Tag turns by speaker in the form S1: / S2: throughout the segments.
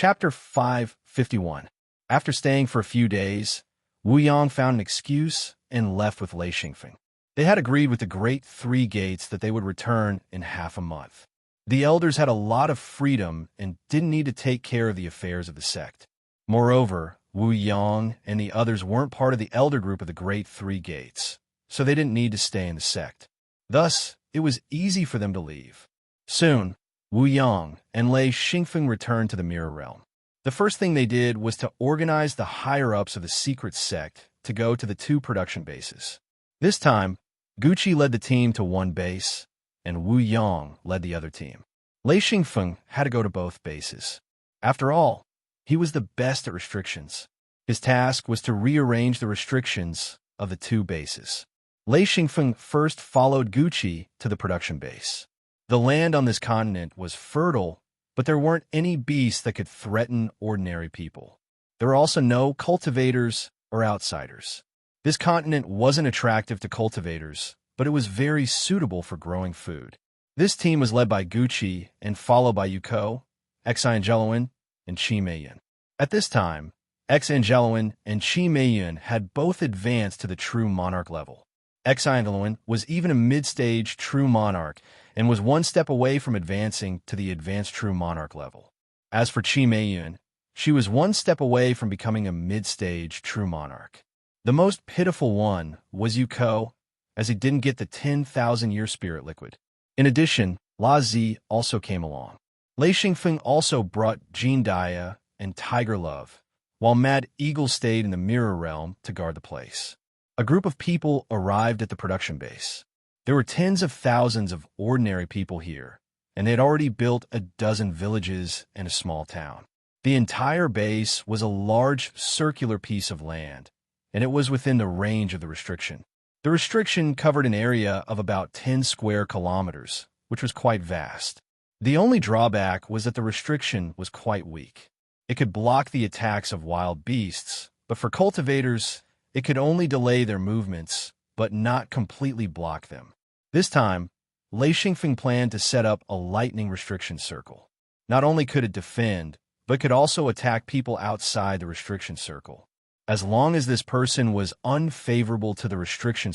S1: Chapter 551. After staying for a few days, Wu Yang found an excuse and left with Lei Xingfeng. They had agreed with the Great Three Gates that they would return in half a month. The elders had a lot of freedom and didn't need to take care of the affairs of the sect. Moreover, Wu Yang and the others weren't part of the elder group of the Great Three Gates, so they didn't need to stay in the sect. Thus, it was easy for them to leave. Soon, Wu Yang and Lei Xingfeng returned to the Mirror Realm. The first thing they did was to organize the higher-ups of the secret sect to go to the two production bases. This time, Gucci led the team to one base, and Wu Yang led the other team. Lei Xingfeng had to go to both bases. After all, he was the best at restrictions. His task was to rearrange the restrictions of the two bases. Lei Xingfeng first followed Gucci to the production base. The land on this continent was fertile, but there weren't any beasts that could threaten ordinary people. There were also no cultivators or outsiders. This continent wasn't attractive to cultivators, but it was very suitable for growing food. This team was led by Gucci and followed by Yuko, X-Angeloan, and Chi Meiyun. At this time, X-Angeloan and Chi Meiyun had both advanced to the true monarch level. X-Angeloan was even a mid-stage true monarch and was one step away from advancing to the advanced true monarch level. As for Chi Meiyun, she was one step away from becoming a mid-stage true monarch. The most pitiful one was Yuko, as he didn't get the 10,000-year spirit liquid. In addition, La Zi also came along. Lei Xingfeng also brought Jean Dia and Tiger Love, while Mad Eagle stayed in the Mirror Realm to guard the place. A group of people arrived at the production base. There were tens of thousands of ordinary people here, and they had already built a dozen villages and a small town. The entire base was a large circular piece of land, and it was within the range of the restriction. The restriction covered an area of about 10 square kilometers, which was quite vast. The only drawback was that the restriction was quite weak. It could block the attacks of wild beasts, but for cultivators, it could only delay their movements, but not completely block them. This time, Lei Xingfeng planned to set up a lightning restriction circle. Not only could it defend, but could also attack people outside the restriction circle. As long as this person was unfavorable to the restriction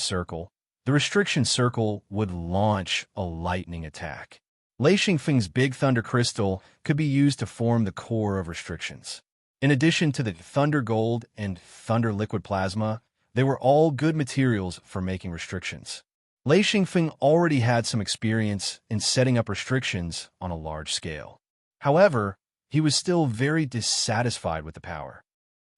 S1: circle would launch a lightning attack. Lei Xingfeng's Big Thunder Crystal could be used to form the core of restrictions. In addition to the Thunder Gold and Thunder Liquid Plasma, they were all good materials for making restrictions. Lei Xingfeng already had some experience in setting up restrictions on a large scale. However, he was still very dissatisfied with the power.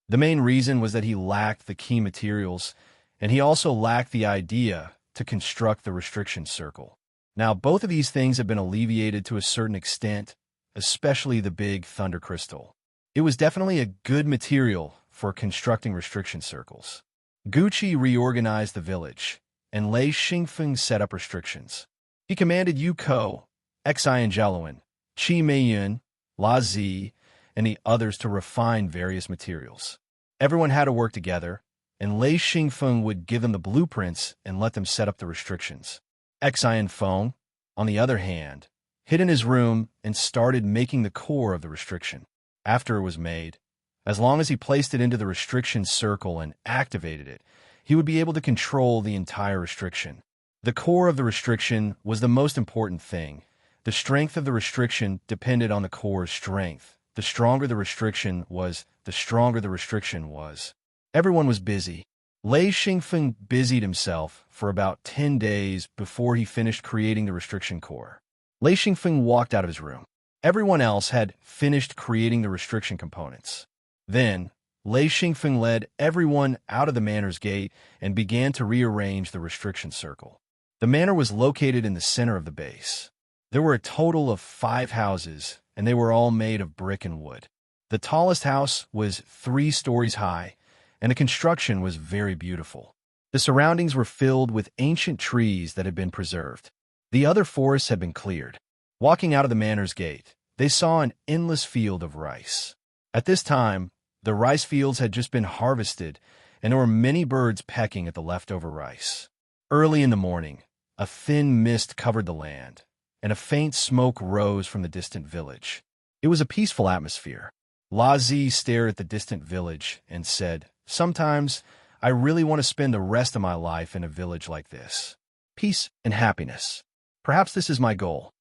S1: The main reason was that he lacked the key materials, and he also lacked the idea to construct the restriction circle. Now, both of these things have been alleviated to a certain extent, especially the Big Thunder Crystal. It was definitely a good material for constructing restriction circles. Gucci reorganized the village, and Lei Xingfeng set up restrictions. He commanded Yuko, X-Angeloan, Chi Meiyun, La Zi, and the others to refine various materials. Everyone had to work together, and Lei Xingfeng would give them the blueprints and let them set up the restrictions. X-Angeloan, on the other hand, hid in his room and started making the core of the restriction. After it was made, as long as he placed it into the restriction circle and activated it, he would be able to control the entire restriction. The core of the restriction was the most important thing. The strength of the restriction depended on the core's strength. The stronger the restriction was, the stronger the restriction was. Everyone was busy. Lei Xingfeng busied himself for about 10 days before he finished creating the restriction core. Lei Xingfeng walked out of his room. Everyone else had finished creating the restriction components. Then, Lei Xingfeng led everyone out of the manor's gate and began to rearrange the restriction circle. The manor was located in the center of the base. There were a total of 5 houses, and they were all made of brick and wood. The tallest house was 3 stories high, and the construction was very beautiful. The surroundings were filled with ancient trees that had been preserved. The other forests had been cleared. Walking out of the manor's gate, they saw an endless field of rice. At this time, the rice fields had just been harvested, and there were many birds pecking at the leftover rice. Early in the morning, a thin mist covered the land, and a faint smoke rose from the distant village. It was a peaceful atmosphere. Lazi stared at the distant village and said, "Sometimes I really want to spend the rest of my life in a village like this. Peace and happiness. Perhaps this is my goal."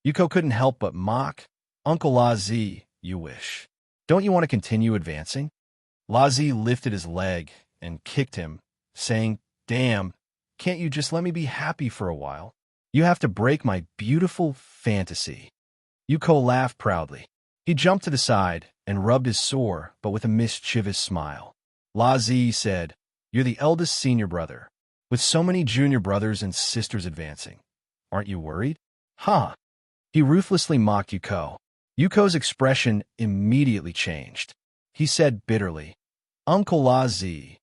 S1: Yuko couldn't help but mock. "Uncle Lazi, you wish. Don't you want to continue advancing?" Lazi lifted his leg and kicked him, saying, "Damn, can't you just let me be happy for a while? You have to break my beautiful fantasy." Yuko laughed proudly. He jumped to the side and rubbed his sore, but with a mischievous smile. Lazi said, "You're the eldest senior brother, with so many junior brothers and sisters advancing. Aren't you worried?" "Huh." He ruthlessly mocked Yuko. Yuko's expression immediately changed. He said bitterly, "Uncle Lazi,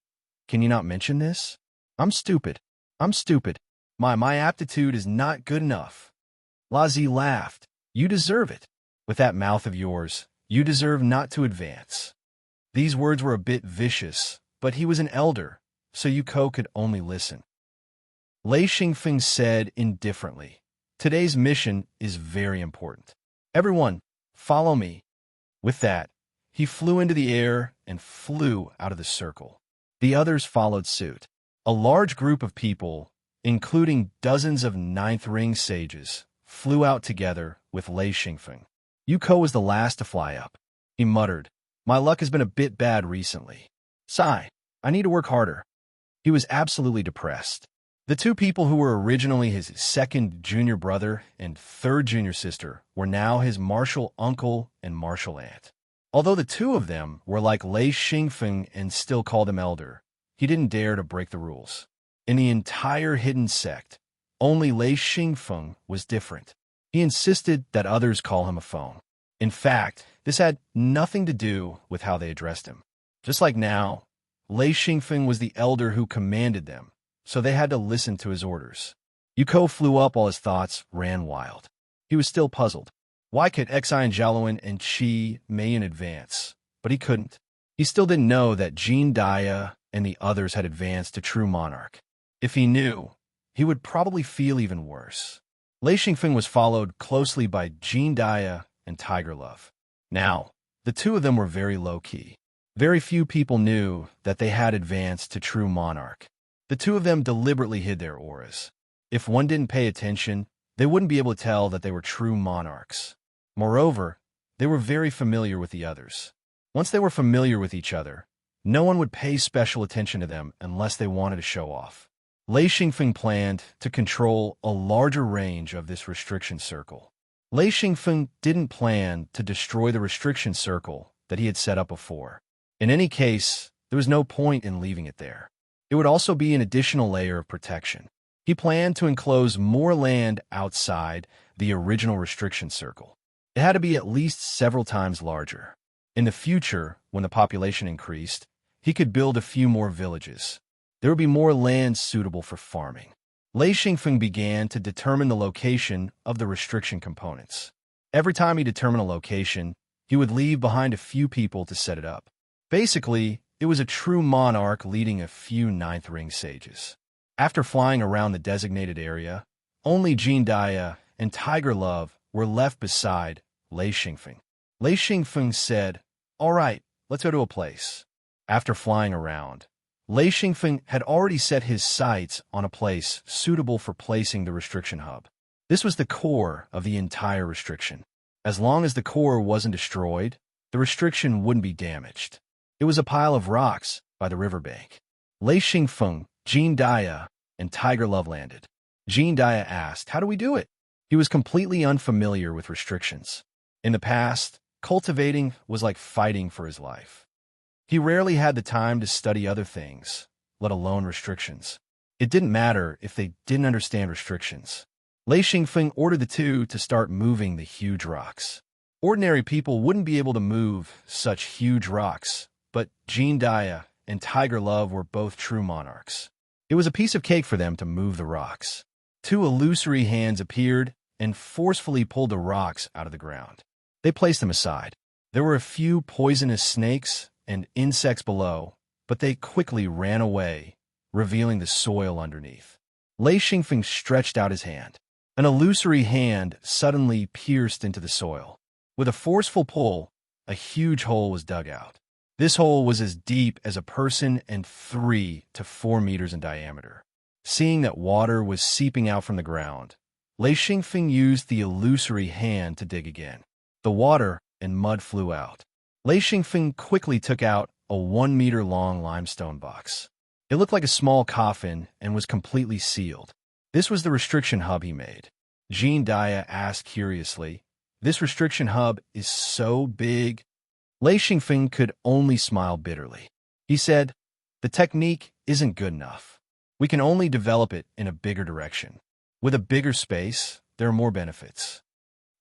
S1: can you not mention this? I'm stupid. I'm stupid. My aptitude is not good enough." Lazi laughed. "You deserve it. With that mouth of yours, you deserve not to advance." These words were a bit vicious, but he was an elder, so Yuko could only listen. Lei Xingfeng said indifferently, "Today's mission is very important. Everyone, follow me." With that, he flew into the air and flew out of the circle. The others followed suit. A large group of people, including dozens of ninth ring sages, flew out together with Lei Xingfeng. Yuko was the last to fly up. He muttered, "My luck has been a bit bad recently. Sigh, I need to work harder." He was absolutely depressed. The two people who were originally his second junior brother and third junior sister were now his martial uncle and martial aunt. Although the two of them were like Lei Xingfeng and still called him elder, he didn't dare to break the rules. In the entire hidden sect, only Lei Xingfeng was different. He insisted that others call him a phone. In fact, this had nothing to do with how they addressed him. Just like now, Lei Xingfeng was the elder who commanded them, so they had to listen to his orders. Yuko flew up while his thoughts ran wild. He was still puzzled. Why could Xi and Jialuan and Qi Mei in advance? But he couldn't. He still didn't know that Jean Dia and the others had advanced to true monarch. If he knew, he would probably feel even worse. Lei Xingfeng was followed closely by Jean Dia and Tiger Love. Now, the two of them were very low-key. Very few people knew that they had advanced to true monarch. The two of them deliberately hid their auras. If one didn't pay attention, they wouldn't be able to tell that they were true monarchs. Moreover, they were very familiar with the others. Once they were familiar with each other, no one would pay special attention to them unless they wanted to show off. Lei Xingfeng planned to control a larger range of this restriction circle. Lei Xingfeng didn't plan to destroy the restriction circle that he had set up before. In any case, there was no point in leaving it there. It would also be an additional layer of protection. He planned to enclose more land outside the original restriction circle. It had to be at least several times larger. In the future, when the population increased, he could build a few more villages. There would be more land suitable for farming. Lei Xingfeng began to determine the location of the restriction components. Every time he determined a location, he would leave behind a few people to set it up. Basically, it was a true monarch leading a few ninth ring sages. After flying around the designated area, only Jean Dia and Tiger Love were left beside Lei Xingfeng. Lei Xingfeng said, "All right, let's go to a place." After flying around, Lei Xingfeng had already set his sights on a place suitable for placing the restriction hub. This was the core of the entire restriction. As long as the core wasn't destroyed, the restriction wouldn't be damaged. It was a pile of rocks by the riverbank. Lei Xingfeng, Jean Dia, and Tiger Love landed. Jean Dia asked, "How do we do it?" He was completely unfamiliar with restrictions. In the past, cultivating was like fighting for his life. He rarely had the time to study other things, let alone restrictions. It didn't matter if they didn't understand restrictions. Lei Xingfeng ordered the two to start moving the huge rocks. Ordinary people wouldn't be able to move such huge rocks, but Jean Dia and Tiger Love were both true monarchs. It was a piece of cake for them to move the rocks. Two illusory hands appeared and forcefully pulled the rocks out of the ground. They placed them aside. There were a few poisonous snakes and insects below, but they quickly ran away, revealing the soil underneath. Lei Xingfeng stretched out his hand. An illusory hand suddenly pierced into the soil. With a forceful pull, a huge hole was dug out. This hole was as deep as a person and 3 to 4 meters in diameter. Seeing that water was seeping out from the ground, Lei Xingfeng used the illusory hand to dig again. The water and mud flew out. Lei Xingfeng quickly took out a 1-meter-long limestone box. It looked like a small coffin and was completely sealed. This was the restriction hub he made. Jean Dia asked curiously, "This restriction hub is so big?" Lei Xingfeng could only smile bitterly. He said, "The technique isn't good enough. We can only develop it in a bigger direction. With a bigger space, there are more benefits."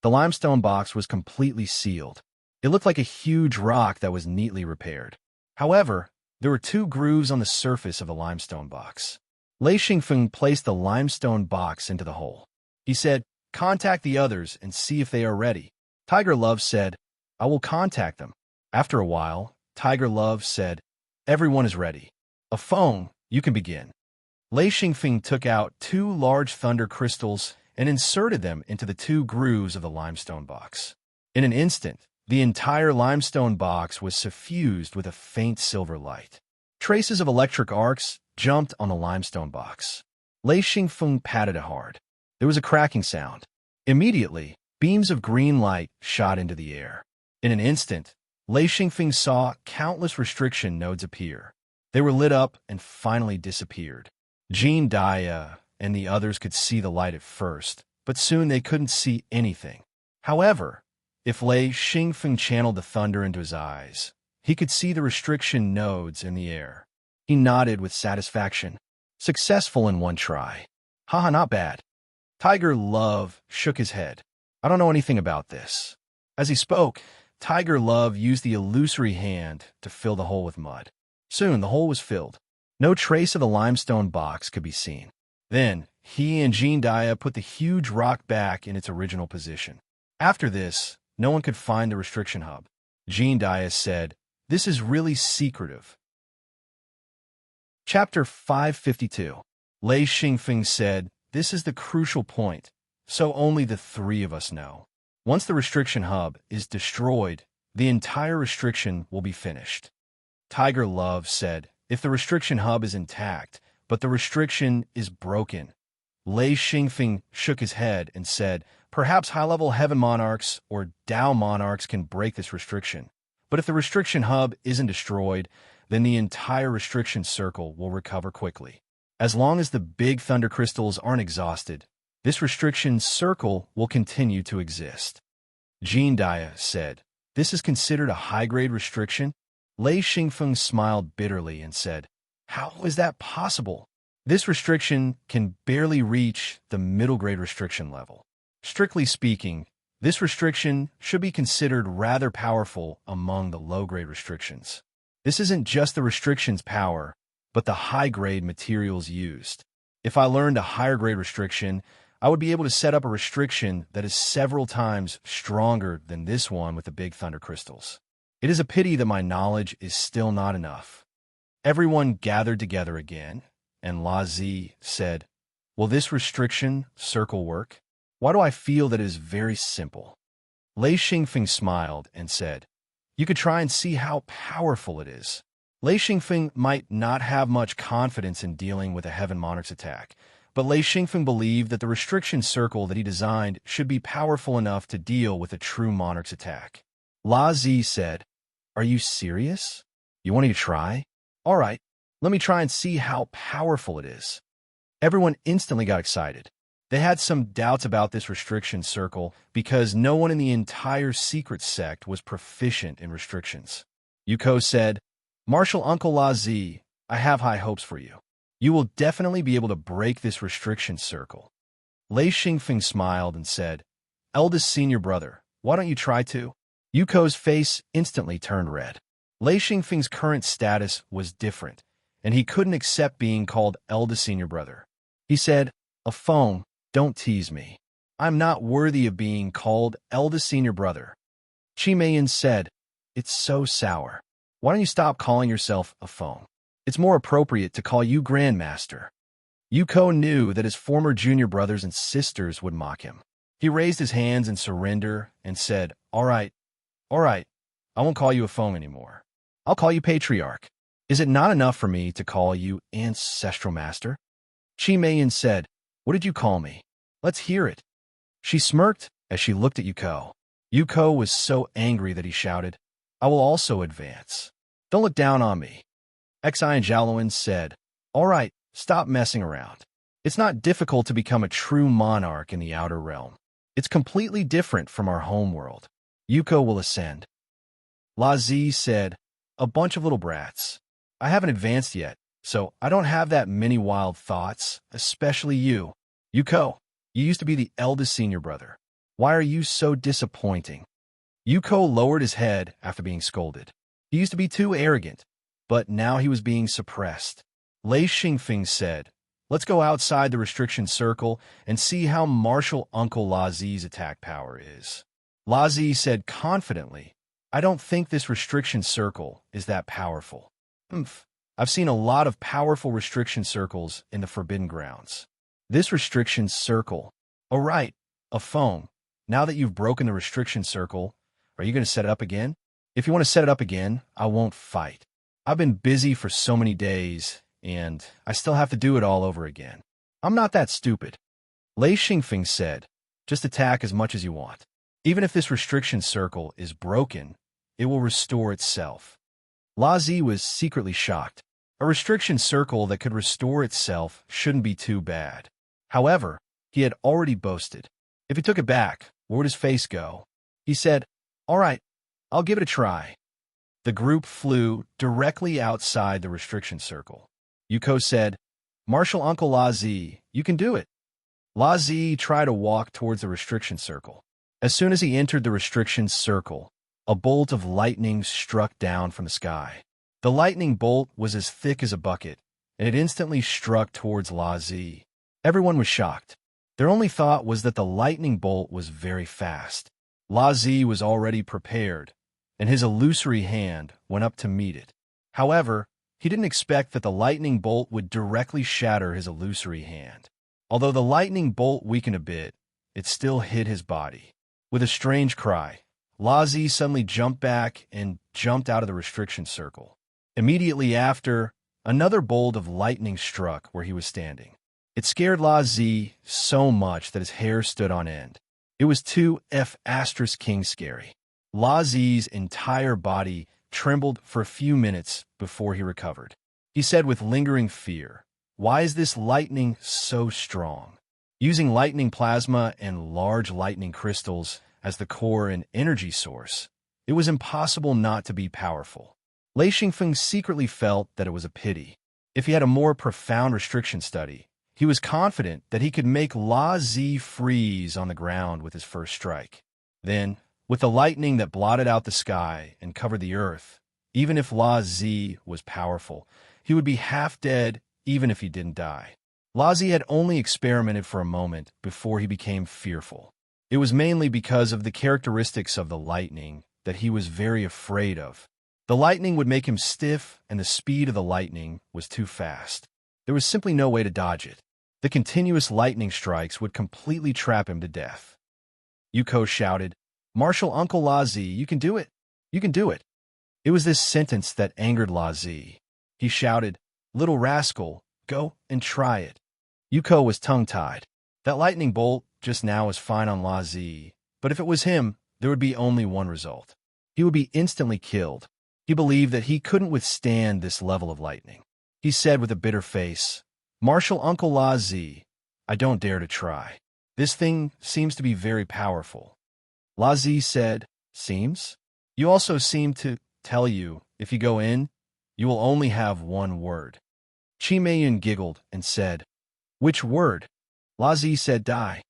S1: The limestone box was completely sealed. It looked like a huge rock that was neatly repaired. However, there were 2 grooves on the surface of the limestone box. Lei Xingfeng placed the limestone box into the hole. He said, "Contact the others and see if they are ready." Tiger Love said, "I will contact them." After a while, Tiger Love said, "Everyone is ready. A phone, you can begin." Lei Xingfeng took out 2 large thunder crystals and inserted them into the 2 grooves of the limestone box. In an instant, the entire limestone box was suffused with a faint silver light. Traces of electric arcs jumped on the limestone box. Lei Xingfeng patted it hard. There was a cracking sound. Immediately, beams of green light shot into the air. In an instant, Lei Xingfeng saw countless restriction nodes appear. They were lit up and finally disappeared. Jean Dia and the others could see the light at first, but soon they couldn't see anything. However, if Lei Xingfeng channeled the thunder into his eyes, he could see the restriction nodes in the air. He nodded with satisfaction. Successful in one try. Haha, not bad. Tiger Love shook his head. "I don't know anything about this." As he spoke, Tiger Love used the illusory hand to fill the hole with mud. Soon the hole was filled. No trace of the limestone box could be seen. Then, he and Jean Dia put the huge rock back in its original position. After this, no one could find the restriction hub. Jean Dia said, "This is really secretive." Chapter 552. Lei Xingfeng said, "This is the crucial point, so only the 3 of us know. Once the restriction hub is destroyed, the entire restriction will be finished." Tiger Love said, "If the restriction hub is intact, but the restriction is broken." Lei Xingfeng shook his head and said, "Perhaps high-level heaven monarchs or Tao monarchs can break this restriction. But if the restriction hub isn't destroyed, then the entire restriction circle will recover quickly. As long as the big thunder crystals aren't exhausted, this restriction circle will continue to exist." Jean Dia said, "This is considered a high-grade restriction?" Lei Xingfeng smiled bitterly and said, "How is that possible? This restriction can barely reach the middle-grade restriction level. Strictly speaking, this restriction should be considered rather powerful among the low-grade restrictions. This isn't just the restriction's power, but the high-grade materials used. If I learned a higher-grade restriction, I would be able to set up a restriction that is several times stronger than this one with the big thunder crystals. It is a pity that my knowledge is still not enough." Everyone gathered together again, and La Zi said, "Will this restriction circle work? Why do I feel that it is very simple?" Lei Xingfeng smiled and said, "You could try and see how powerful it is." Lei Xingfeng might not have much confidence in dealing with a Heaven Monarch's attack, but Lei Xingfeng believed that the restriction circle that he designed should be powerful enough to deal with a true monarch's attack. La Zi said, "Are you serious? You want me to try? All right, let me try and see how powerful it is." Everyone instantly got excited. They had some doubts about this restriction circle because no one in the entire secret sect was proficient in restrictions. Yuko said, "Martial Uncle La Zi, I have high hopes for you. You will definitely be able to break this restriction circle." Lei Xingfeng smiled and said, "Eldest senior brother, why don't you try to?" Yuko's face instantly turned red. Lei Xingfeng's current status was different, and he couldn't accept being called eldest senior brother. He said, "A phone, don't tease me. I'm not worthy of being called eldest senior brother." Chi Meiyan said, "It's so sour. Why don't you stop calling yourself a phone? It's more appropriate to call you Grandmaster." Yuko knew that his former junior brothers and sisters would mock him. He raised his hands in surrender and said, all right, I won't call you a phone anymore. I'll call you patriarch. Is it not enough for me to call you ancestral master? Chi Meiyan said, what did you call me? Let's hear it. She smirked as she looked at Yuko. Yuko was so angry that he shouted, I will also advance. Don't look down on me. Xi and Xiaoluan said, all right, stop messing around. It's not difficult to become a true monarch in the outer realm. It's completely different from our homeworld. Yuko will ascend. Lazi said, a bunch of little brats. I haven't advanced yet, so I don't have that many wild thoughts, especially you. Yuko, you used to be the eldest senior brother. Why are you so disappointing? Yuko lowered his head after being scolded. He used to be too arrogant, but now he was being suppressed. Lei Xingfeng said, let's go outside the restriction circle and see how martial Uncle Lazi's attack power is. Lazi said confidently, I don't think this restriction circle is that powerful. I've seen a lot of powerful restriction circles in the Forbidden Grounds. This restriction circle. Oh right, a phone. Now that you've broken the restriction circle, are you going to set it up again? If you want to set it up again, I won't fight. I've been busy for so many days, and I still have to do it all over again. I'm not that stupid. Lei Xingfeng said, just attack as much as you want. Even if this restriction circle is broken, it will restore itself. Lazi was secretly shocked. A restriction circle that could restore itself shouldn't be too bad. However, he had already boasted. If he took it back, where would his face go? He said, all right, I'll give it a try. The group flew directly outside the restriction circle. Yuko said, Martial Uncle Lazi, you can do it. Lazi tried to walk towards the restriction circle. As soon as he entered the restriction circle, a bolt of lightning struck down from the sky. The lightning bolt was as thick as a bucket, and it instantly struck towards Lazi. Everyone was shocked. Their only thought was that the lightning bolt was very fast. Lazi was already prepared, and his illusory hand went up to meet it. However, he didn't expect that the lightning bolt would directly shatter his illusory hand. Although the lightning bolt weakened a bit, it still hit his body. With a strange cry, Lazi suddenly jumped back and jumped out of the restriction circle. Immediately after, another bolt of lightning struck where he was standing. It scared Lazi so much that his hair stood on end. It was too king scary. Lazi's entire body trembled for a few minutes before he recovered. He said with lingering fear, why is this lightning so strong? Using lightning plasma and large lightning crystals as the core and energy source, it was impossible not to be powerful. Lei Xingfeng secretly felt that it was a pity. If he had a more profound restriction study, he was confident that he could make Lazi freeze on the ground with his first strike. Then, with the lightning that blotted out the sky and covered the earth, even if Lazi was powerful, he would be half dead even if he didn't die. Lazi had only experimented for a moment before he became fearful. It was mainly because of the characteristics of the lightning that he was very afraid of. The lightning would make him stiff, and the speed of the lightning was too fast. There was simply no way to dodge it. The continuous lightning strikes would completely trap him to death. Yuko shouted, Martial Uncle Lazi, you can do it. You can do it. It was this sentence that angered Lazi. He shouted, little rascal, go and try it. Yuko was tongue-tied. That lightning bolt just now was fine on Lazi, but if it was him, there would be only one result. He would be instantly killed. He believed that he couldn't withstand this level of lightning. He said with a bitter face, Martial Uncle Lazi, I don't dare to try. This thing seems to be very powerful. Lazi said, seems? You also seem to tell you, if you go in, you will only have one word. Chi Meiyan giggled and said, which word? Lazi said, die.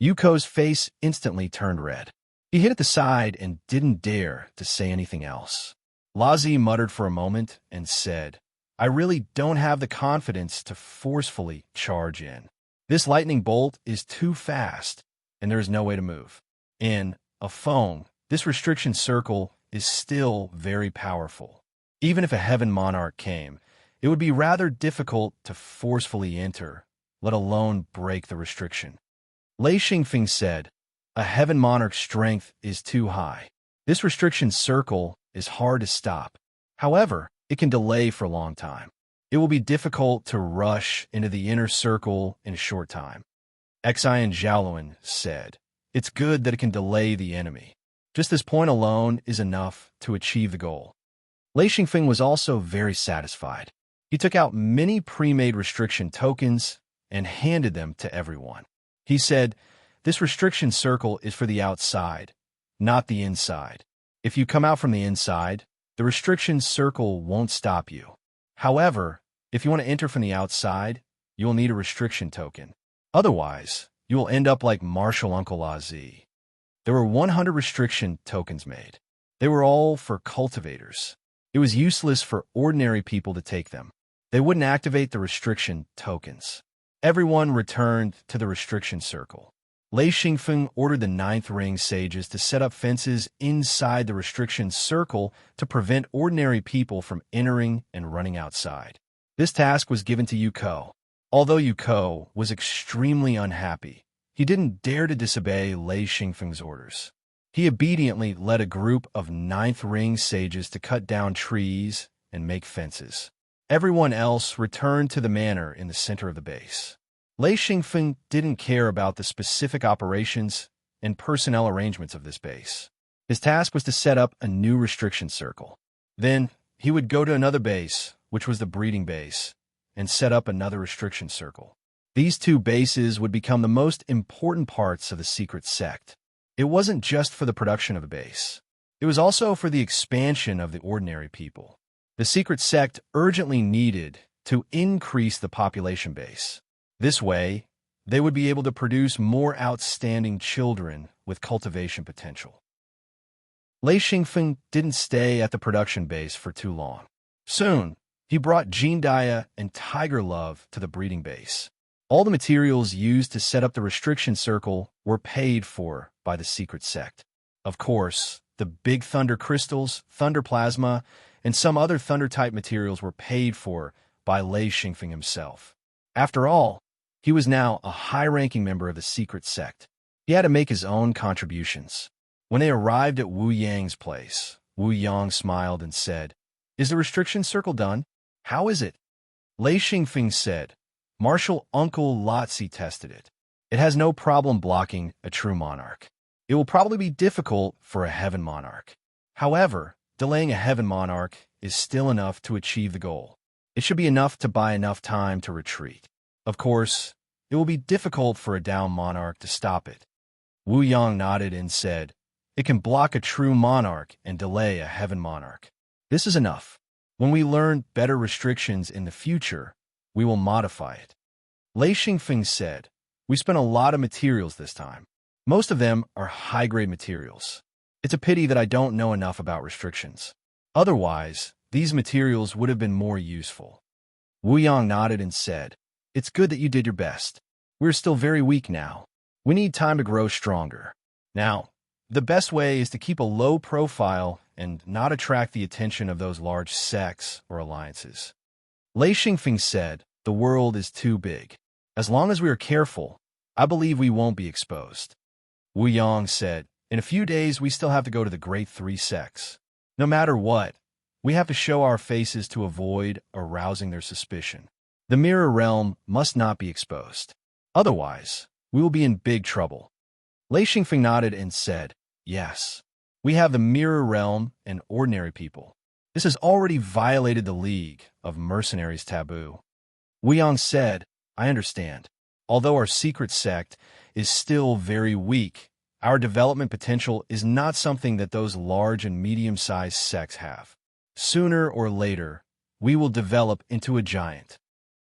S1: Yuko's face instantly turned red. He hid at the side and didn't dare to say anything else. Lazi muttered for a moment and said, I really don't have the confidence to forcefully charge in. This lightning bolt is too fast, and there is no way to move. In a phone, this restriction circle is still very powerful. Even if a heaven monarch came, it would be rather difficult to forcefully enter, let alone break the restriction. Lei Xingfeng said, a heaven monarch's strength is too high. This restriction circle is hard to stop. However, it can delay for a long time. It will be difficult to rush into the inner circle in a short time. Xian Zhaoluan said, "It's good that it can delay the enemy. Just this point alone is enough to achieve the goal." Lei Xingfeng was also very satisfied. He took out many pre-made restriction tokens and handed them to everyone. He said, "This restriction circle is for the outside, not the inside. If you come out from the inside, the restriction circle won't stop you. However, if you want to enter from the outside, you will need a restriction token. Otherwise, you will end up like Martial Uncle Ozzy." There were 100 restriction tokens made. They were all for cultivators. It was useless for ordinary people to take them. They wouldn't activate the restriction tokens. Everyone returned to the restriction circle. Lei Xingfeng ordered the 9th ring sages to set up fences inside the restriction circle to prevent ordinary people from entering and running outside. This task was given to Yuko. Although Yuko was extremely unhappy, he didn't dare to disobey Lei Xingfeng's orders. He obediently led a group of 9th ring sages to cut down trees and make fences. Everyone else returned to the manor in the center of the base. Lei Xingfeng didn't care about the specific operations and personnel arrangements of this base. His task was to set up a new restriction circle. Then, he would go to another base, which was the breeding base, and set up another restriction circle. These two bases would become the most important parts of the secret sect. It wasn't just for the production of the base. It was also for the expansion of the ordinary people. The secret sect urgently needed to increase the population base. This way, they would be able to produce more outstanding children with cultivation potential. Lei Xingfeng didn't stay at the production base for too long. Soon, he brought Jindaya and Tiger Love to the breeding base. All the materials used to set up the restriction circle were paid for by the secret sect. Of course, the big thunder crystals, thunder plasma, and some other thunder-type materials were paid for by Lei Xingfeng himself. After all, he was now a high-ranking member of the secret sect. He had to make his own contributions. When they arrived at Wu Yang's place, Wu Yang smiled and said, "Is the restriction circle done? How is it?" Lei Xingfeng said, "Martial Uncle Lotzi tested it. It has no problem blocking a true monarch. It will probably be difficult for a heaven monarch. However, delaying a heaven monarch is still enough to achieve the goal. It should be enough to buy enough time to retreat. Of course, it will be difficult for a down monarch to stop it." Wu Yang nodded and said, "It can block a true monarch and delay a heaven monarch. This is enough. When we learn better restrictions in the future, we will modify it." Lei Xingfeng said, "We spent a lot of materials this time. Most of them are high-grade materials. It's a pity that I don't know enough about restrictions. Otherwise, these materials would have been more useful." Wu Yang nodded and said, "It's good that you did your best. We're still very weak now. We need time to grow stronger. Now, the best way is to keep a low profile and not attract the attention of those large sects or alliances." Lei Xingfeng said, "The world is too big. As long as we are careful, I believe we won't be exposed." Wu Yang said, "In a few days, we still have to go to the Great Three Sects. No matter what, we have to show our faces to avoid arousing their suspicion. The mirror realm must not be exposed. Otherwise, we will be in big trouble." Lei Xingfeng nodded and said, "Yes. We have the mirror realm and ordinary people. This has already violated the League of Mercenaries taboo." Wu Yang said, "I understand. Although our secret sect is still very weak, our development potential is not something that those large and medium-sized sects have. Sooner or later, we will develop into a giant."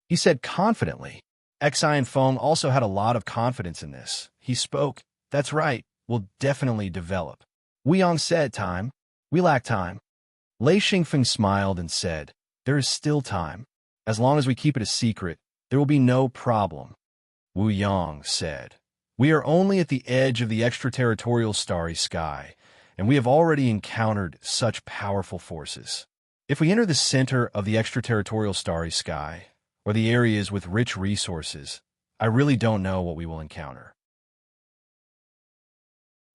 S1: He said confidently. Xian Feng also had a lot of confidence in this. He spoke, "That's right, we'll definitely develop." Wu Yang said, "Time? We lack time." Lei Xingfeng smiled and said, "There is still time. As long as we keep it a secret, there will be no problem." Wu Yang said, "We are only at the edge of the extraterritorial starry sky, and we have already encountered such powerful forces. If we enter the center of the extraterritorial starry sky, or the areas with rich resources, I really don't know what we will encounter."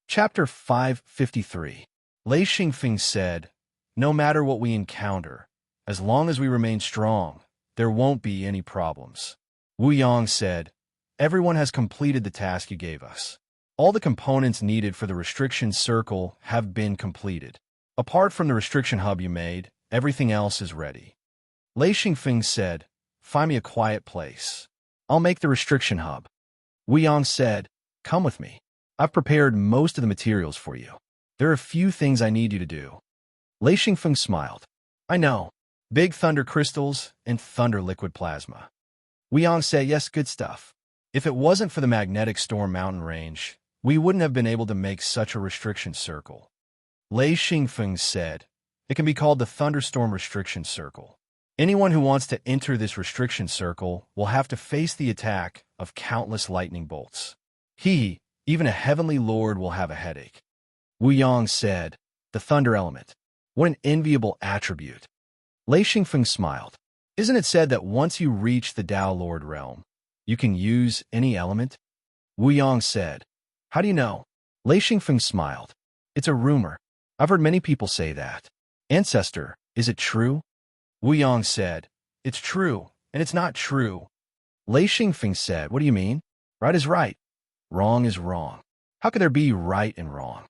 S1: Chapter 553. Lei Xingfeng said, no matter what we encounter, as long as we remain strong, there won't be any problems. Wu Yang said, everyone has completed the task you gave us. All the components needed for the restriction circle have been completed. Apart from the restriction hub you made, everything else is ready. Lei Xingfeng said, find me a quiet place. I'll make the restriction hub. Wu Yang said, come with me. I've prepared most of the materials for you. There are a few things I need you to do. Lei Xingfeng smiled. I know. Big thunder crystals and thunder liquid plasma. Wu Yang said, yes, good stuff. If it wasn't for the magnetic storm mountain range, we wouldn't have been able to make such a restriction circle. Lei Xingfeng said, it can be called the thunderstorm restriction circle. Anyone who wants to enter this restriction circle will have to face the attack of countless lightning bolts. Even a heavenly lord will have a headache. Wu Yang said, the thunder element. What an enviable attribute. Lei Xingfeng smiled. Isn't it said that once you reach the Tao Lord realm, you can use any element? Wu Yang said, how do you know? Lei Xingfeng smiled. It's a rumor. I've heard many people say that. Ancestor, is it true? Wu Yang said, it's true, and it's not true. Lei Xingfeng said, what do you mean? Right is right. Wrong is wrong. How could there be right and wrong?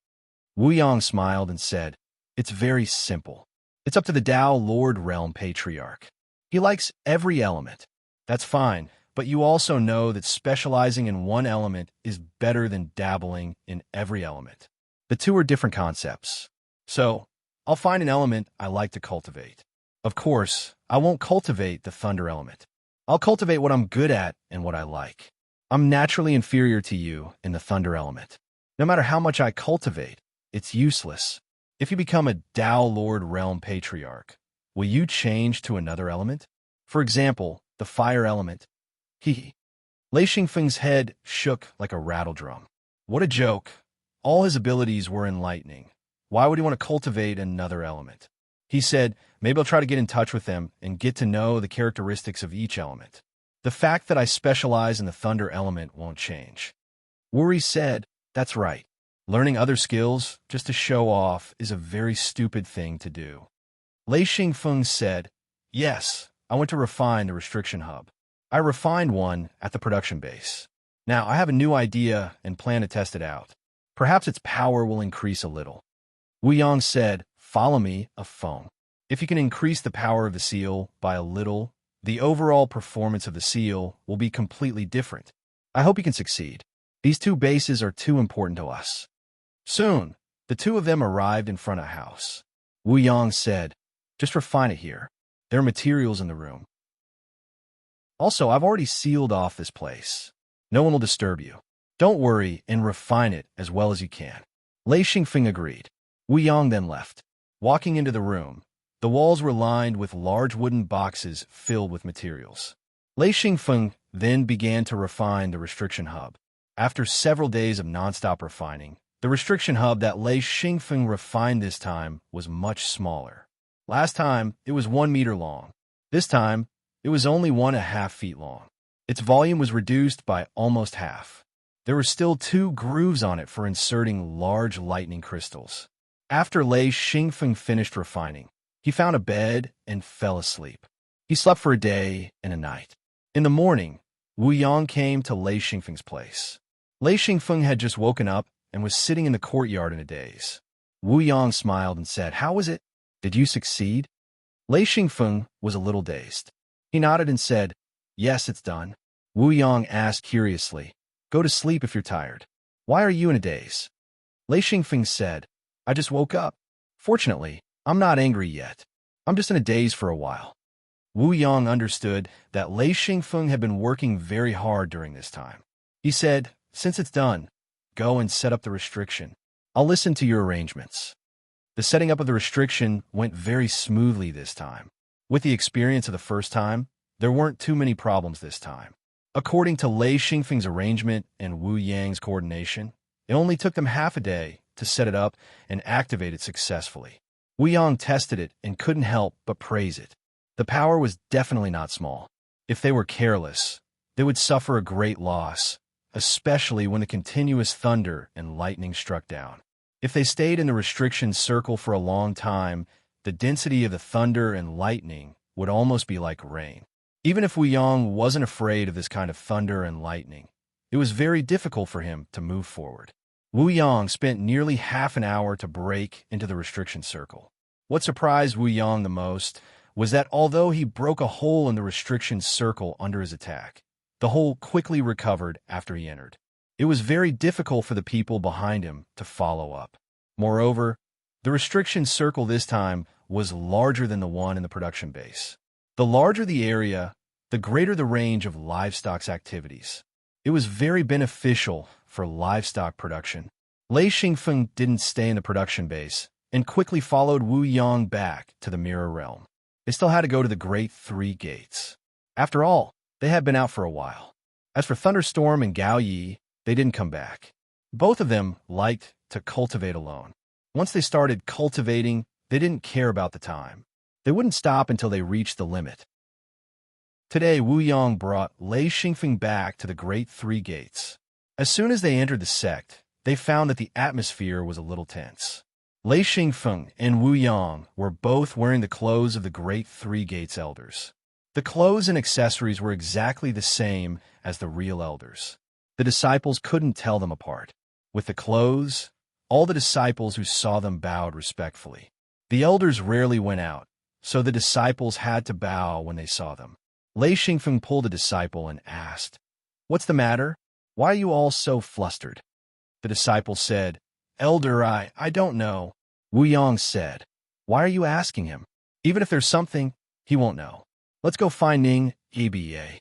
S1: Wu Yang smiled and said, it's very simple. It's up to the Tao Lord Realm Patriarch. He likes every element. That's fine, but you also know that specializing in one element is better than dabbling in every element. The two are different concepts. So, I'll find an element I like to cultivate. Of course, I won't cultivate the thunder element. I'll cultivate what I'm good at and what I like. I'm naturally inferior to you in the thunder element. No matter how much I cultivate, it's useless. If you become a Tao Lord Realm Patriarch, will you change to another element? For example, the fire element. Lei Xingfeng's head shook like a rattle drum. What a joke. All his abilities were enlightening. Why would he want to cultivate another element? He said, maybe I'll try to get in touch with them and get to know the characteristics of each element. The fact that I specialize in the thunder element won't change. Wu said, that's right. Learning other skills just to show off is a very stupid thing to do. Lei Xingfeng said, yes, I went to refine the restriction hub. I refined one at the production base. Now I have a new idea and plan to test it out. Perhaps its power will increase a little. Wu Yang said, follow me, a phone. If you can increase the power of the seal by a little, the overall performance of the seal will be completely different. I hope you can succeed. These two bases are too important to us. Soon, the two of them arrived in front of a house. Wu Yang said, just refine it here. There are materials in the room. Also, I've already sealed off this place. No one will disturb you. Don't worry and refine it as well as you can. Lei Xingfeng agreed. Wu Yang then left. Walking into the room, the walls were lined with large wooden boxes filled with materials. Lei Xingfeng then began to refine the restriction hub. After several days of nonstop refining, the restriction hub that Lei Xingfeng refined this time was much smaller. Last time, it was 1 meter long. This time, it was only 1.5 feet long. Its volume was reduced by almost half. There were still 2 grooves on it for inserting large lightning crystals. After Lei Xingfeng finished refining, he found a bed and fell asleep. He slept for a day and a night. In the morning, Wu Yang came to Lei Xingfeng's place. Lei Xingfeng had just woken up and was sitting in the courtyard in a daze. Wu Yang smiled and said, how was it? Did you succeed? Lei Xingfeng was a little dazed. He nodded and said, yes, it's done. Wu Yang asked curiously, go to sleep if you're tired. Why are you in a daze? Lei Xingfeng said, I just woke up. Fortunately, I'm not angry yet. I'm just in a daze for a while. Wu Yang understood that Lei Xingfeng had been working very hard during this time. He said, since it's done, go and set up the restriction. I'll listen to your arrangements. The setting up of the restriction went very smoothly this time. With the experience of the first time, there weren't too many problems this time. According to Lei Xingfeng's arrangement and Wu Yang's coordination, it only took them half a day to set it up and activate it successfully. Wu Yang tested it and couldn't help but praise it. The power was definitely not small. If they were careless, they would suffer a great loss, especially when the continuous thunder and lightning struck down. If they stayed in the restriction circle for a long time, the density of the thunder and lightning would almost be like rain. Even if Wu Yong wasn't afraid of this kind of thunder and lightning, it was very difficult for him to move forward. Wu Yong spent nearly half an hour to break into the restriction circle. What surprised Wu Yong the most was that although he broke a hole in the restriction circle under his attack, the hole quickly recovered after he entered. It was very difficult for the people behind him to follow up. Moreover, the restriction circle this time was larger than the one in the production base. The larger the area, the greater the range of livestock's activities. It was very beneficial for livestock production. Lei Xingfeng didn't stay in the production base and quickly followed Wu Yong back to the Mirror Realm. They still had to go to the Great Three Gates. After all, they had been out for a while. As for Thunderstorm and Gao Yi, they didn't come back. Both of them liked to cultivate alone. Once they started cultivating, they didn't care about the time. They wouldn't stop until they reached the limit. Today, Wu Yong brought Lei Xingfeng back to the Great Three Gates. As soon as they entered the sect, they found that the atmosphere was a little tense. Lei Xingfeng and Wu Yong were both wearing the clothes of the Great Three Gates elders. The clothes and accessories were exactly the same as the real elders. The disciples couldn't tell them apart. With the clothes, all the disciples who saw them bowed respectfully. The elders rarely went out, so the disciples had to bow when they saw them. Lei Xingfeng pulled a disciple and asked, "What's the matter? Why are you all so flustered?" The disciple said, "Elder, I don't know." Wu Yong said, "Why are you asking him? Even if there's something, he won't know. Let's go find Ning, EBA."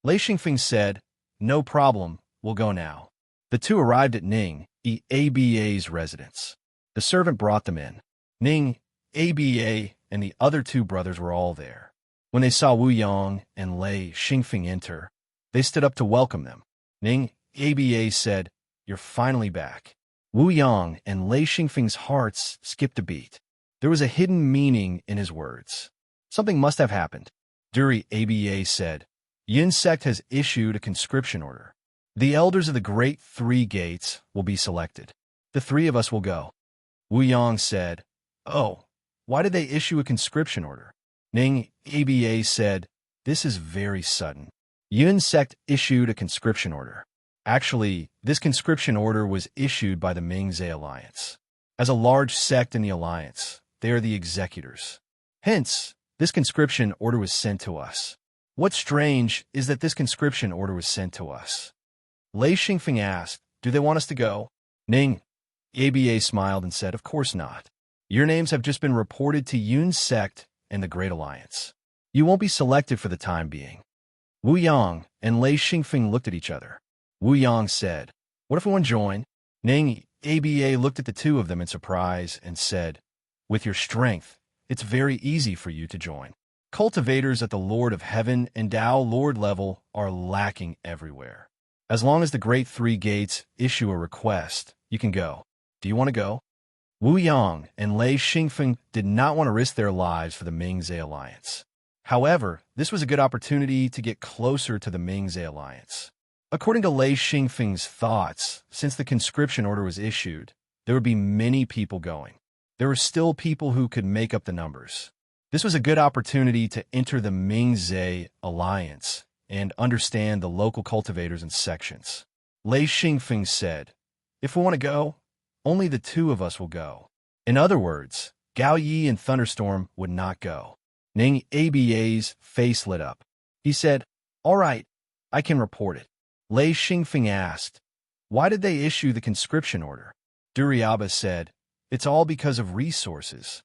S1: Lei Xingfeng said, "No problem, we'll go now." The two arrived at Ning, EBA's residence. The servant brought them in. Ning, EBA, and the other two brothers were all there. When they saw Wu Yong and Lei Xingfeng enter, they stood up to welcome them. Ning, EBA said, "You're finally back." Wu Yong and Lei Xingfeng's hearts skipped a beat. There was a hidden meaning in his words. Something must have happened. Duri ABA said, "Yin sect has issued a conscription order. The elders of the Great Three Gates will be selected. The three of us will go." Wu Yong said, "Oh, why did they issue a conscription order?" Ning ABA said, "This is very sudden. Yin sect issued a conscription order. Actually, this conscription order was issued by the Mingzhe Alliance. As a large sect in the Alliance, they are the executors. Hence, this conscription order was sent to us. What's strange is that this conscription order was sent to us." Lei Xingfeng asked, "Do they want us to go?" Ning ABA smiled and said, "Of course not. Your names have just been reported to Yun's sect and the Great Alliance. You won't be selected for the time being." Wu Yong and Lei Xingfeng looked at each other. Wu Yong said, "What if we want to join?" Ning ABA looked at the two of them in surprise and said, "With your strength, it's very easy for you to join. Cultivators at the Lord of Heaven and Tao Lord level are lacking everywhere. As long as the Great Three Gates issue a request, you can go. Do you want to go?" Wu Yong and Lei Xingfeng did not want to risk their lives for the Mingzhe Alliance. However, this was a good opportunity to get closer to the Mingzhe Alliance. According to Lei Xingfeng's thoughts, since the conscription order was issued, there would be many people going. There were still people who could make up the numbers. This was a good opportunity to enter the Mingzhe Alliance and understand the local cultivators and sections. Lei Xingfeng said, "If we want to go, only the two of us will go." In other words, Gao Yi and Thunderstorm would not go. Ning ABA's face lit up. He said, "All right, I can report it." Lei Xingfeng asked, "Why did they issue the conscription order?" Duriaba said, "It's all because of resources.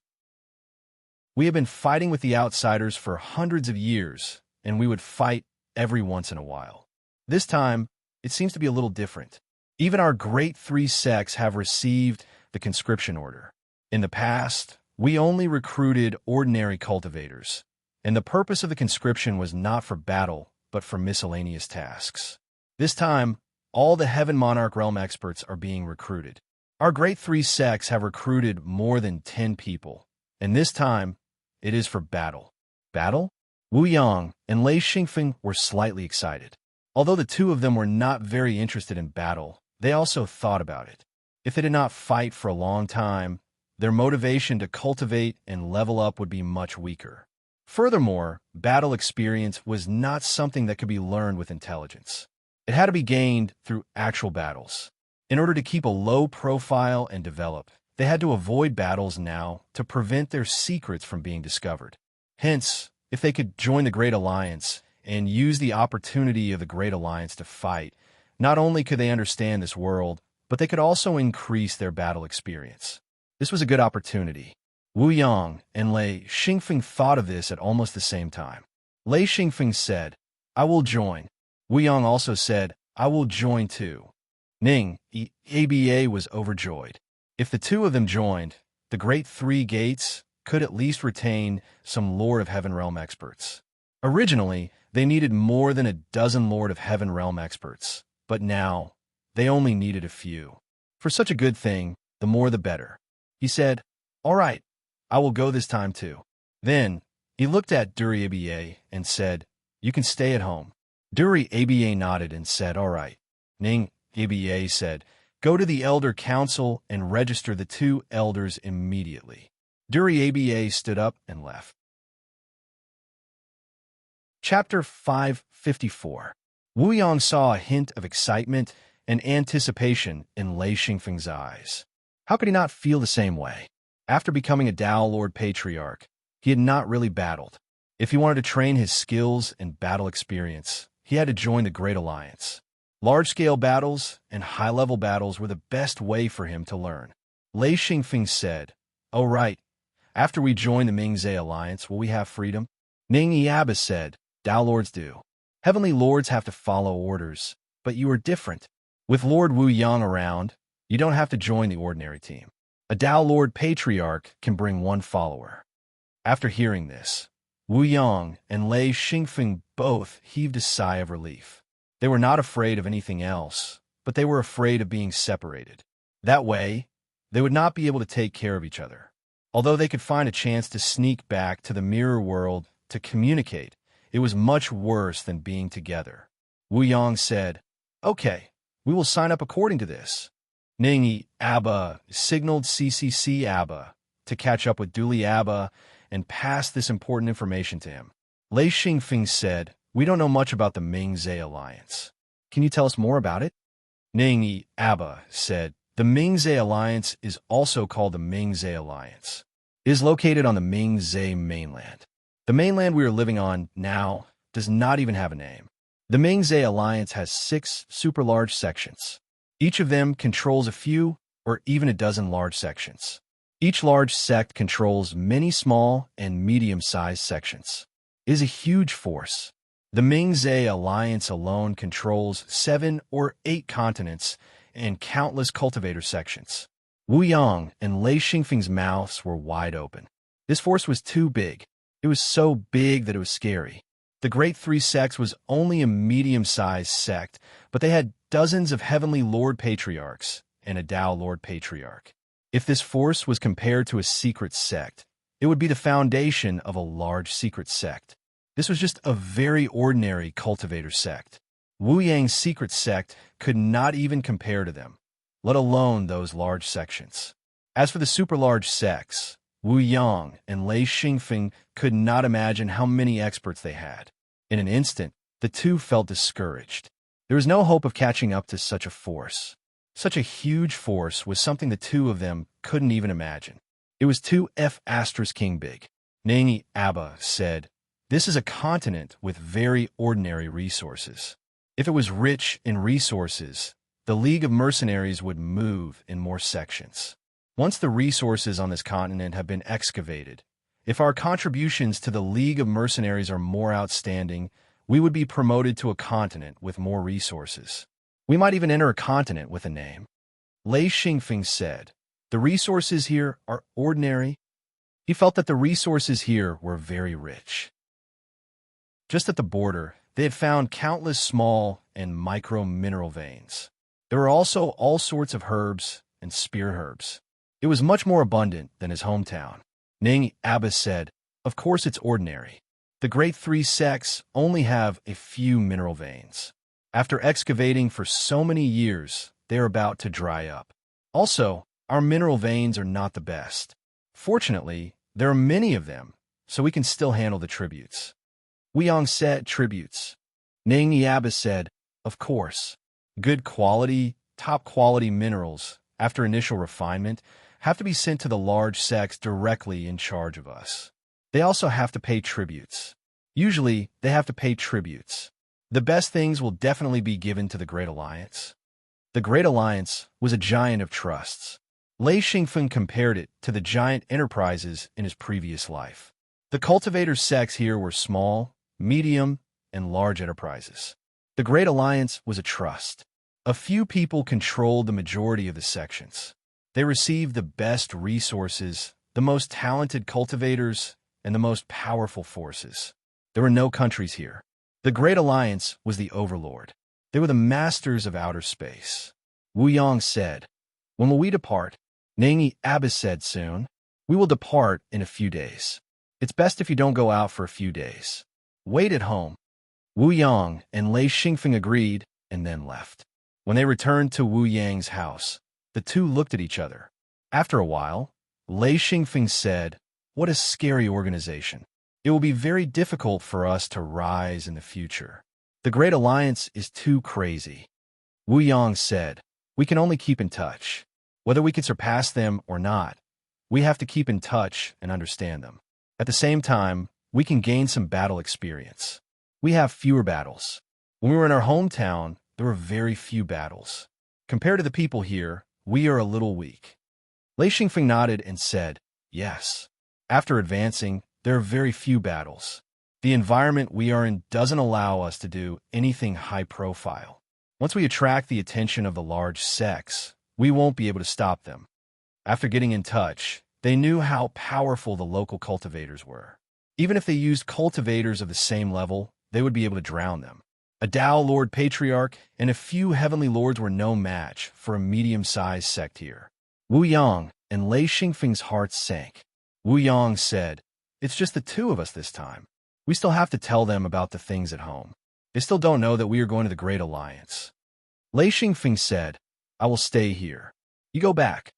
S1: We have been fighting with the outsiders for hundreds of years, and we would fight every once in a while. This time, it seems to be a little different. Even our great three sects have received the conscription order. In the past, we only recruited ordinary cultivators, and the purpose of the conscription was not for battle, but for miscellaneous tasks. This time, all the Heaven Monarch Realm experts are being recruited. Our great three sects have recruited more than 10 people, and this time, it is for battle." Battle? Wu Yong and Lei Xingfeng were slightly excited. Although the two of them were not very interested in battle, they also thought about it. If they did not fight for a long time, their motivation to cultivate and level up would be much weaker. Furthermore, battle experience was not something that could be learned with intelligence. It had to be gained through actual battles. In order to keep a low profile and develop, they had to avoid battles now to prevent their secrets from being discovered. Hence, if they could join the Great Alliance and use the opportunity of the Great Alliance to fight, not only could they understand this world, but they could also increase their battle experience. This was a good opportunity. Wu Yang and Lei Xingfeng thought of this at almost the same time. Lei Xingfeng said, "I will join." Wu Yang also said, "I will join too." Ning, ABA was overjoyed. If the two of them joined, the Great Three Gates could at least retain some Lord of Heaven Realm experts. Originally, they needed more than a dozen Lord of Heaven Realm experts, but now they only needed a few. For such a good thing, the more the better. He said, "All right, I will go this time too." Then, he looked at Duri ABA and said, "You can stay at home." Duri ABA nodded and said, "All right." Ning ABA said, "Go to the Elder Council and register the two elders immediately." Duri ABA stood up and left. Chapter 554. Wu Yang saw a hint of excitement and anticipation in Lei Xingfeng's eyes. How could he not feel the same way? After becoming a Dao Lord Patriarch, he had not really battled. If he wanted to train his skills and battle experience, he had to join the Great Alliance. Large-scale battles and high-level battles were the best way for him to learn. Lei Xingfeng said, "Oh right, after we join the Mingzhe Alliance, will we have freedom?" Ning Yiaba said, "Dao Lords do. Heavenly Lords have to follow orders, but you are different. With Lord Wu Yang around, you don't have to join the ordinary team. A Dao Lord Patriarch can bring one follower." After hearing this, Wu Yang and Lei Xingfeng both heaved a sigh of relief. They were not afraid of anything else, but they were afraid of being separated. That way, they would not be able to take care of each other. Although they could find a chance to sneak back to the mirror world to communicate, it was much worse than being together. Wu Yang said, "Okay, we will sign up according to this." Ning Abba signaled CCC Abba to catch up with Duli Abba and pass this important information to him. Lei Xingfeng said, "We don't know much about the Mingzhe Alliance. Can you tell us more about it?" Ning Abba said, "The Mingzhe Alliance is also called the Mingzhe Alliance. It is located on the Mingzhe mainland. The mainland we are living on now does not even have a name. The Mingzhe Alliance has 6 super large sections. Each of them controls a few or even a dozen large sections. Each large sect controls many small and medium-sized sections. It is a huge force. The Mingzhe Alliance alone controls 7 or 8 continents and countless cultivator sections." Wu Yang and Lei Xingfeng's mouths were wide open. This force was too big. It was so big that it was scary. The Great Three Sects was only a medium-sized sect, but they had dozens of Heavenly Lord Patriarchs and a Dao Lord Patriarch. If this force was compared to a secret sect, it would be the foundation of a large secret sect. This was just a very ordinary cultivator sect. Wu Yang's secret sect could not even compare to them, let alone those large sections. As for the super large sects, Wu Yang and Lei Xingfeng could not imagine how many experts they had. In an instant, the two felt discouraged. There was no hope of catching up to such a force. Such a huge force was something the two of them couldn't even imagine. It was too *king big. Ning Abba said, "This is a continent with very ordinary resources. If it was rich in resources, the League of Mercenaries would move in more sections. Once the resources on this continent have been excavated, if our contributions to the League of Mercenaries are more outstanding, we would be promoted to a continent with more resources. We might even enter a continent with a name." Lei Xingfeng said, "The resources here are ordinary." He felt that the resources here were very rich. Just at the border, they had found countless small and micro-mineral veins. There were also all sorts of herbs and spear herbs. It was much more abundant than his hometown. Ning Abba said, "Of course it's ordinary. The Great Three Sects only have a few mineral veins. After excavating for so many years, they are about to dry up. Also, our mineral veins are not the best. Fortunately, there are many of them, so we can still handle the tributes. Wuyong said, tributes. Ningyi said, of course. Good quality, top-quality minerals, after initial refinement, have to be sent to the large sects directly in charge of us. They also have to pay tributes. Usually, they have to pay tributes. The best things will definitely be given to the Great Alliance. The Great Alliance was a giant of trusts. Lei Xingfeng compared it to the giant enterprises in his previous life. The cultivator sects here were small, medium, and large enterprises. The Great Alliance was a trust. A few people controlled the majority of the sections. They received the best resources, the most talented cultivators, and the most powerful forces. There were no countries here. The Great Alliance was the overlord. They were the masters of outer space. Wuyong said, when will we depart? Ningyi said, soon. We will depart in a few days. It's best if you don't go out for a few days. Wait at home. Wuyong and Lei Xingfeng agreed and then left. When they returned to Wu Yang's house, the two looked at each other. After a while, Lei Xingfeng said, what a scary organization. It will be very difficult for us to rise in the future. The Great Alliance is too crazy. Wuyong said, we can only keep in touch. Whether we can surpass them or not, we have to keep in touch and understand them. At the same time, we can gain some battle experience. We have fewer battles. When we were in our hometown, there were very few battles. Compared to the people here, we are a little weak. Lei Xingfeng nodded and said, yes. After advancing, there are very few battles. The environment we are in doesn't allow us to do anything high profile. Once we attract the attention of the large sects, we won't be able to stop them. After getting in touch, they knew how powerful the local cultivators were. Even if they used cultivators of the same level, they would be able to drown them. A Dao Lord Patriarch and a few Heavenly Lords were no match for a medium-sized sect here. Wuyong and Lei Xingfeng's hearts sank. Wuyong said, it's just the two of us this time. We still have to tell them about the things at home. They still don't know that we are going to the Great Alliance. Lei Xingfeng said, I will stay here. You go back.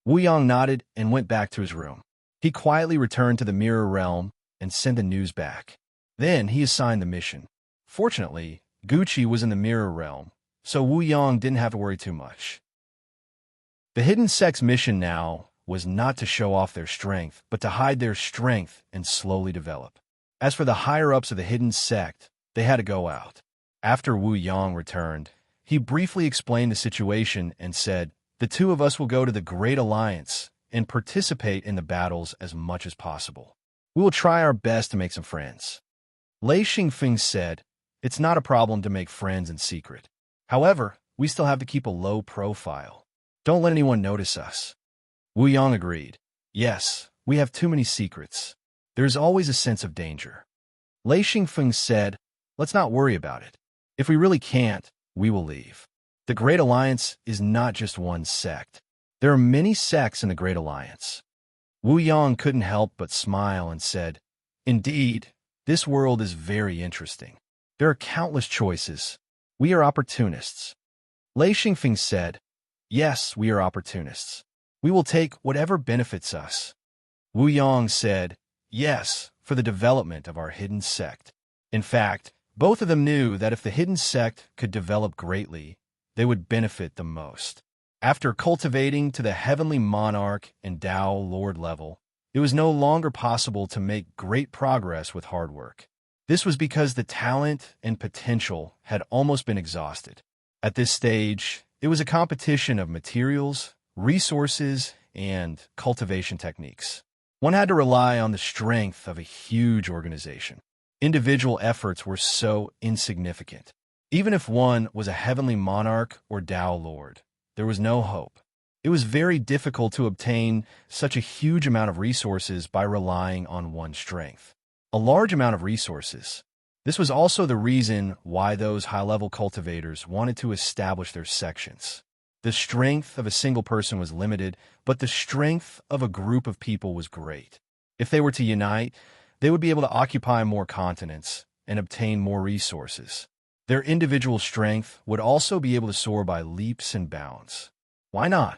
S1: Wuyong nodded and went back to his room. He quietly returned to the Mirror Realm and sent the news back. Then he assigned the mission. Fortunately, Gucci was in the Mirror Realm, so Wuyong didn't have to worry too much. The Hidden Sect's mission now was not to show off their strength, but to hide their strength and slowly develop. As for the higher-ups of the Hidden Sect, they had to go out. After Wuyong returned, he briefly explained the situation and said, the two of us will go to the Great Alliance and participate in the battles as much as possible. We will try our best to make some friends. Lei Xingfeng said, it's not a problem to make friends in secret. However, we still have to keep a low profile. Don't let anyone notice us. Wuyong agreed. Yes, we have too many secrets. There is always a sense of danger. Lei Xingfeng said, let's not worry about it. If we really can't, we will leave. The Great Alliance is not just one sect. There are many sects in the Great Alliance. Wuyong couldn't help but smile and said, indeed, this world is very interesting. There are countless choices. We are opportunists. Lei Xingfeng said, yes, we are opportunists. We will take whatever benefits us. Wuyong said, yes, for the development of our hidden sect. In fact, both of them knew that if the hidden sect could develop greatly, they would benefit the most. After cultivating to the Heavenly Monarch and Dao Lord level, it was no longer possible to make great progress with hard work. This was because the talent and potential had almost been exhausted. At this stage, it was a competition of materials, resources, and cultivation techniques. One had to rely on the strength of a huge organization. Individual efforts were so insignificant. Even if one was a Heavenly Monarch or Dao Lord, there was no hope. It was very difficult to obtain such a huge amount of resources by relying on one's strength. A large amount of resources. This was also the reason why those high-level cultivators wanted to establish their sections. The strength of a single person was limited, but the strength of a group of people was great. If they were to unite, they would be able to occupy more continents and obtain more resources. Their individual strength would also be able to soar by leaps and bounds. Why not?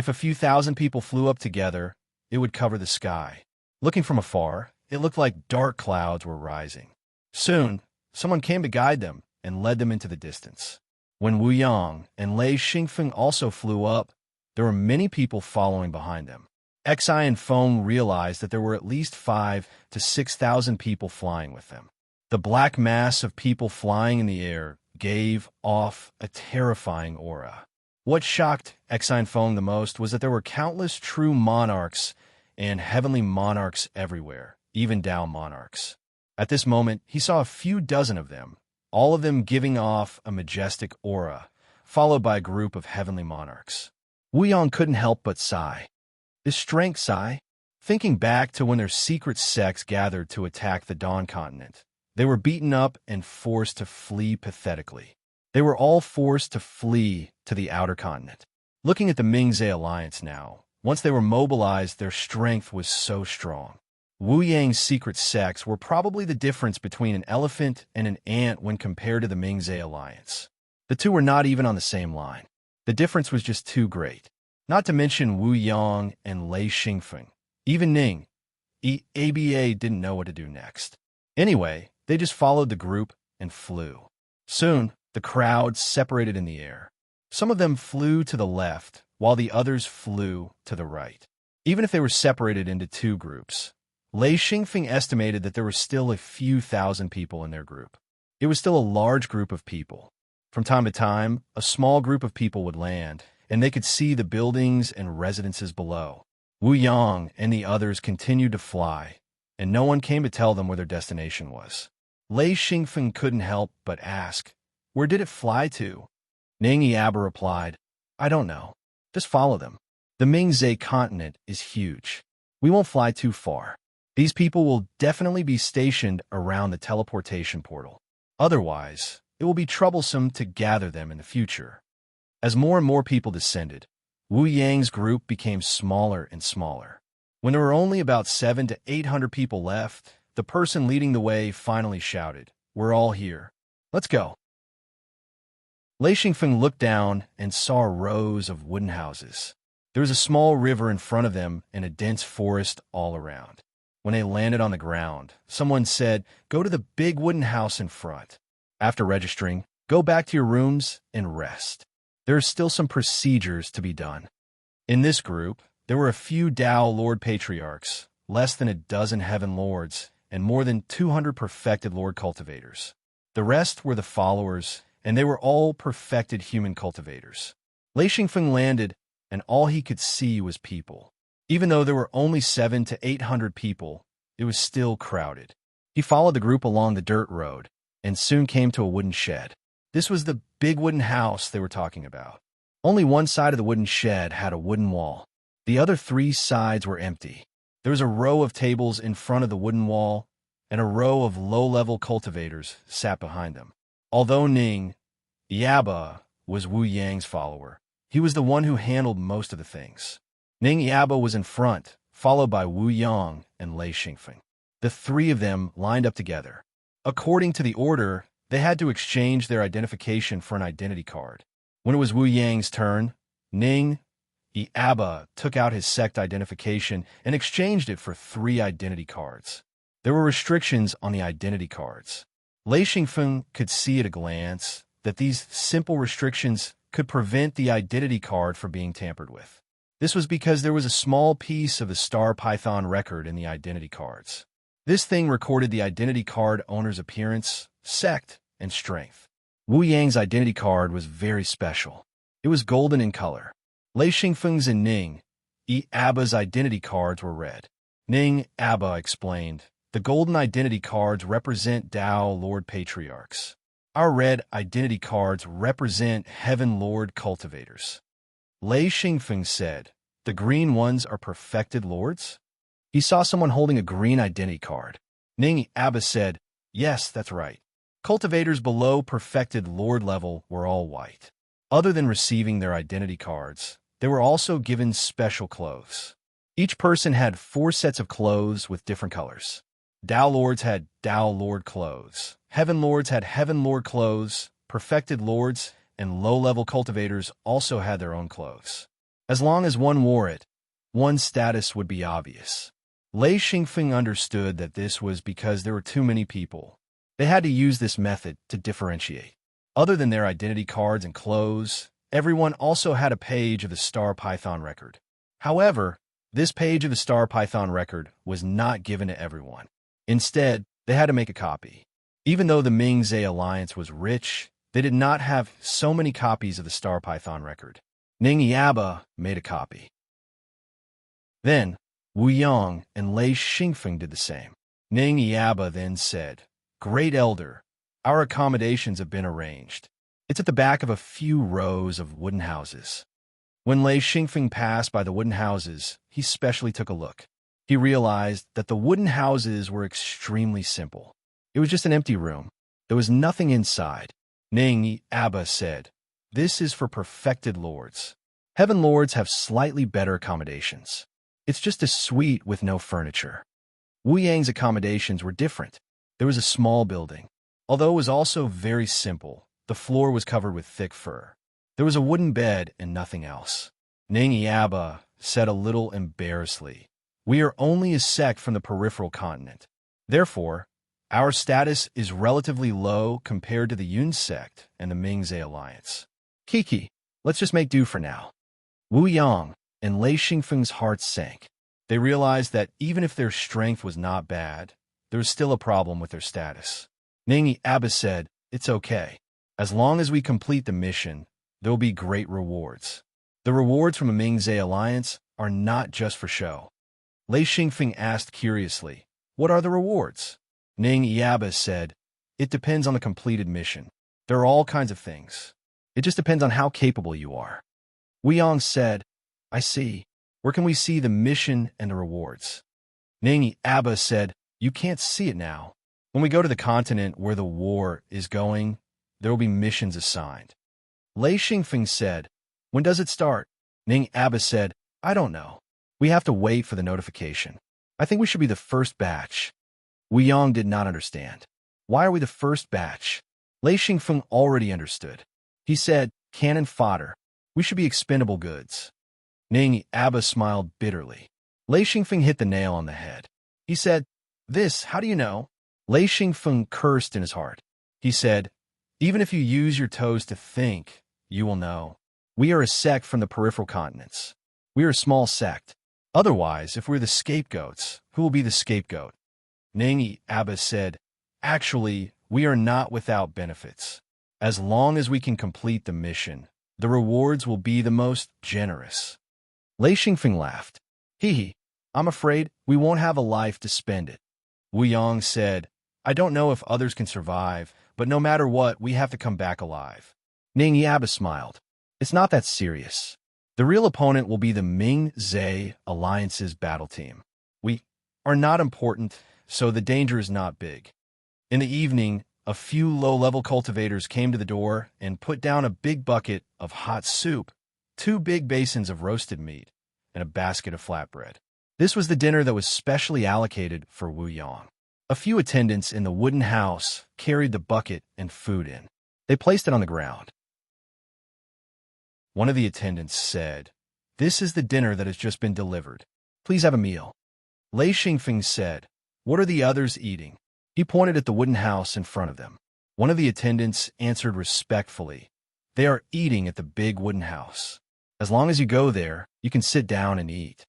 S1: If a few thousand people flew up together, it would cover the sky. Looking from afar, it looked like dark clouds were rising. Soon, someone came to guide them and led them into the distance. When Wu Yang and Lei Xingfeng also flew up, there were many people following behind them. Xi and Feng realized that there were at least 5,000 to 6,000 people flying with them. The black mass of people flying in the air gave off a terrifying aura. What shocked Xi and Feng the most was that there were countless true monarchs and heavenly monarchs everywhere, even Tao monarchs. At this moment, he saw a few dozen of them, all of them giving off a majestic aura, followed by a group of heavenly monarchs. Wu Yang couldn't help but sigh. His strength sigh, thinking back to when their secret sects gathered to attack the Dawn continent. They were beaten up and forced to flee pathetically. They were all forced to flee to the outer continent. Looking at the Mingzhe alliance now, once they were mobilized, their strength was so strong. Wu Yang's secret sects were probably the difference between an elephant and an ant when compared to the Mingzhe alliance. The two were not even on the same line. The difference was just too great. Not to mention Wu Yang and Lei Xingfeng. Even Ning, ABA didn't know what to do next. Anyway, they just followed the group and flew. Soon, the crowd separated in the air. Some of them flew to the left, while the others flew to the right. Even if they were separated into two groups, Lei Xingfeng estimated that there were still a few thousand people in their group. It was still a large group of people. From time to time, a small group of people would land, and they could see the buildings and residences below. Wu Yang and the others continued to fly, and no one came to tell them where their destination was. Lei Xingfeng couldn't help but ask, "Where did it fly to?" Ning Yiaba replied, "I don't know. Just follow them. The Mingzhe continent is huge. We won't fly too far. These people will definitely be stationed around the teleportation portal. Otherwise, it will be troublesome to gather them in the future." As more and more people descended, Wu Yang's group became smaller and smaller. When there were only about 700 to 800 people left, the person leading the way finally shouted, "We're all here. Let's go." Lei Xingfeng looked down and saw rows of wooden houses. There was a small river in front of them and a dense forest all around. When they landed on the ground, someone said, "Go to the big wooden house in front. After registering, go back to your rooms and rest. There are still some procedures to be done." In this group, there were a few Tao Lord Patriarchs, less than a dozen Heaven Lords, and more than 200 perfected Lord Cultivators. The rest were the followers, and they were all perfected human cultivators. Lei Xingfeng landed, and all he could see was people. Even though there were only 700 to 800 people, it was still crowded. He followed the group along the dirt road, and soon came to a wooden shed. This was the big wooden house they were talking about. Only one side of the wooden shed had a wooden wall. The other 3 sides were empty. There was a row of tables in front of the wooden wall, and a row of low-level cultivators sat behind them. Although Ning Yiaba was Wu Yang's follower, he was the one who handled most of the things. Ning Yiaba was in front, followed by Wu Yang and Lei Xingfeng. The 3 of them lined up together. According to the order, they had to exchange their identification for an identity card. When it was Wu Yang's turn, Ning Yiaba took out his sect identification and exchanged it for 3 identity cards. There were restrictions on the identity cards. Lei Xingfeng could see at a glance that these simple restrictions could prevent the identity card from being tampered with. This was because there was a small piece of the Star Python record in the identity cards. This thing recorded the identity card owner's appearance, sect, and strength. Wu Yang's identity card was very special. It was golden in color. Lei Xingfeng's and Ning Yiaba's identity cards were red. Ning Yiaba explained, "The golden identity cards represent Tao Lord Patriarchs. Our red identity cards represent Heaven Lord Cultivators." Lei Xingfeng said, "The green ones are perfected lords?" He saw someone holding a green identity card. Ning Yiaba said, "Yes, that's right. Cultivators below perfected lord level were all white." Other than receiving their identity cards, they were also given special clothes. Each person had 4 sets of clothes with different colors. Tao Lords had Tao Lord clothes. Heaven Lords had Heaven Lord clothes. Perfected Lords and low-level cultivators also had their own clothes. As long as one wore it, one's status would be obvious. Lei Xingfeng understood that this was because there were too many people. They had to use this method to differentiate. Other than their identity cards and clothes, everyone also had a page of the Star Python record. However, this page of the Star Python record was not given to everyone. Instead, they had to make a copy. Even though the Ming-Zhe alliance was rich, they did not have so many copies of the Star Python record. Ning Yaba made a copy. Then, Wu Yang and Lei Xingfeng did the same. Ning Yaba then said, "Great Elder, our accommodations have been arranged. It's at the back of a few rows of wooden houses." When Lei Xingfeng passed by the wooden houses, he specially took a look. He realized that the wooden houses were extremely simple. It was just an empty room. There was nothing inside. Ning Abba said, "This is for perfected lords. Heaven lords have slightly better accommodations. It's just a suite with no furniture." Wu Yang's accommodations were different. There was a small building. Although it was also very simple, the floor was covered with thick fur. There was a wooden bed and nothing else. Ning Yaba said a little embarrassedly, "We are only a sect from the peripheral continent. Therefore, our status is relatively low compared to the Yun sect and the Ming-Zhe alliance. Kiki, let's just make do for now." Wu Yang and Lei Xingfeng's hearts sank. They realized that even if their strength was not bad, there was still a problem with their status. Ning Abba said, "It's okay. As long as we complete the mission, there will be great rewards. The rewards from a Ming-Zhe alliance are not just for show." Lei Xingfeng asked curiously, "What are the rewards?" Ning Yaba said, "It depends on the completed mission. There are all kinds of things. It just depends on how capable you are." Wu Yang said, "I see. Where can we see the mission and the rewards?" Ning Abba said, "You can't see it now. When we go to the continent where the war is going, there will be missions assigned." Lei Xingfeng said, "When does it start?" Ning Abba said, "I don't know. We have to wait for the notification. I think we should be the first batch." Wu Yang did not understand. "Why are we the first batch?" Lei Xingfeng already understood. He said, "Cannon fodder. We should be expendable goods." Ning Abba smiled bitterly. Lei Xingfeng hit the nail on the head. He said, how do you know?" Lei Xingfeng cursed in his heart. He said, "Even if you use your toes to think, you will know. We are a sect from the peripheral continents. We are a small sect. Otherwise, if we're the scapegoats, who will be the scapegoat?" Ning Abba said, "Actually, we are not without benefits. As long as we can complete the mission, the rewards will be the most generous." Lei Xingfeng laughed. "Hee, I'm afraid we won't have a life to spend it." Wu Yang said, "I don't know if others can survive, but no matter what, we have to come back alive." Ning Yaba smiled. "It's not that serious. The real opponent will be the Ming-Zhe Alliance's battle team. We are not important, so the danger is not big." In the evening, a few low-level cultivators came to the door and put down a big bucket of hot soup, 2 big basins of roasted meat, and a basket of flatbread. This was the dinner that was specially allocated for Wu Yang. A few attendants in the wooden house carried the bucket and food in. They placed it on the ground. One of the attendants said, "This is the dinner that has just been delivered. Please have a meal." Lei Xingfeng said, "What are the others eating?" He pointed at the wooden house in front of them. One of the attendants answered respectfully, "They are eating at the big wooden house. As long as you go there, you can sit down and eat."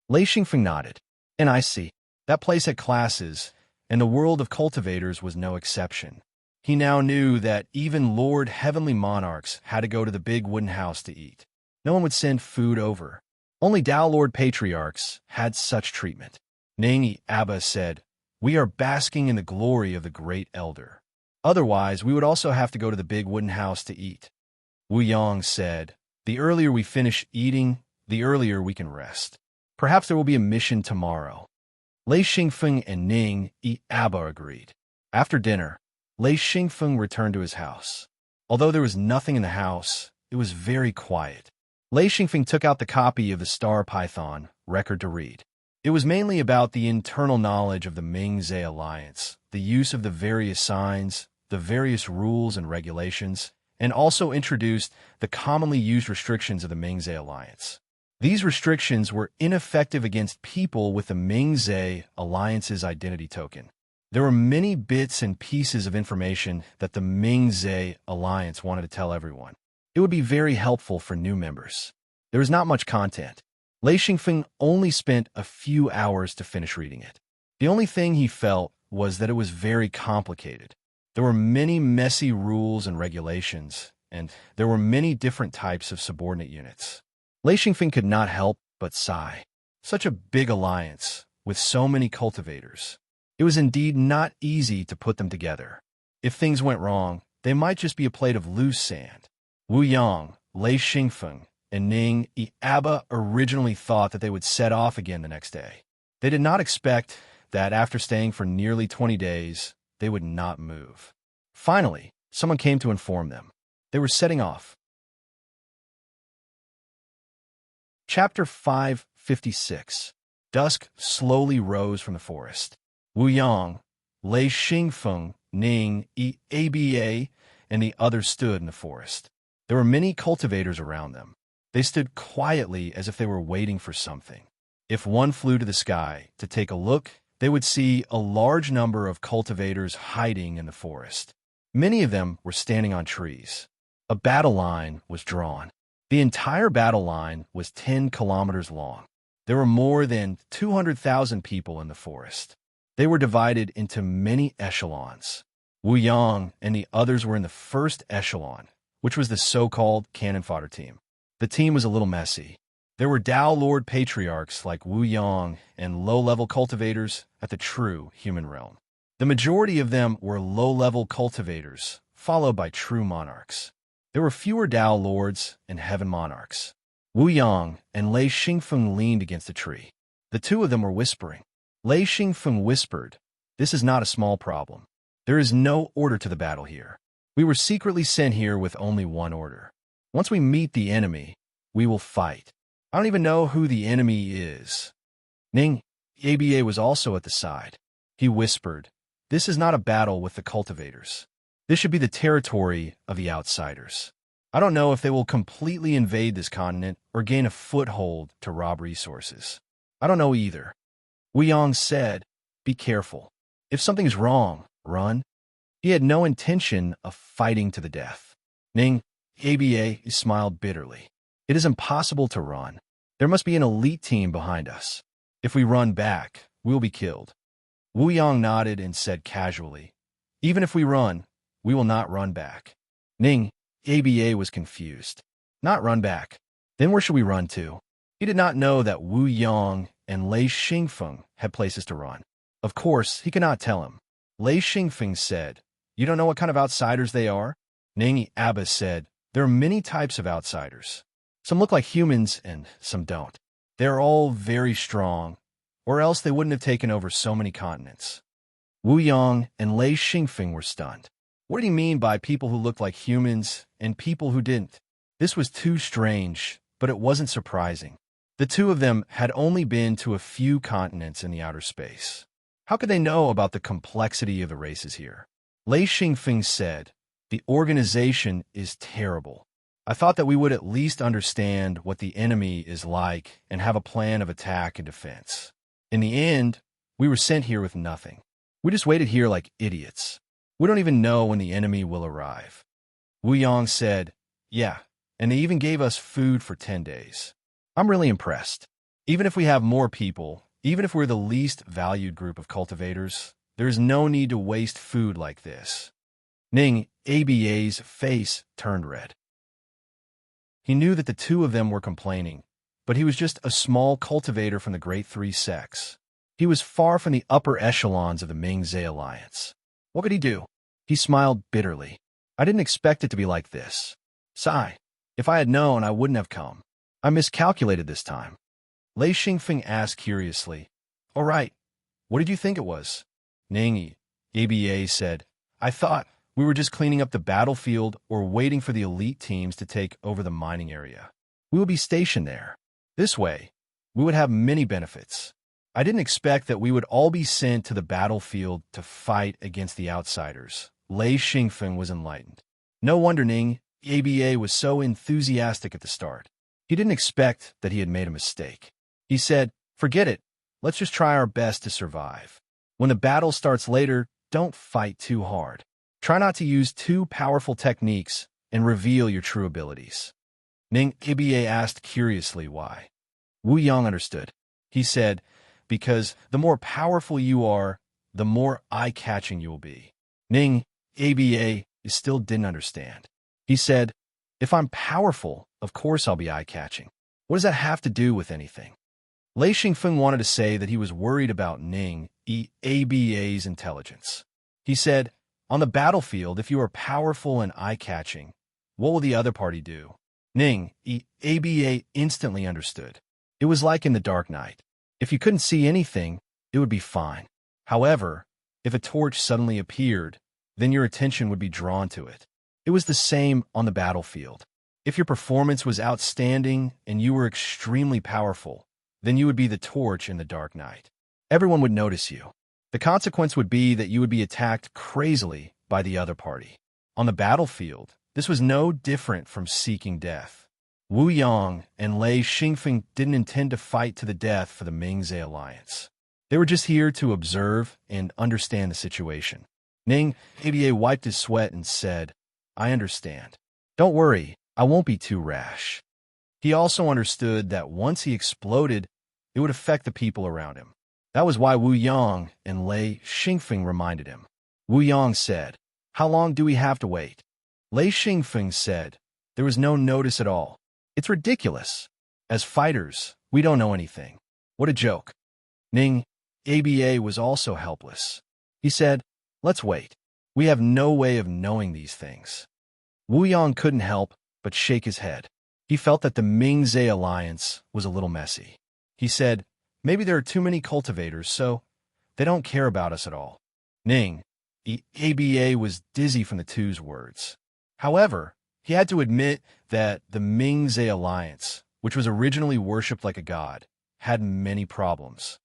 S1: Lei Xingfeng nodded. "And I see. That place had classes, and the world of cultivators was no exception." He now knew that even Lord Heavenly Monarchs had to go to the big wooden house to eat. No one would send food over. Only Tao Lord Patriarchs had such treatment. Ning Abba said, "We are basking in the glory of the Great Elder. Otherwise, we would also have to go to the big wooden house to eat." Wu Yang said, "The earlier we finish eating, the earlier we can rest. Perhaps there will be a mission tomorrow." Lei Xingfeng and Ning Abba agreed. After dinner, Lei Xingfeng returned to his house. Although there was nothing in the house, it was very quiet. Lei Xingfeng took out the copy of the Star Python record to read. It was mainly about the internal knowledge of the Ming-Zhe alliance, the use of the various signs, the various rules and regulations, and also introduced the commonly used restrictions of the Ming-Zhe alliance. These restrictions were ineffective against people with the Ming-Zhe Alliance's identity token. There were many bits and pieces of information that the Ming-Zhe Alliance wanted to tell everyone. It would be very helpful for new members. There was not much content. Lei Xingfeng only spent a few hours to finish reading it. The only thing he felt was that it was very complicated. There were many messy rules and regulations, and there were many different types of subordinate units. Lei Xingfeng could not help but sigh. Such a big alliance, with so many cultivators. It was indeed not easy to put them together. If things went wrong, they might just be a plate of loose sand. Wu Yang, Lei Xingfeng, and Ning Yiaba originally thought that they would set off again the next day. They did not expect that after staying for nearly 20 days, they would not move. Finally, someone came to inform them. They were setting off. Chapter 556. Dusk slowly rose from the forest. Wu Yang, Lei Xingfeng, Ning Yiaba, and the others stood in the forest. There were many cultivators around them. They stood quietly as if they were waiting for something. If one flew to the sky to take a look, they would see a large number of cultivators hiding in the forest. Many of them were standing on trees. A battle line was drawn. The entire battle line was 10 kilometers long. There were more than 200,000 people in the forest. They were divided into many echelons. Wu Yang and the others were in the first echelon, which was the so-called cannon fodder team. The team was a little messy. There were Dao Lord patriarchs like Wu Yang and low-level cultivators at the true human realm. The majority of them were low-level cultivators, followed by true monarchs. There were fewer Dao Lords and heaven monarchs. Wu Yang and Lei Xingfeng leaned against a tree. The two of them were whispering. Lei Xingfeng whispered, "This is not a small problem. There is no order to the battle here. We were secretly sent here with only one order. Once we meet the enemy, we will fight. I don't even know who the enemy is." Ning Yiaba was also at the side. He whispered, "This is not a battle with the cultivators. This should be the territory of the outsiders. I don't know if they will completely invade this continent or gain a foothold to rob resources. I don't know either." Wu Yang said, "Be careful. If something is wrong, run." He had no intention of fighting to the death. Ning Yiaba smiled bitterly. "It is impossible to run. There must be an elite team behind us. If we run back, we will be killed." Wu Yang nodded and said casually, "Even if we run, we will not run back." Ning Yiaba was confused. "Not run back? Then where should we run to?" He did not know that Wu Yang and Lei Xingfeng had places to run. Of course, he could not tell him. Lei Xingfeng said, "You don't know what kind of outsiders they are?" Ning Yiaba said, "There are many types of outsiders. Some look like humans and some don't. They're all very strong, or else they wouldn't have taken over so many continents." Wu Yang and Lei Xingfeng were stunned. What did he mean by people who looked like humans and people who didn't? This was too strange, but it wasn't surprising. The two of them had only been to a few continents in the outer space. How could they know about the complexity of the races here? Lei Xingfeng said, "The organization is terrible. I thought that we would at least understand what the enemy is like and have a plan of attack and defense. In the end, we were sent here with nothing. We just waited here like idiots. We don't even know when the enemy will arrive." Wu Yang said, "Yeah, and they even gave us food for 10 days. I'm really impressed. Even if we have more people, even if we're the least valued group of cultivators, there is no need to waste food like this." Ning Yiaba's face turned red. He knew that the two of them were complaining, but he was just a small cultivator from the Great Three Sects. He was far from the upper echelons of the Ming-Zhe Alliance. What could he do? He smiled bitterly. "I didn't expect it to be like this. Sigh. If I had known, I wouldn't have come. I miscalculated this time." Lei Xingfeng asked curiously, "All right, what did you think it was?" Ning Yiaba said, "I thought we were just cleaning up the battlefield or waiting for the elite teams to take over the mining area. We would be stationed there. This way, we would have many benefits. I didn't expect that we would all be sent to the battlefield to fight against the outsiders." Lei Xingfeng was enlightened. No wonder Ning Yiaba was so enthusiastic at the start. He didn't expect that he had made a mistake. He said, "Forget it. Let's just try our best to survive. When the battle starts later, don't fight too hard. Try not to use too powerful techniques and reveal your true abilities." Ning Aba asked curiously why. Wu Yang understood. He said, "Because the more powerful you are, the more eye-catching you will be." Ning Aba still didn't understand. He said, "If I'm powerful, of course I'll be eye-catching. What does that have to do with anything?" Lei Xingfeng wanted to say that he was worried about Ning Aba's intelligence. He said, "On the battlefield, if you are powerful and eye-catching, what will the other party do?" Ning Aba instantly understood. It was like in the dark night. If you couldn't see anything, it would be fine. However, if a torch suddenly appeared, then your attention would be drawn to it. It was the same on the battlefield. If your performance was outstanding and you were extremely powerful, then you would be the torch in the dark night. Everyone would notice you. The consequence would be that you would be attacked crazily by the other party. On the battlefield, this was no different from seeking death. Wu Yang and Lei Xingfeng didn't intend to fight to the death for the Mingzhe alliance. They were just here to observe and understand the situation. Ning Aba wiped his sweat and said, "I understand. Don't worry, I won't be too rash." He also understood that once he exploded, it would affect the people around him. That was why Wu Yang and Lei Xingfeng reminded him. Wu Yang said, "How long do we have to wait?" Lei Xingfeng said, "There was no notice at all. It's ridiculous. As fighters, we don't know anything. What a joke." Ning Aba was also helpless. He said, "Let's wait. We have no way of knowing these things." Wu Yang couldn't help but shake his head. He felt that the Mingzhe alliance was a little messy. He said, "Maybe there are too many cultivators, so they don't care about us at all." Ning Aba was dizzy from the two's words. However, he had to admit that the Mingzhe alliance, which was originally worshipped like a god, had many problems.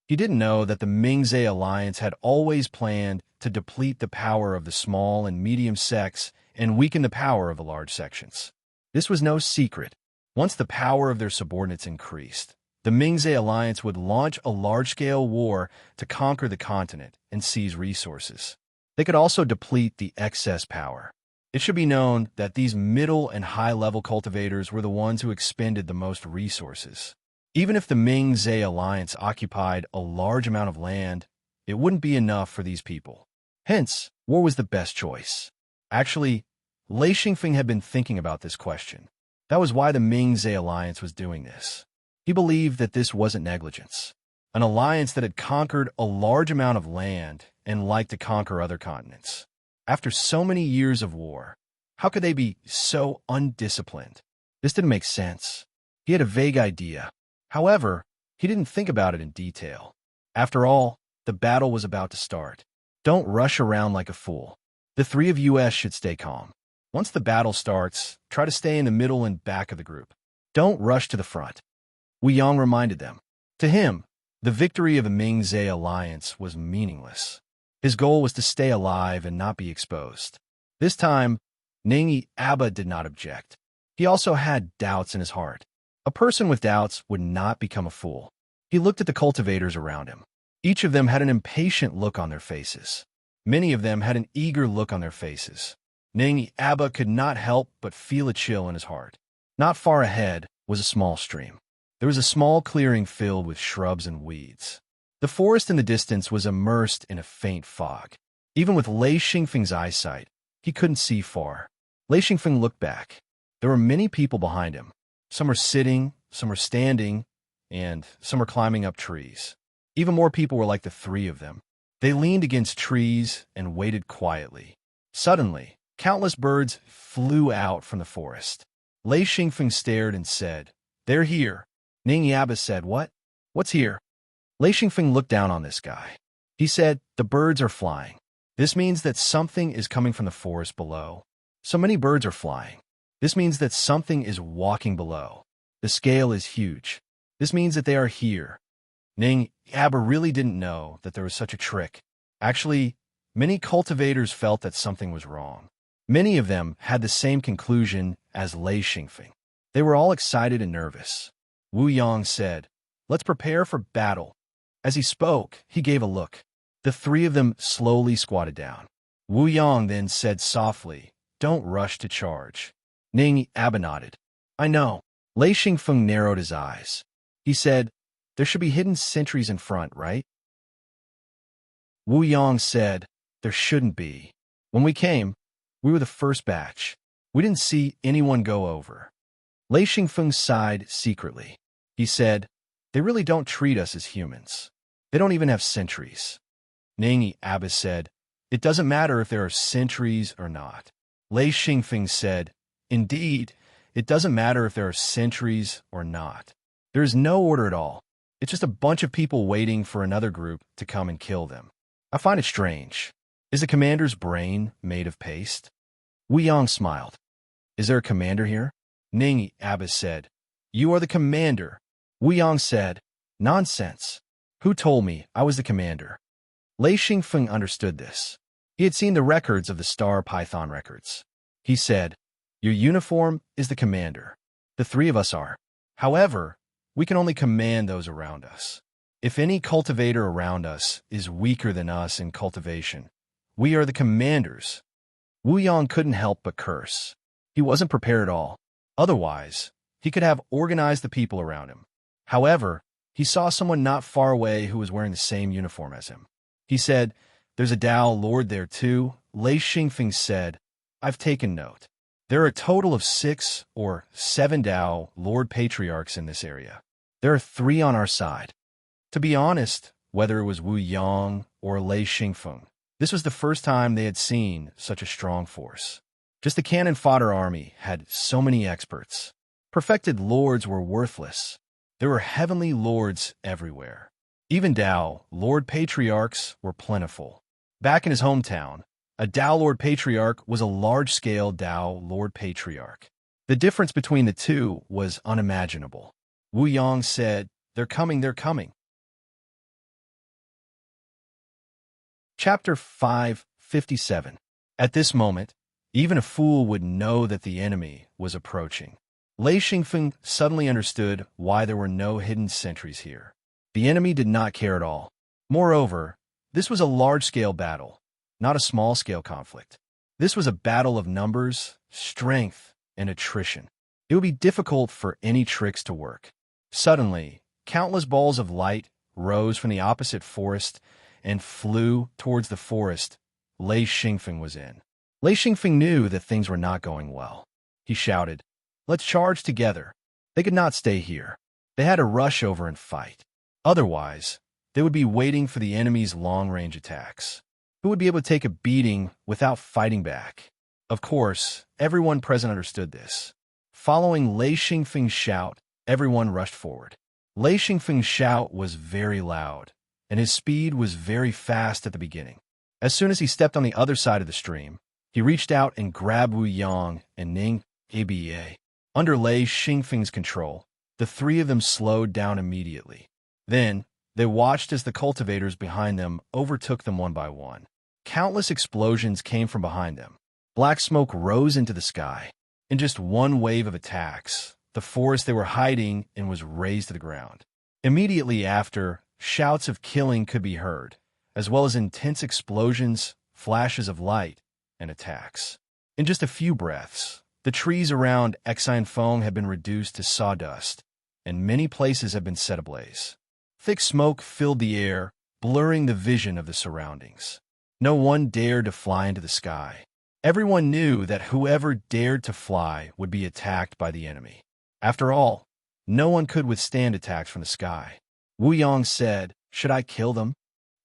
S1: He didn't know that the Mingzhe alliance had always planned to deplete the power of the small and medium sects and weaken the power of the large sections. This was no secret. Once the power of their subordinates increased, the Mingzhe alliance would launch a large-scale war to conquer the continent and seize resources. They could also deplete the excess power. It should be known that these middle and high-level cultivators were the ones who expended the most resources. Even if the Mingzhe alliance occupied a large amount of land, it wouldn't be enough for these people. Hence, war was the best choice. Actually, Lei Xingfeng had been thinking about this question. That was why the Mingzhe alliance was doing this. He believed that this wasn't negligence. An alliance that had conquered a large amount of land and liked to conquer other continents. After so many years of war, how could they be so undisciplined? This didn't make sense. He had a vague idea. However, he didn't think about it in detail. After all, the battle was about to start. Don't rush around like a fool. The three of us should stay calm. Once the battle starts, try to stay in the middle and back of the group. Don't rush to the front. Wu Yang reminded them. To him, the victory of the Mingzhe alliance was meaningless. His goal was to stay alive and not be exposed. This time, Ning Aba did not object. He also had doubts in his heart. A person with doubts would not become a fool. He looked at the cultivators around him. Each of them had an impatient look on their faces. Many of them had an eager look on their faces. Ning Aba could not help but feel a chill in his heart. Not far ahead was a small stream. There was a small clearing filled with shrubs and weeds. The forest in the distance was immersed in a faint fog. Even with Lei Xingfeng's eyesight, he couldn't see far. Lei Xingfeng looked back. There were many people behind him. Some were sitting, some were standing, and some were climbing up trees. Even more people were like the three of them. They leaned against trees and waited quietly. Suddenly, countless birds flew out from the forest. Lei Xingfeng stared and said, "They're here." Ning Yaba said, "What? What's here?" Lei Xingfeng looked down on this guy. He said, "The birds are flying. This means that something is coming from the forest below. So many birds are flying. This means that something is walking below. The scale is huge. This means that they are here." Ning Yaba really didn't know that there was such a trick. Actually, many cultivators felt that something was wrong. Many of them had the same conclusion as Lei Xingfeng. They were all excited and nervous. Wu Yang said, "Let's prepare for battle." As he spoke, he gave a look. The three of them slowly squatted down. Wu Yang then said softly, "Don't rush to charge." Ning Abba nodded. "I know." Lei Xingfeng narrowed his eyes. He said, "There should be hidden sentries in front, right?" Wu Yang said, "There shouldn't be. When we came, we were the first batch. We didn't see anyone go over." Lei Xingfeng sighed secretly. He said, "They really don't treat us as humans. They don't even have sentries." Ning Abba said, "It doesn't matter if there are sentries or not." Lei Xingfeng said, "Indeed, it doesn't matter if there are sentries or not. There is no order at all. It's just a bunch of people waiting for another group to come and kill them. I find it strange. Is the commander's brain made of paste?" Wu Yang smiled. "Is there a commander here?" Ning Abba said, "You are the commander." Wu Yang said, "Nonsense. Who told me I was the commander?" Lei Xingfeng understood this. He had seen the records of the Star Python records. He said, "Your uniform is the commander. The three of us are. However, we can only command those around us. If any cultivator around us is weaker than us in cultivation, we are the commanders." Wu Yang couldn't help but curse. He wasn't prepared at all. Otherwise, he could have organized the people around him. However, he saw someone not far away who was wearing the same uniform as him. He said, "There's a Dao Lord there too." Lei Xingfeng said, "I've taken note. There are a total of 6 or 7 Dao Lord Patriarchs in this area. There are 3 on our side." To be honest, whether it was Wu Yang or Lei Xingfeng, this was the first time they had seen such a strong force. Just the cannon fodder army had so many experts. Perfected lords were worthless. There were heavenly lords everywhere. Even Dao Lord Patriarchs were plentiful. Back in his hometown, a Dao Lord Patriarch was a large-scale Dao Lord Patriarch. The difference between the two was unimaginable. Wu Yang said, "They're coming, they're coming." Chapter 557. At this moment, even a fool would know that the enemy was approaching. Lei Xingfeng suddenly understood why there were no hidden sentries here. The enemy did not care at all. Moreover, this was a large-scale battle, not a small-scale conflict. This was a battle of numbers, strength, and attrition. It would be difficult for any tricks to work. Suddenly, countless balls of light rose from the opposite forest and flew towards the forest Lei Xingfeng was in. Lei Xingfeng knew that things were not going well. He shouted, "Let's charge together." They could not stay here. They had to rush over and fight. Otherwise, they would be waiting for the enemy's long-range attacks. Who would be able to take a beating without fighting back? Of course, everyone present understood this. Following Lei Xingfeng's shout, everyone rushed forward. Lei Xingfeng's shout was very loud, and his speed was very fast at the beginning. As soon as he stepped on the other side of the stream, he reached out and grabbed Wu Yang and Ning Abba. Under Lei Xingfeng's control, the three of them slowed down immediately. Then, they watched as the cultivators behind them overtook them one by one. Countless explosions came from behind them. Black smoke rose into the sky. In just one wave of attacks, the forest they were hiding in was razed to the ground. Immediately after, shouts of killing could be heard, as well as intense explosions, flashes of light, and attacks. In just a few breaths, the trees around Exine had been reduced to sawdust, and many places had been set ablaze. Thick smoke filled the air, blurring the vision of the surroundings. No one dared to fly into the sky. Everyone knew that whoever dared to fly would be attacked by the enemy. After all, no one could withstand attacks from the sky. Wu Yang said, "Should I kill them?"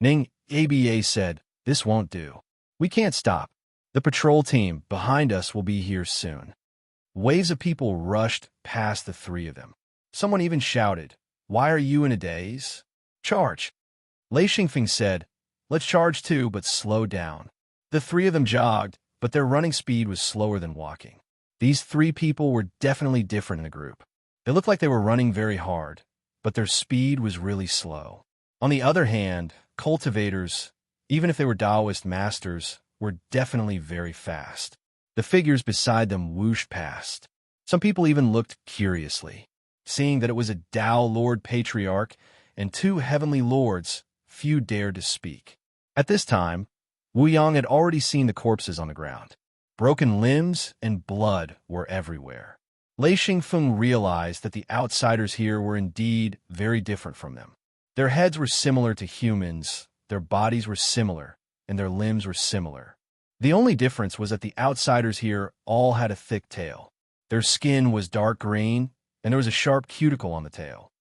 S1: Ning Abba said, "This won't do. We can't stop. The patrol team behind us will be here soon." Waves of people rushed past the three of them. Someone even shouted, "Why are you in a daze? Charge!" Lei Xingfeng said, "Let's charge too, but slow down." The three of them jogged, but their running speed was slower than walking. These 3 people were definitely different in the group. They looked like they were running very hard, but their speed was really slow. On the other hand, cultivators, even if they were Taoist masters, were definitely very fast. The figures beside them whooshed past. Some people even looked curiously. Seeing that it was a Tao Lord Patriarch and two heavenly lords, few dared to speak. At this time, Wu Yang had already seen the corpses on the ground. Broken limbs and blood were everywhere. Lei Xingfeng realized that the outsiders here were indeed very different from them. Their heads were similar to humans, their bodies were similar, and their limbs were similar. The only difference was that the outsiders here all had a thick tail. Their skin was dark green, and there was a sharp cuticle on the tail.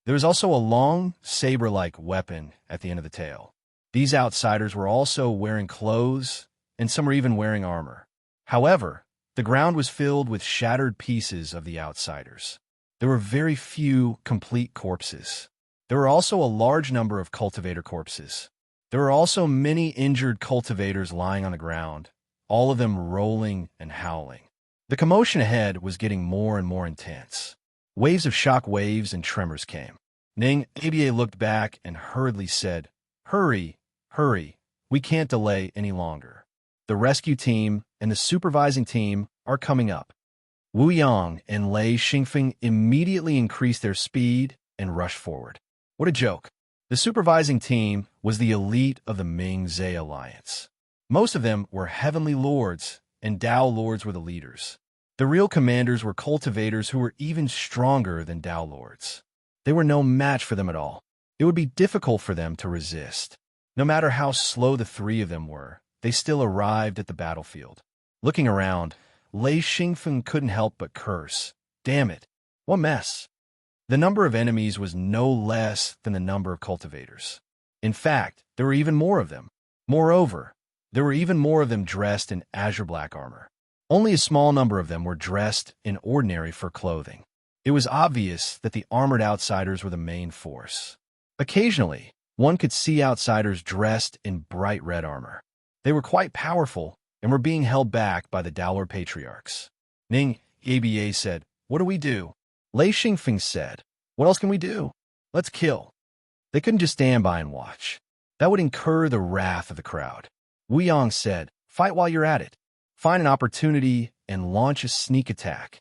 S1: There was also a long, saber-like weapon at the end of the tail. These outsiders were also wearing clothes, and some were even wearing armor. However, the ground was filled with shattered pieces of the outsiders. There were very few complete corpses. There were also a large number of cultivator corpses. There were also many injured cultivators lying on the ground, all of them rolling and howling. The commotion ahead was getting more and more intense. Waves of shock waves and tremors came. Ning Aba looked back and hurriedly said, "Hurry, hurry, we can't delay any longer. The rescue team and the supervising team are coming up." Wu Yang and Lei Xingfeng immediately increased their speed and rushed forward. What a joke. The supervising team was the elite of the Ming-Zhe alliance. Most of them were heavenly lords, and Tao lords were the leaders. The real commanders were cultivators who were even stronger than Tao lords. They were no match for them at all. It would be difficult for them to resist. No matter how slow the three of them were, they still arrived at the battlefield. Looking around, Lei Xingfeng couldn't help but curse. Damn it, what mess. The number of enemies was no less than the number of cultivators. In fact, there were even more of them. Moreover, there were even more of them dressed in azure black armor. Only a small number of them were dressed in ordinary fur clothing. It was obvious that the armored outsiders were the main force. Occasionally, one could see outsiders dressed in bright red armor. They were quite powerful and were being held back by the Daolor patriarchs. Ning Aba said, "What do we do?" Lei Xingfeng said, "What else can we do? Let's kill." They couldn't just stand by and watch. That would incur the wrath of the crowd. Wu Yang said, "Fight while you're at it. Find an opportunity and launch a sneak attack."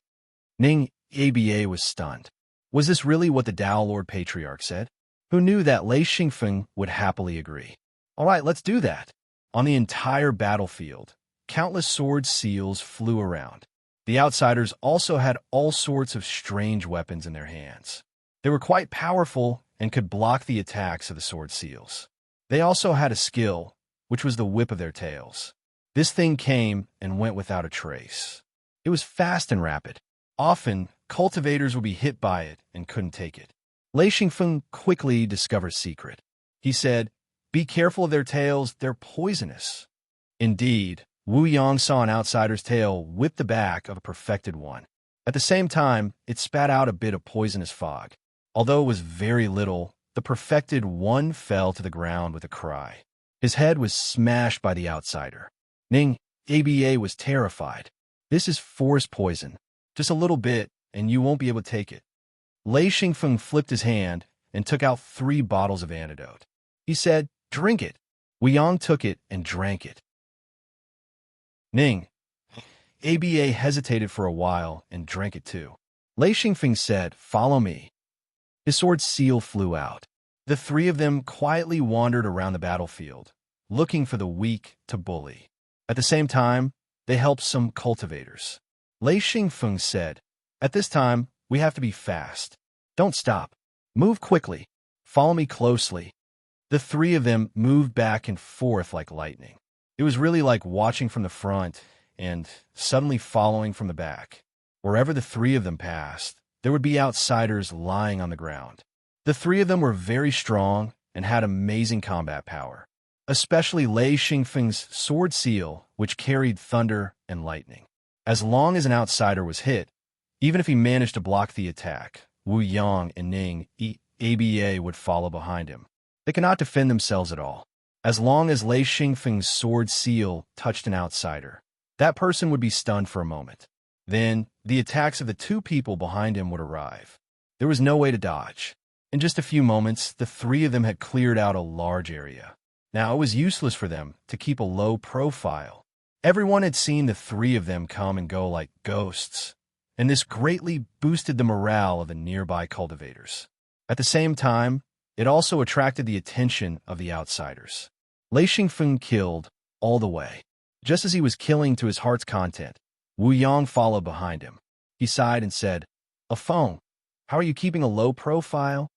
S1: Ning Aba was stunned. Was this really what the Tao Lord Patriarch said? Who knew that Lei Xingfeng would happily agree? All right, let's do that. On the entire battlefield, countless sword seals flew around. The outsiders also had all sorts of strange weapons in their hands. They were quite powerful and could block the attacks of the sword seals. They also had a skill, which was the whip of their tails. This thing came and went without a trace. It was fast and rapid. Often, cultivators would be hit by it and couldn't take it. Lei Xingfeng quickly discovered a secret. He said, "Be careful of their tails, they're poisonous." Indeed, Wu Yang saw an outsider's tail whip the back of a perfected one. At the same time, it spat out a bit of poisonous fog. Although it was very little, the perfected one fell to the ground with a cry. His head was smashed by the outsider. Ning Aba was terrified. "This is forest poison. Just a little bit, and you won't be able to take it." Lei Xingfeng flipped his hand and took out 3 bottles of antidote. He said, "Drink it." Wu Yang took it and drank it. Ning Aba hesitated for a while and drank it too. Lei Xingfeng said, "Follow me." His sword seal flew out. The 3 of them quietly wandered around the battlefield, looking for the weak to bully. At the same time, they helped some cultivators. Lei Xingfeng said, "At this time, we have to be fast. Don't stop. Move quickly. Follow me closely." The 3 of them moved back and forth like lightning. It was really like watching from the front and suddenly following from the back. Wherever the 3 of them passed, there would be outsiders lying on the ground. The 3 of them were very strong and had amazing combat power, especially Lei Xingfeng's sword seal, which carried thunder and lightning. As long as an outsider was hit, even if he managed to block the attack, Wu Yang and Ning Aba would follow behind him. They could not defend themselves at all. As long as Lei Xingfeng's sword seal touched an outsider, that person would be stunned for a moment. Then, the attacks of the 2 people behind him would arrive. There was no way to dodge. In just a few moments, the 3 of them had cleared out a large area. Now, it was useless for them to keep a low profile. Everyone had seen the three of them come and go like ghosts, and this greatly boosted the morale of the nearby cultivators. At the same time, it also attracted the attention of the outsiders. Lei Xingfeng killed all the way. Just as he was killing to his heart's content, Wu Yang followed behind him. He sighed and said, "A phone. How are you keeping a low profile?"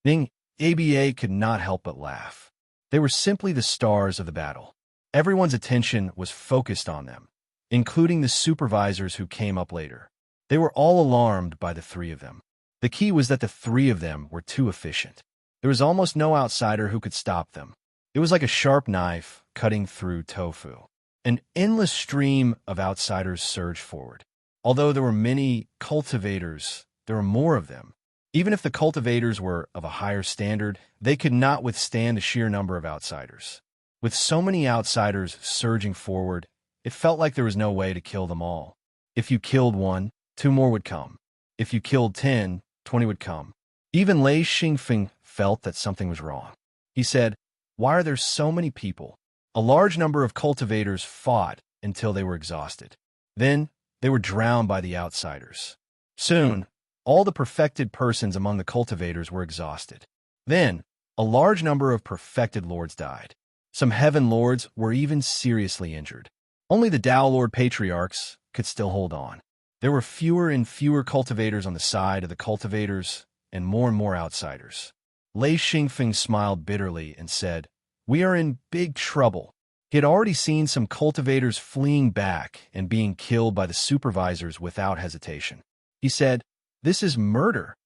S1: Ning Aba could not help but laugh. They were simply the stars of the battle. Everyone's attention was focused on them, including the supervisors who came up later. They were all alarmed by the three of them. The key was that the three of them were too efficient. There was almost no outsider who could stop them. It was like a sharp knife cutting through tofu. An endless stream of outsiders surged forward. Although there were many cultivators, there were more of them. Even if the cultivators were of a higher standard, they could not withstand the sheer number of outsiders. With so many outsiders surging forward, it felt like there was no way to kill them all. If you killed one, 2 more would come. If you killed 10, 20 would come. Even Lei Xingfeng felt that something was wrong. He said, "Why are there so many people?" A large number of cultivators fought until they were exhausted. Then, they were drowned by the outsiders. Soon, all the perfected persons among the cultivators were exhausted. Then, a large number of perfected lords died. Some heaven lords were even seriously injured. Only the Dao Lord patriarchs could still hold on. There were fewer and fewer cultivators on the side of the cultivators and more outsiders. Lei Xingfeng smiled bitterly and said, "We are in big trouble." He had already seen some cultivators fleeing back and being killed by the supervisors without hesitation. He said, "This is murder."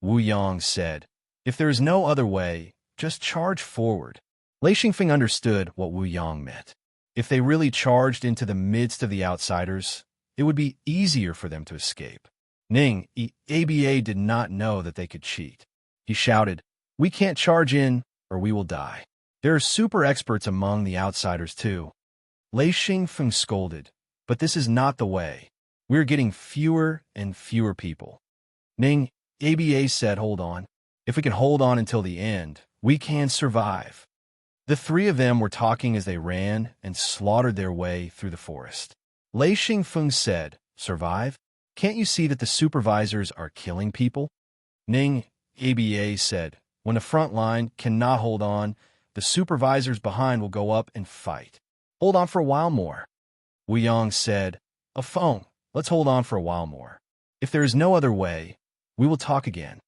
S1: Wu Yang said, "If there is no other way, just charge forward." Lei Xingfeng understood what Wu Yang meant. If they really charged into the midst of the outsiders, it would be easier for them to escape. Ning Aba did not know that they could cheat. He shouted, "We can't charge in, or we will die." There are super experts among the outsiders too. Lei Xingfeng scolded, "But this is not the way. We're getting fewer and fewer people." Ning Aba said, "Hold on. If we can hold on until the end, we can survive." The three of them were talking as they ran and slaughtered their way through the forest. Lei Xingfeng said, "Survive? Can't you see that the supervisors are killing people?" Ning Aba said, "When the front line cannot hold on, the supervisors behind will go up and fight. Hold on for a while more." Wu Yang said, "A phone. Let's hold on for a while more. If there is no other way, we will talk again."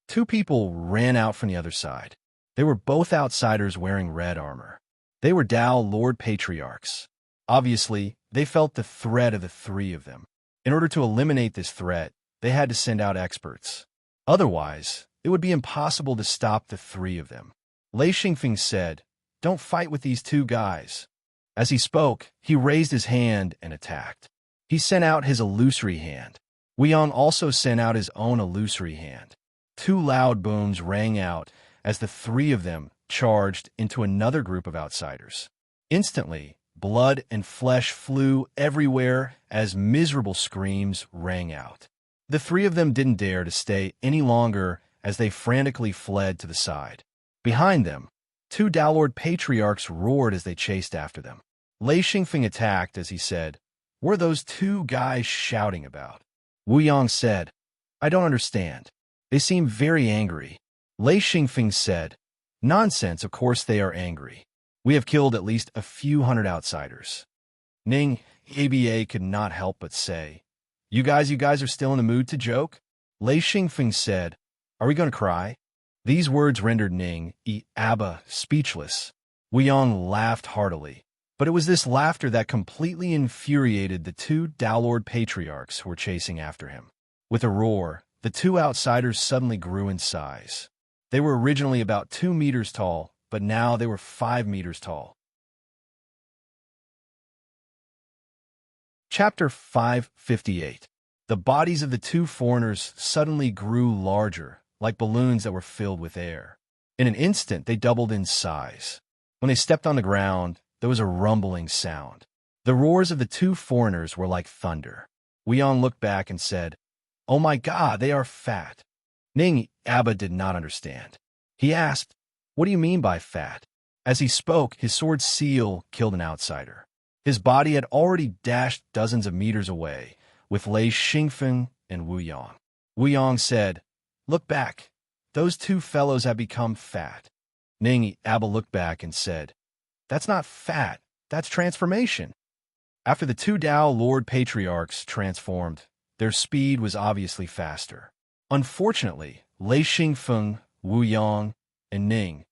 S1: 2 people ran out from the other side. They were both outsiders wearing red armor. They were Dao Lord Patriarchs. Obviously, they felt the threat of the three of them. In order to eliminate this threat, they had to send out experts. Otherwise, it would be impossible to stop the three of them. Lei Xingfeng said, "Don't fight with these 2 guys." As he spoke, he raised his hand and attacked. He sent out his illusory hand. Wu Yang also sent out his own illusory hand. 2 loud booms rang out as the three of them charged into another group of outsiders. Instantly, blood and flesh flew everywhere as miserable screams rang out. The three of them didn't dare to stay any longer as they frantically fled to the side. Behind them, 2 Dao patriarchs roared as they chased after them. Lei Xingfeng attacked as he said, "What are those 2 guys shouting about?" Wu Yang said, "I don't understand. They seem very angry." Lei Xingfeng said, "Nonsense, of course they are angry. We have killed at least a few hundred outsiders." Ning Aba could not help but say, You guys are still in the mood to joke?" Lei Xingfeng said, "Are we going to cry?" These words rendered Ning Aba speechless. Wu Yang laughed heartily, but it was this laughter that completely infuriated the 2 Dao patriarchs who were chasing after him. With a roar, the 2 outsiders suddenly grew in size. They were originally about 2 meters tall, but now they were 5 meters tall. Chapter 558. The bodies of the 2 foreigners suddenly grew larger, like balloons that were filled with air. In an instant, they doubled in size. When they stepped on the ground, there was a rumbling sound. The roars of the 2 foreigners were like thunder. Wu Yang looked back and said, "Oh my God, they are fat." Ning Aba did not understand. He asked, "What do you mean by fat?" As he spoke, his sword seal killed an outsider. His body had already dashed dozens of meters away, with Lei Xingfeng and Wu Yang. Wu Yang said, "Look back. Those two fellows have become fat." Ning Abba looked back and said, "That's not fat, that's transformation." After the two Dao Lord Patriarchs transformed, their speed was obviously faster. Unfortunately, Lei Xingfeng, Wu Yang, and Ning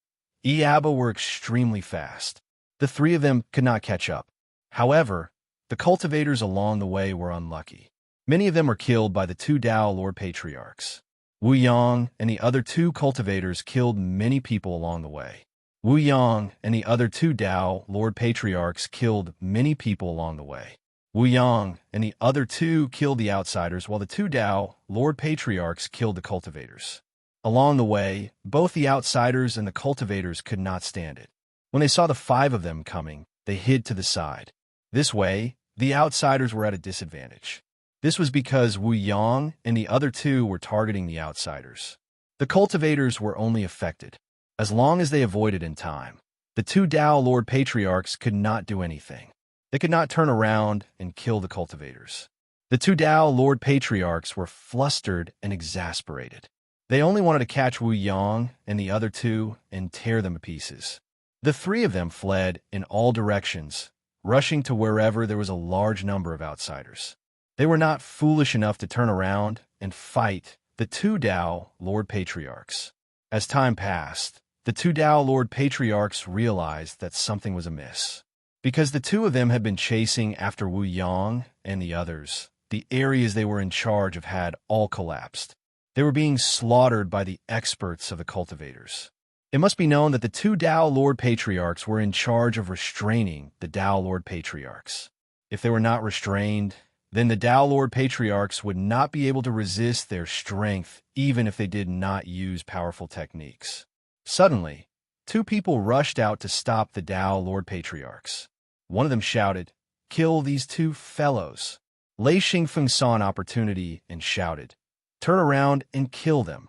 S1: Abba were extremely fast. The three of them could not catch up. However, the cultivators along the way were unlucky. Many of them were killed by the two Dao Lord Patriarchs. Wu Yang and the other two cultivators killed many people along the way. Wu Yang and the other two Dao Lord Patriarchs killed many people along the way. Wu Yang and the other two killed the outsiders, while the two Dao Lord Patriarchs killed the cultivators. Along the way, both the outsiders and the cultivators could not stand it. When they saw the five of them coming, they hid to the side. This way, the outsiders were at a disadvantage. This was because Wu Yang and the other two were targeting the outsiders. The cultivators were only affected as long as they avoided in time. The two Dao Lord Patriarchs could not do anything. They could not turn around and kill the cultivators. The two Dao Lord Patriarchs were flustered and exasperated. They only wanted to catch Wu Yang and the other two and tear them to pieces. The three of them fled in all directions, rushing to wherever there was a large number of outsiders. They were not foolish enough to turn around and fight the two Dao Lord Patriarchs. As time passed, the two Dao Lord Patriarchs realized that something was amiss. Because the two of them had been chasing after Wu Yang and the others, the areas they were in charge of had all collapsed. They were being slaughtered by the experts of the cultivators. It must be known that the two Dao Lord Patriarchs were in charge of restraining the Dao Lord Patriarchs. If they were not restrained, then the Dao Lord Patriarchs would not be able to resist their strength even if they did not use powerful techniques. Suddenly, two people rushed out to stop the Dao Lord Patriarchs. One of them shouted, "Kill these two fellows." Lei Xingfeng saw an opportunity and shouted, "Turn around and kill them."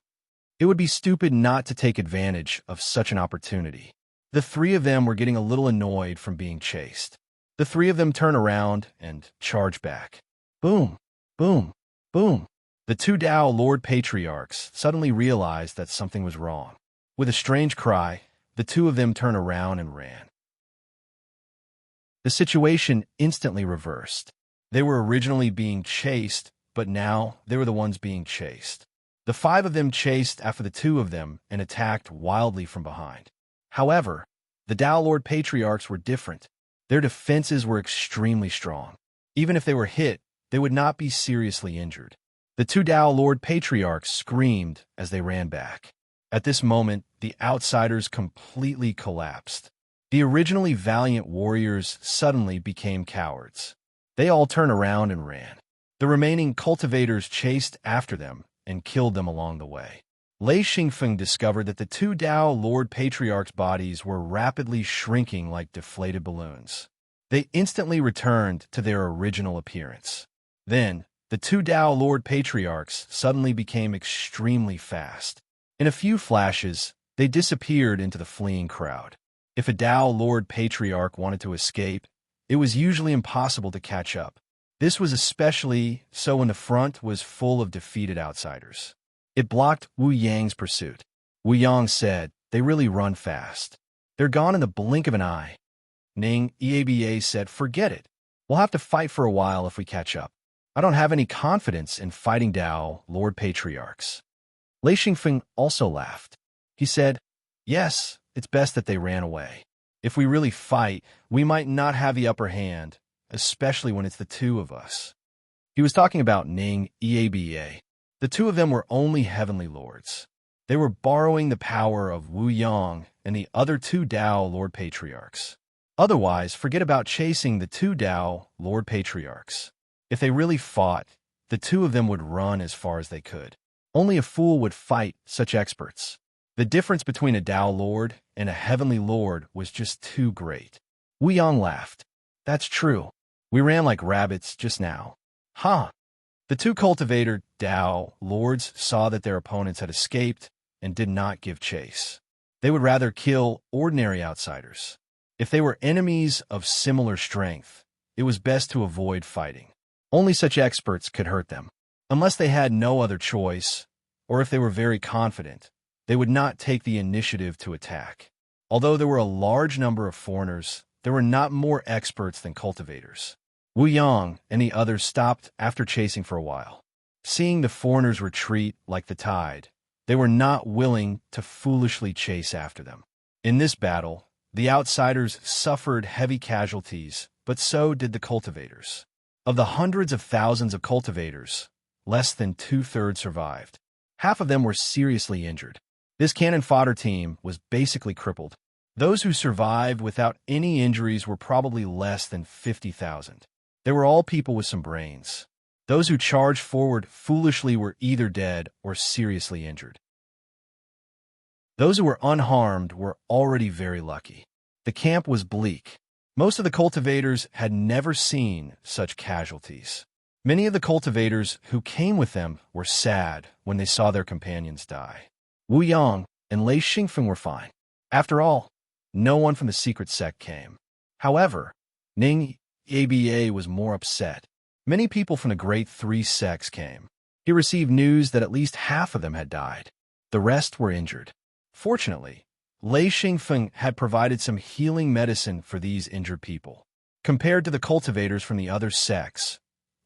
S1: It would be stupid not to take advantage of such an opportunity. The three of them were getting a little annoyed from being chased. The three of them turned around and charged back. Boom, boom, boom. The two Dao Lord Patriarchs suddenly realized that something was wrong. With a strange cry, the two of them turned around and ran. The situation instantly reversed. They were originally being chased, but now they were the ones being chased. The five of them chased after the two of them and attacked wildly from behind. However, the Dao Lord Patriarchs were different. Their defenses were extremely strong. Even if they were hit, they would not be seriously injured. The two Dao Lord Patriarchs screamed as they ran back. At this moment, the outsiders completely collapsed. The originally valiant warriors suddenly became cowards. They all turned around and ran. The remaining cultivators chased after them and killed them along the way. Lei Xingfeng discovered that the two Dao Lord Patriarchs' bodies were rapidly shrinking like deflated balloons. They instantly returned to their original appearance. Then, the two Dao Lord Patriarchs suddenly became extremely fast. In a few flashes, they disappeared into the fleeing crowd. If a Dao Lord Patriarch wanted to escape, it was usually impossible to catch up. This was especially so when the front was full of defeated outsiders. It blocked Wu Yang's pursuit. Wu Yang said, "They really run fast. They're gone in the blink of an eye." Ning Aba said, "Forget it. We'll have to fight for a while if we catch up. I don't have any confidence in fighting Dao Lord Patriarchs." Lei Xingfeng also laughed. He said, "Yes, it's best that they ran away. If we really fight, we might not have the upper hand, especially when it's the two of us." He was talking about Ning Aba. The two of them were only heavenly lords. They were borrowing the power of Wu Yang and the other two Dao Lord Patriarchs. Otherwise, forget about chasing the two Dao Lord Patriarchs. If they really fought, the two of them would run as far as they could. Only a fool would fight such experts. The difference between a Dao Lord and a heavenly lord was just too great. Wu Yang laughed. "That's true. We ran like rabbits just now." "Huh." The two cultivator Dao Lords saw that their opponents had escaped and did not give chase. They would rather kill ordinary outsiders. If they were enemies of similar strength, it was best to avoid fighting. Only such experts could hurt them. Unless they had no other choice, or if they were very confident, they would not take the initiative to attack. Although there were a large number of foreigners, there were not more experts than cultivators. Wu Yang and the others stopped after chasing for a while. Seeing the foreigners retreat like the tide, they were not willing to foolishly chase after them. In this battle, the outsiders suffered heavy casualties, but so did the cultivators. Of the hundreds of thousands of cultivators, less than two-thirds survived. Half of them were seriously injured. This cannon fodder team was basically crippled. Those who survived without any injuries were probably less than 50,000. They were all people with some brains. Those who charged forward foolishly were either dead or seriously injured. Those who were unharmed were already very lucky. The camp was bleak. Most of the cultivators had never seen such casualties. Many of the cultivators who came with them were sad when they saw their companions die. Wu Yang and Lei Xingfeng were fine. After all, no one from the secret sect came. However, Ning Aba was more upset. Many people from the great three sects came. He received news that at least half of them had died. The rest were injured. Fortunately, Lei Xingfeng had provided some healing medicine for these injured people. Compared to the cultivators from the other sects,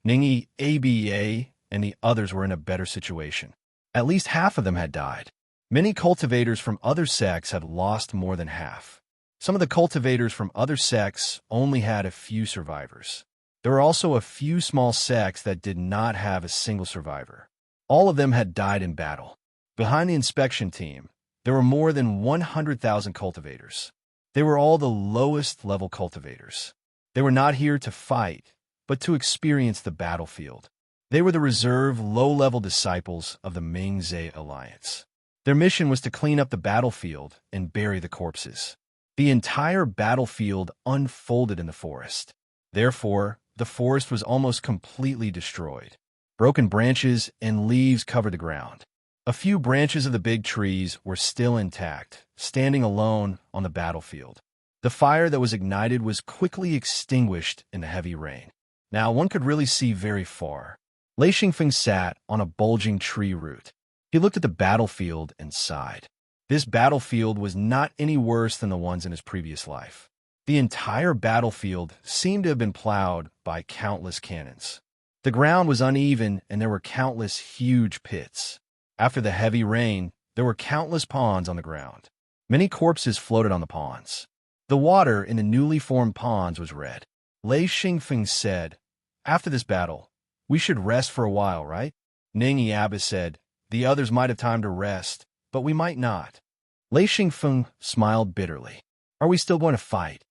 S1: Ning Aba and the others were in a better situation. At least half of them had died. Many cultivators from other sects had lost more than half. Some of the cultivators from other sects only had a few survivors. There were also a few small sects that did not have a single survivor. All of them had died in battle. Behind the inspection team, there were more than 100,000 cultivators. They were all the lowest-level cultivators. They were not here to fight, but to experience the battlefield. They were the reserve, low-level disciples of the Ming-Zhe Alliance. Their mission was to clean up the battlefield and bury the corpses. The entire battlefield unfolded in the forest. Therefore, the forest was almost completely destroyed. Broken branches and leaves covered the ground. A few branches of the big trees were still intact, standing alone on the battlefield. The fire that was ignited was quickly extinguished in the heavy rain. Now one could really see very far. Lei Xingfeng sat on a bulging tree root. He looked at the battlefield and sighed. This battlefield was not any worse than the ones in his previous life. The entire battlefield seemed to have been plowed by countless cannons. The ground was uneven and there were countless huge pits. After the heavy rain, there were countless ponds on the ground. Many corpses floated on the ponds. The water in the newly formed ponds was red. Lei Xingfeng said, "After this battle, we should rest for a while, right?" Ning Yaba said, "The others might have time to rest, but we might not." Lei Xingfeng smiled bitterly. "Are we still going to fight?"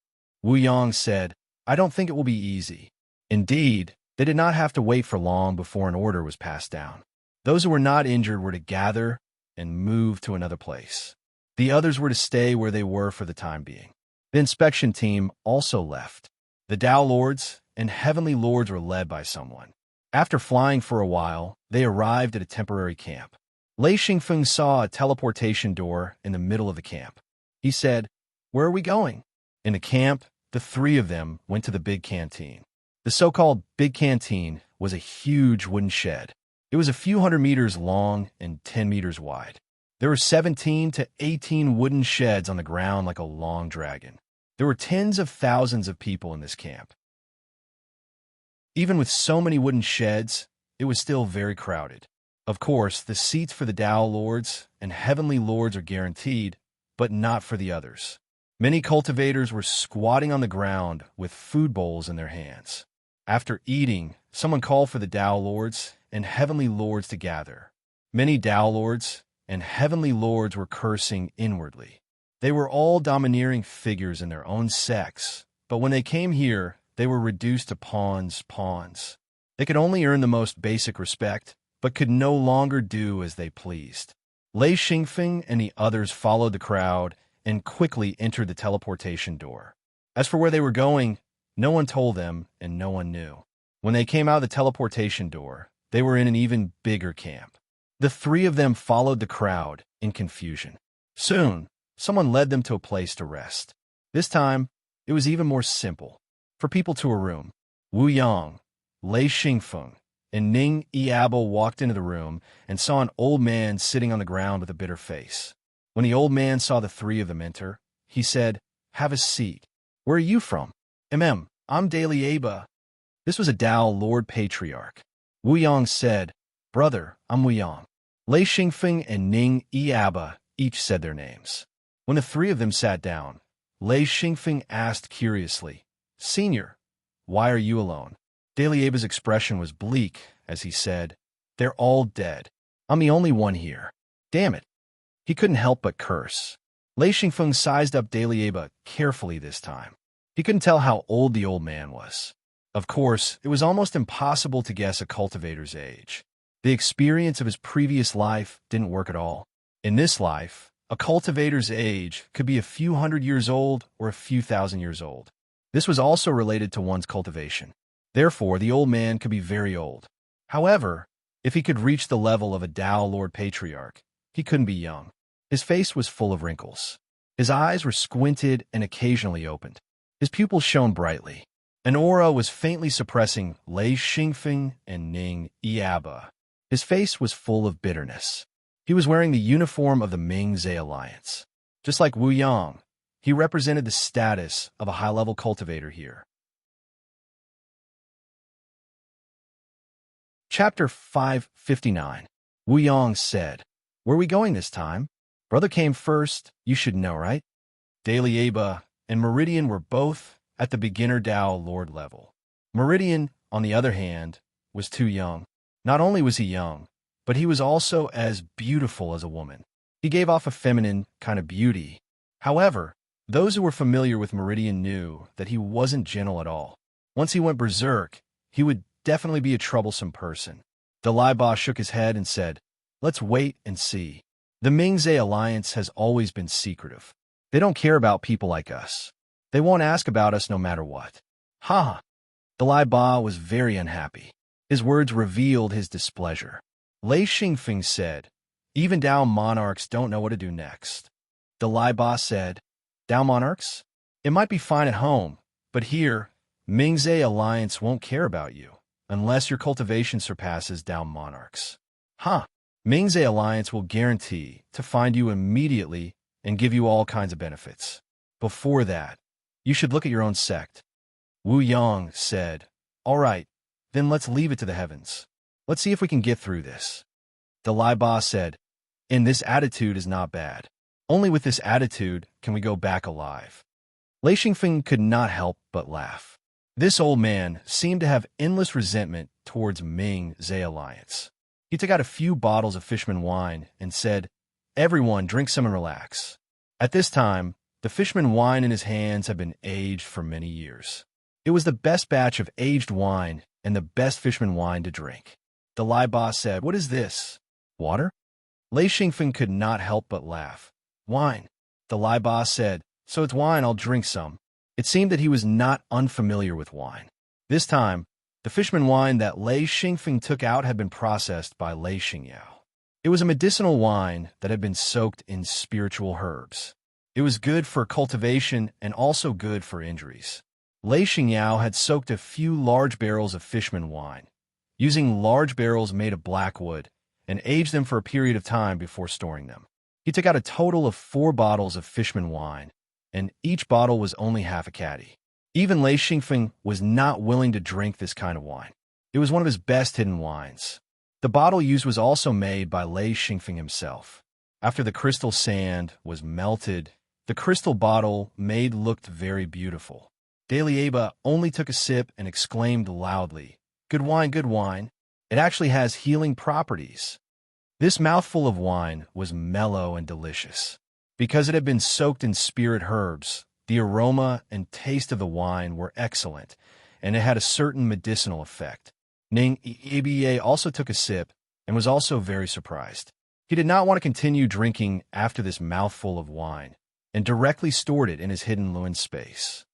S1: Wu Yang said, "I don't think it will be easy." Indeed, they did not have to wait for long before an order was passed down. Those who were not injured were to gather and move to another place. The others were to stay where they were for the time being. The inspection team also left. The Tao Lords and Heavenly Lords were led by someone. After flying for a while, they arrived at a temporary camp. Lei Xingfeng saw a teleportation door in the middle of the camp. He said, "Where are we going?" In the camp, the three of them went to the big canteen. The so-called big canteen was a huge wooden shed. It was a few hundred meters long and 10 meters wide. There were 17 to 18 wooden sheds on the ground like a long dragon. There were tens of thousands of people in this camp. Even with so many wooden sheds, it was still very crowded. Of course, the seats for the Tao Lords and Heavenly Lords are guaranteed, but not for the others. Many cultivators were squatting on the ground with food bowls in their hands. After eating, someone called for the Tao Lords and Heavenly Lords to gather. Many Tao Lords and Heavenly Lords were cursing inwardly. They were all domineering figures in their own sects, but when they came here, they were reduced to pawns. They could only earn the most basic respect, but could no longer do as they pleased. Lei Xingfeng and the others followed the crowd and quickly entered the teleportation door. As for where they were going, no one told them and no one knew. When they came out of the teleportation door, they were in an even bigger camp. The three of them followed the crowd in confusion. Soon, someone led them to a place to rest. This time, it was even more simple. For people to a room, Wu Yang, Lei Xingfeng, and Ning Yiabo walked into the room and saw an old man sitting on the ground with a bitter face. When the old man saw the three of them enter, he said, "Have a seat. Where are you from?" I'm Daliaba." This was a Tao Lord Patriarch. Wu Yang said, "Brother, I'm Wu Yang." Lei Xingfeng and Ning Yiabo each said their names. When the three of them sat down, Lei Xingfeng asked curiously, "Senior, why are you alone?" Daliaba's expression was bleak as he said, "They're all dead. I'm the only one here. Damn it." He couldn't help but curse. Lei Xingfeng sized up Daliaba carefully this time. He couldn't tell how old the old man was. Of course, it was almost impossible to guess a cultivator's age. The experience of his previous life didn't work at all. In this life, a cultivator's age could be a few hundred years old or a few thousand years old. This was also related to one's cultivation. Therefore, the old man could be very old. However, if he could reach the level of a Tao Lord Patriarch, he couldn't be young. His face was full of wrinkles. His eyes were squinted and occasionally opened. His pupils shone brightly. An aura was faintly suppressing Lei Xingfeng and Ning Yiabo. His face was full of bitterness. He was wearing the uniform of the Ming-Zhe Alliance. Just like Wu Yang, he represented the status of a high-level cultivator here. Chapter 559. Wu Yang said, "Where are we going this time? Brother came first, you should know, right?" Daliaba and Meridian were both at the beginner Tao Lord level. Meridian, on the other hand, was too young. Not only was he young, but he was also as beautiful as a woman. He gave off a feminine kind of beauty. However, those who were familiar with Meridian knew that he wasn't gentle at all. Once he went berserk, he would definitely be a troublesome person. Daliaba shook his head and said, "Let's wait and see. The Ming-Zhe Alliance has always been secretive. They don't care about people like us. They won't ask about us no matter what." Ha! Daliaba was very unhappy. His words revealed his displeasure. Lei Xingfeng said, "Even Tao monarchs don't know what to do next." Daliaba said, "Tao monarchs? It might be fine at home, but here, Ming-Zhe Alliance won't care about you, unless your cultivation surpasses Tao monarchs." Huh! Ming-Zhe Alliance will guarantee to find you immediately and give you all kinds of benefits. Before that, you should look at your own sect. Wu Yang said, "All right, then let's leave it to the heavens. Let's see if we can get through this." Daliaba said, "And this attitude is not bad. Only with this attitude can we go back alive." Lei Xingfeng could not help but laugh. This old man seemed to have endless resentment towards Ming-Zhe Alliance. He took out a few bottles of Fishman wine and said, "Everyone drink some and relax." At this time, the Fishman wine in his hands had been aged for many years. It was the best batch of aged wine and the best Fishman wine to drink. Daliaba said, "What is this? Water?" Lei Xingfeng could not help but laugh. "Wine." Daliaba said, "So it's wine, I'll drink some." It seemed that he was not unfamiliar with wine. This time, the Fishman wine that Lei Xingfeng took out had been processed by Lei Xingyao. It was a medicinal wine that had been soaked in spiritual herbs. It was good for cultivation and also good for injuries. Lei Xingyao had soaked a few large barrels of Fishman wine, using large barrels made of black wood, and aged them for a period of time before storing them. He took out a total of 4 bottles of Fishman wine, and each bottle was only half a caddy. Even Lei Xingfeng was not willing to drink this kind of wine. It was one of his best hidden wines. The bottle used was also made by Lei Xingfeng himself. After the crystal sand was melted, the crystal bottle made looked very beautiful. Daliaba only took a sip and exclaimed loudly, good wine. It actually has healing properties." This mouthful of wine was mellow and delicious. Because it had been soaked in spirit herbs, the aroma and taste of the wine were excellent, and it had a certain medicinal effect. Ning Yiabo also took a sip and was also very surprised. He did not want to continue drinking after this mouthful of wine, and directly stored it in his hidden Luin space.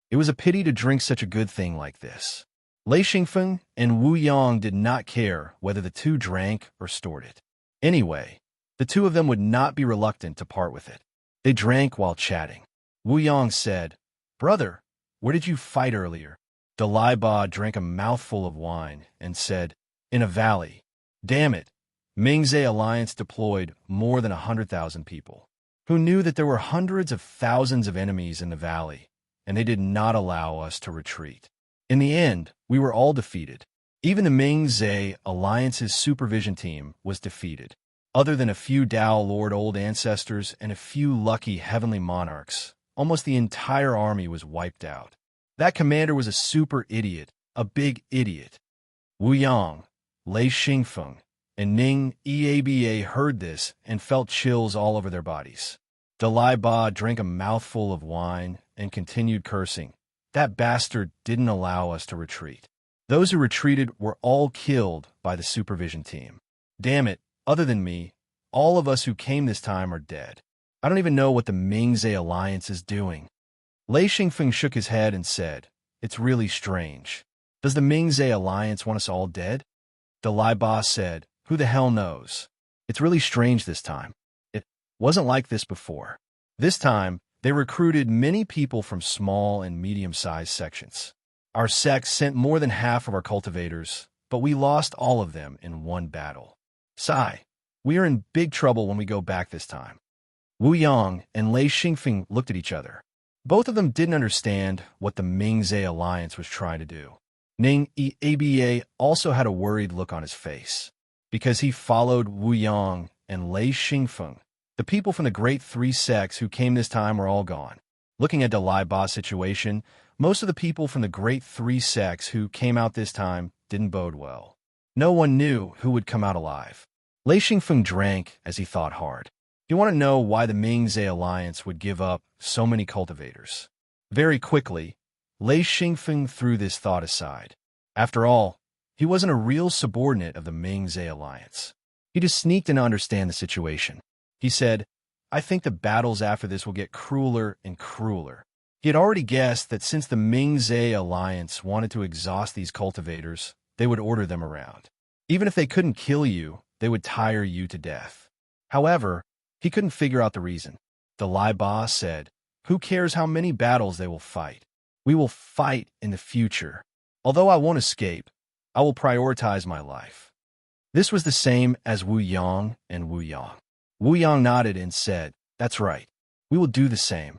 S1: It was a pity to drink such a good thing like this. Lei Xingfeng and Wu Yang did not care whether the two drank or stored it. Anyway, The two of them would not be reluctant to part with it. They drank while chatting. Wu Yang said, "Brother, where did you fight earlier?" Dalai Ba drank a mouthful of wine and said, "In a valley." Damn it. Mingzhe Alliance deployed more than 100,000 people, who knew that there were hundreds of thousands of enemies in the valley, and they did not allow us to retreat. In the end, we were all defeated. Even the Mingzhe Alliance's supervision team was defeated. Other than a few Dao Lord old ancestors and a few lucky heavenly monarchs, almost the entire army was wiped out. That commander was a super idiot, a big idiot. Wu Yang, Lei Xingfeng, and Ning Eaba heard this and felt chills all over their bodies. Dalai Ba drank a mouthful of wine and continued cursing. That bastard didn't allow us to retreat. Those who retreated were all killed by the supervision team. Damn it, other than me, all of us who came this time are dead. I don't even know what the Mingzhe Alliance is doing. Lei Xingfeng shook his head and said, "It's really strange. Does the Mingzhe Alliance want us all dead?" Dalai Ba said, "Who the hell knows? It's really strange this time. It wasn't like this before. This time, they recruited many people from small and medium-sized sections. Our sect sent more than half of our cultivators, but we lost all of them in one battle. Sigh, we are in big trouble when we go back this time." Wu Yang and Lei Xingfeng looked at each other. Both of them didn't understand what the Mingzhe Alliance was trying to do. Ning Eaba also had a worried look on his face, because he followed Wu Yang and Lei Xingfeng. The people from the great three sects who came this time were all gone. Looking at Dalai Ba's situation, most of the people from the great three sects who came out this time didn't bode well. No one knew who would come out alive. Lei Xingfeng drank as he thought hard. He wanted to know why the Mingzhe Alliance would give up so many cultivators. Very quickly, Lei Xingfeng threw this thought aside. After all, he wasn't a real subordinate of the Mingzhe Alliance. He just sneaked in to understand the situation. He said, "I think the battles after this will get crueler and crueler." He had already guessed that since the Mingzhe Alliance wanted to exhaust these cultivators, they would order them around. Even if they couldn't kill you, they would tire you to death. However, he couldn't figure out the reason. Dalai Ba said, "Who cares how many battles they will fight? We will fight in the future. Although I won't escape, I will prioritize my life." This was the same as Wu Yang and Wu Yang. Wu Yang nodded and said, "That's right. We will do the same."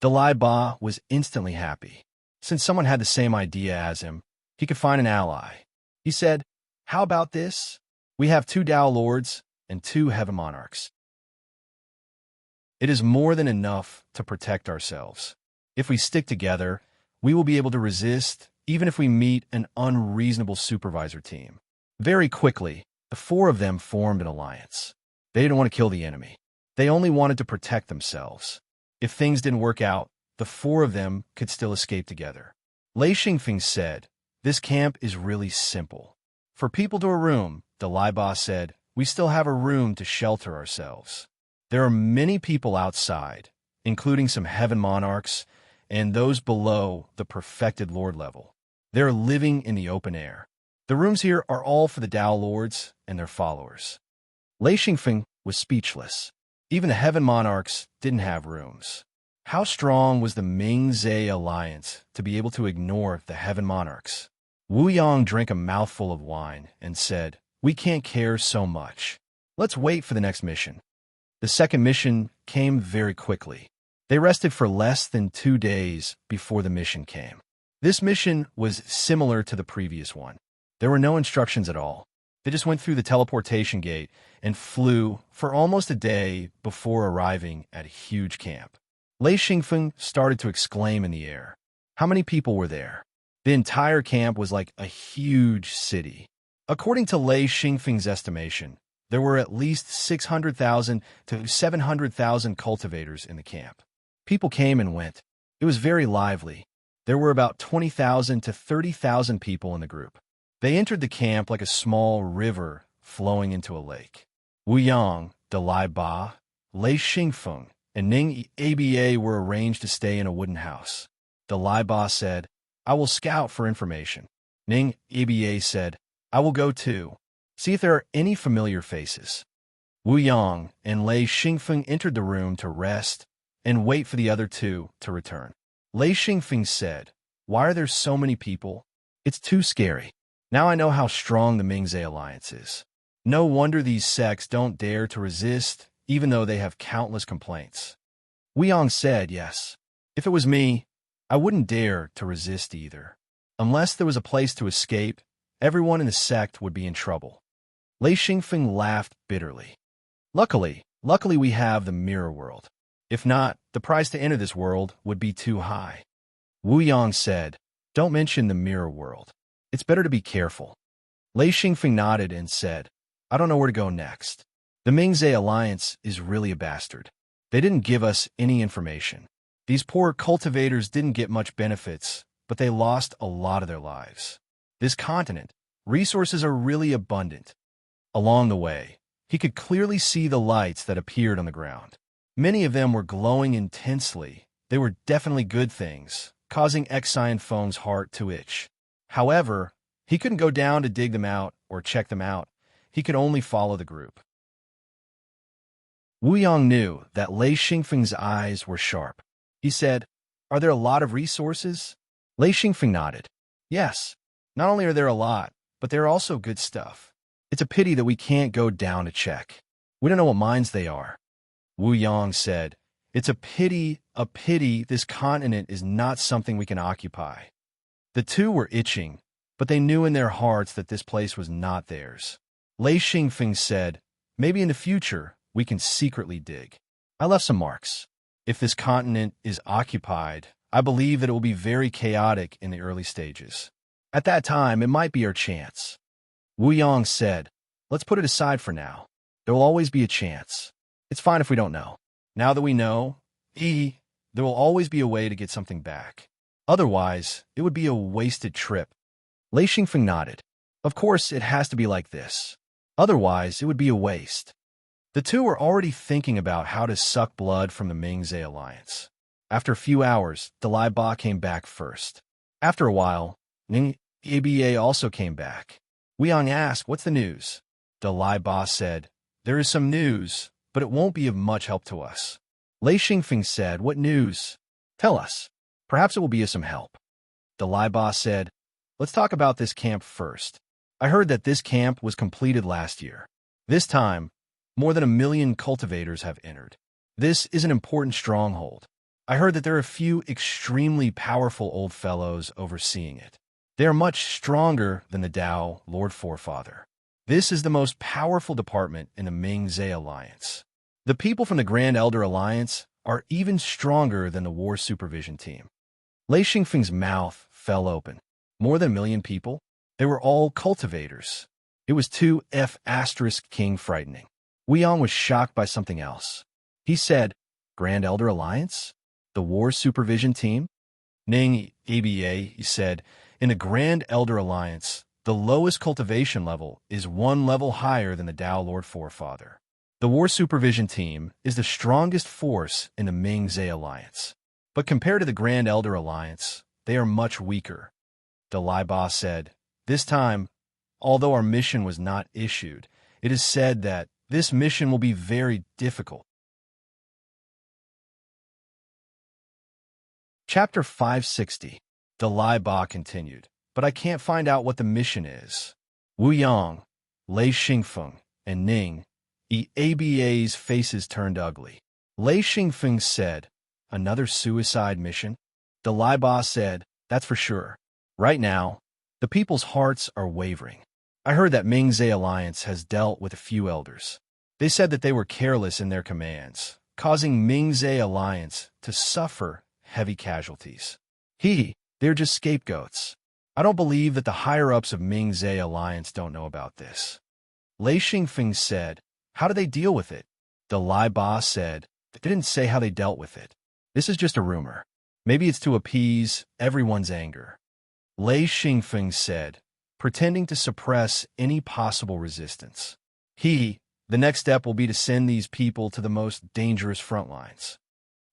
S1: Dalai Ba was instantly happy. Since someone had the same idea as him, he could find an ally. He said, "How about this? We have 2 Dao Lords and 2 Heaven Monarchs. It is more than enough to protect ourselves. If we stick together, we will be able to resist even if we meet an unreasonable supervisor team." Very quickly, the 4 of them formed an alliance. They didn't want to kill the enemy. They only wanted to protect themselves. If things didn't work out, the 4 of them could still escape together. Lei Xingfeng said, "This camp is really simple. For people to a room," Dalai Ba said, "we still have a room to shelter ourselves. There are many people outside, including some heaven monarchs and those below the perfected lord level. They're living in the open air. The rooms here are all for the Dao Lords and their followers." Lei Xingfeng was speechless. Even the heaven monarchs didn't have rooms. How strong was the Mingzhe Alliance to be able to ignore the heaven monarchs? Wu Yang drank a mouthful of wine and said, "We can't care so much. Let's wait for the next mission." The second mission came very quickly. They rested for less than 2 days before the mission came. This mission was similar to the previous one. There were no instructions at all. They just went through the teleportation gate and flew for almost a day before arriving at a huge camp. Lei Xingfeng started to exclaim in the air. How many people were there? The entire camp was like a huge city. According to Lei Xingfeng's estimation, there were at least 600,000 to 700,000 cultivators in the camp. People came and went. It was very lively. There were about 20,000 to 30,000 people in the group. They entered the camp like a small river flowing into a lake. Wu Yang, Dalai Ba, Lei Xingfeng, and Ning Aba were arranged to stay in a wooden house. Dalai Ba said, "I will scout for information." Ning Aba said, "I will go too. See if there are any familiar faces." Wu Yang and Lei Xingfeng entered the room to rest and wait for the other two to return. Lei Xingfeng said, "Why are there so many people? It's too scary. Now I know how strong the Mingzhe alliance is. No wonder these sects don't dare to resist, even though they have countless complaints." Wu Yang said, "Yes. If it was me, I wouldn't dare to resist either. Unless there was a place to escape, everyone in the sect would be in trouble." Lei Xingfeng laughed bitterly. Luckily we have the mirror world. If not, the price to enter this world would be too high." Wu Yang said, "Don't mention the mirror world. It's better to be careful." Lei Xingfeng nodded and said, "I don't know where to go next. The Mingzhe alliance is really a bastard. They didn't give us any information. These poor cultivators didn't get much benefits, but they lost a lot of their lives. This continent, resources are really abundant." Along the way, he could clearly see the lights that appeared on the ground. Many of them were glowing intensely. They were definitely good things, causing Xian Feng's heart to itch. However, he couldn't go down to dig them out or check them out. He could only follow the group. Wu Yang knew that Lei Xingfeng's eyes were sharp. He said, "Are there a lot of resources?" Lei Xingfeng nodded. "Yes. Not only are there a lot, but there are also good stuff. It's a pity that we can't go down to check. We don't know what mines they are." Wu Yang said, "It's a pity. This continent is not something we can occupy." The two were itching, but they knew in their hearts that this place was not theirs. Lei Xingfeng said, "Maybe in the future, we can secretly dig. I left some marks. If this continent is occupied, I believe that it will be very chaotic in the early stages. At that time, it might be our chance." Wu Yang said, "Let's put it aside for now. There will always be a chance. It's fine if we don't know. Now that we know, there will always be a way to get something back. Otherwise, it would be a wasted trip." Lei Xingfeng nodded. "Of course, it has to be like this. Otherwise, it would be a waste." The two were already thinking about how to suck blood from the Mingzhe alliance. After a few hours, Dalai Ba came back first. After a while, Ning Aba also came back. Wu Yang asked, "What's the news?" Dalai Ba said, "There is some news, but it won't be of much help to us." Lei Xingfeng said, "What news? Tell us. Perhaps it will be of some help." Dalai Ba said, "Let's talk about this camp first. I heard that this camp was completed last year. This time, more than 1 million cultivators have entered. This is an important stronghold. I heard that there are a few extremely powerful old fellows overseeing it. They are much stronger than the Tao Lord Forefather. This is the most powerful department in the Mingzhe Alliance. The people from the Grand Elder Alliance are even stronger than the War Supervision Team." Lei Xingfeng's mouth fell open. More than 1 million people? They were all cultivators. It was too King frightening. Wu Yang was shocked by something else. He said, "Grand Elder Alliance? The War Supervision Team?" Ning Aba said, "In the Grand Elder Alliance, the lowest cultivation level is 1 level higher than the Tao Lord Forefather. The War Supervision Team is the strongest force in the Mingzhe Alliance. But compared to the Grand Elder Alliance, they are much weaker." Dalai Ba said, "This time, although our mission was not issued, it is said that this mission will be very difficult." Chapter 560. Dalai Ba continued, "But I can't find out what the mission is." Wu Yang, Lei Xingfeng, and Ning Aba's faces turned ugly. Lei Xingfeng said, "Another suicide mission?" Dalai Ba said, "That's for sure. Right now, the people's hearts are wavering. I heard that Mingzhe Alliance has dealt with a few elders. They said that they were careless in their commands, causing Mingzhe Alliance to suffer heavy casualties. They're just scapegoats. I don't believe that the higher-ups of Mingzhe Alliance don't know about this." Lei Xingfeng said, "How do they deal with it?" Dalai Ba said, "They didn't say how they dealt with it. This is just a rumor. Maybe it's to appease everyone's anger." Lei Xingfeng said, pretending to suppress any possible resistance, The next step will be to send these people to the most dangerous front lines."